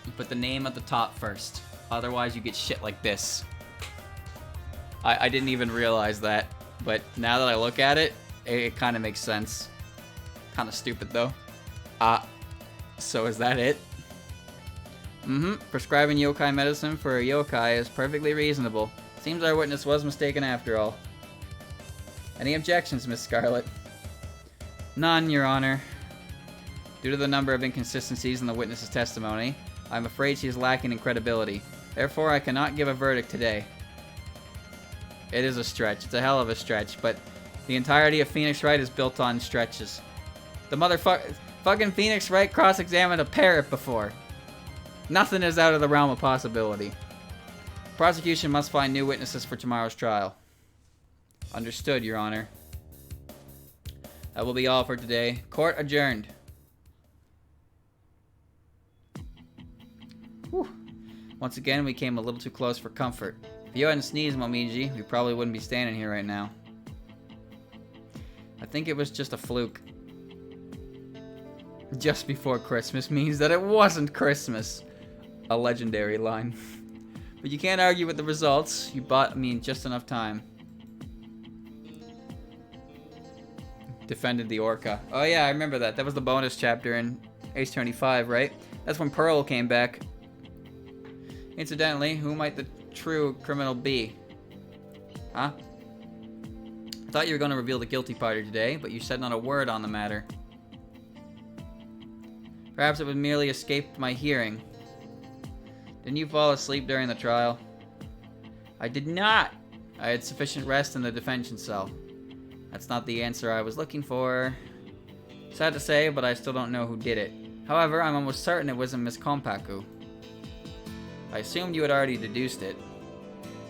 You put the name at the top first. Otherwise, you get shit like this. I didn't even realize that. But now that I look at it, it kind of makes sense. Kind of stupid, though. So is that it? Prescribing yokai medicine for a yokai is perfectly reasonable. Seems our witness was mistaken after all. Any objections, Miss Scarlet? None, Your Honor. Due to the number of inconsistencies in the witness's testimony, I'm afraid she is lacking in credibility. Therefore, I cannot give a verdict today. It is a stretch. It's a hell of a stretch, but the entirety of Phoenix Wright is built on stretches. The fucking Phoenix Wright cross-examined a parrot before. Nothing is out of the realm of possibility. Prosecution must find new witnesses for tomorrow's trial. Understood, Your Honor. That will be all for today. Court adjourned. Whew. Once again, we came a little too close for comfort. If you hadn't sneezed, Momiji, we probably wouldn't be standing here right now. I think it was just a fluke. Just before Christmas means that it wasn't Christmas. A legendary line. But you can't argue with the results. You bought me in just enough time. Defended the orca. Oh yeah, I remember that. That was the bonus chapter in Ace Attorney 5, right? That's when Pearl came back. Incidentally, who might the true criminal be? Huh? I thought you were going to reveal the guilty party today, but you said not a word on the matter. Perhaps it would merely escaped my hearing. Didn't you fall asleep during the trial? I did not! I had sufficient rest in the detention cell. That's not the answer I was looking for. Sad to say, but I still don't know who did it. However, I'm almost certain it wasn't Miss Kompaku. I assumed you had already deduced it.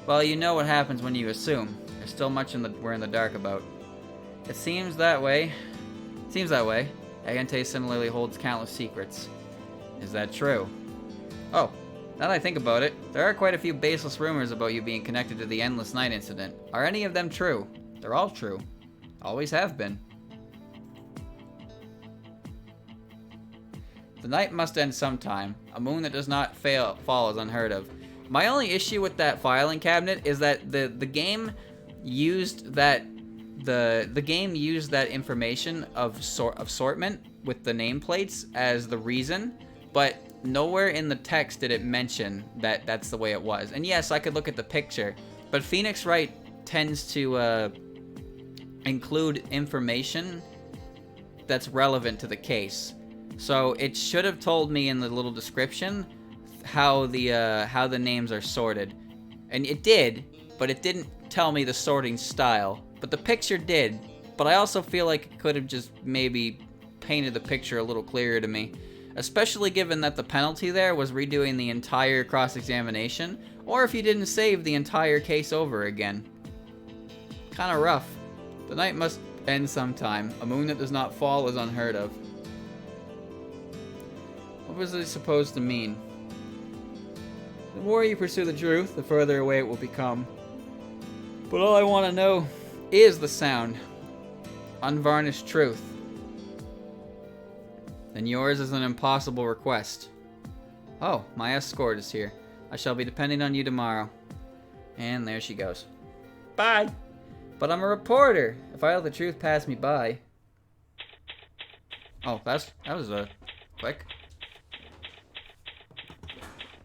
Well, you know what happens when you assume. There's still much we're in the dark about. It seems that way. Agente similarly holds countless secrets. Is that true? Oh, now that I think about it, there are quite a few baseless rumors about you being connected to the Endless Night incident. Are any of them true? They're all true. Always have been. The night must end sometime. A moon that does not fall is unheard of. My only issue with that filing cabinet is that the game used that information of assortment with the nameplates as the reason, but nowhere in the text did it mention that that's the way it was. And yes, I could look at the picture, but Phoenix Wright tends to include information that's relevant to the case. So it should have told me in the little description how the names are sorted. And it did, but it didn't tell me the sorting style. But the picture did. But I also feel like it could have just maybe painted the picture a little clearer to me. Especially given that the penalty there was redoing the entire cross-examination, or if you didn't save the entire case over again. Kinda rough. The night must end sometime. A moon that does not fall is unheard of. What was it supposed to mean? The more you pursue the truth, the further away it will become. But all I want to know is the sound. Unvarnished truth. Then yours is an impossible request. Oh, my escort is here. I shall be depending on you tomorrow. And there she goes. Bye! But I'm a reporter. If I let the truth pass me by. Oh, that was quick.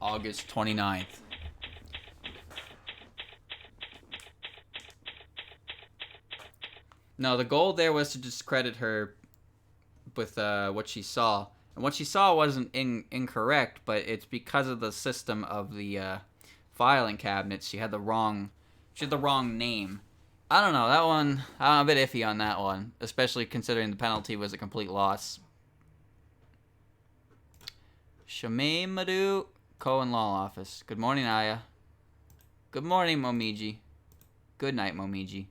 August 29th. No, the goal there was to discredit her with what she saw. And what she saw wasn't incorrect, but it's because of the system of the filing cabinets. She had the wrong name. I don't know, that one, I'm a bit iffy on that one, especially considering the penalty was a complete loss. Shameimaru Kohen Law Office. Good morning, Aya. Good morning, Momiji. Good night, Momiji.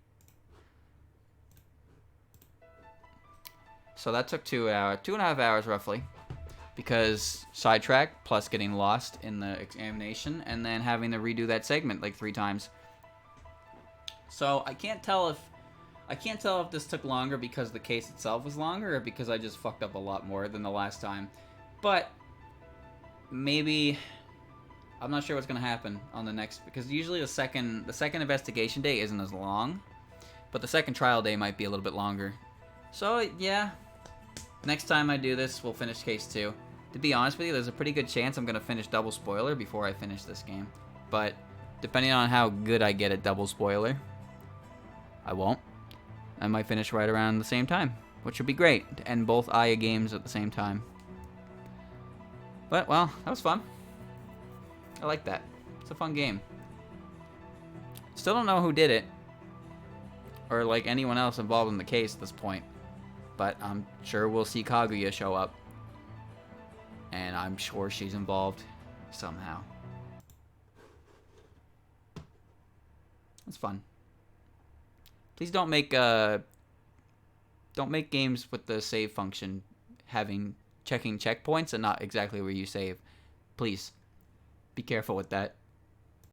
So that took 2.5 hours roughly, because sidetrack plus getting lost in the examination and then having to redo that segment like 3 times. So I can't tell if this took longer because the case itself was longer or because I just fucked up a lot more than the last time. But maybe I'm not sure what's gonna happen on the next, because usually the second investigation day isn't as long, but the second trial day might be a little bit longer. So yeah, next time I do this, we'll finish case 2. To be honest with you, there's a pretty good chance I'm gonna finish double spoiler before I finish this game, but depending on how good I get at double spoiler, I won't. I might finish right around the same time, which would be great to end both Aya games at the same time. But well, that was fun. I like that. It's a fun game. Still don't know who did it, or like anyone else involved in the case at this point, but I'm sure we'll see Kaguya show up, and I'm sure she's involved somehow. It's fun. Please don't make games with the save function checking checkpoints and not exactly where you save. Please be careful with that.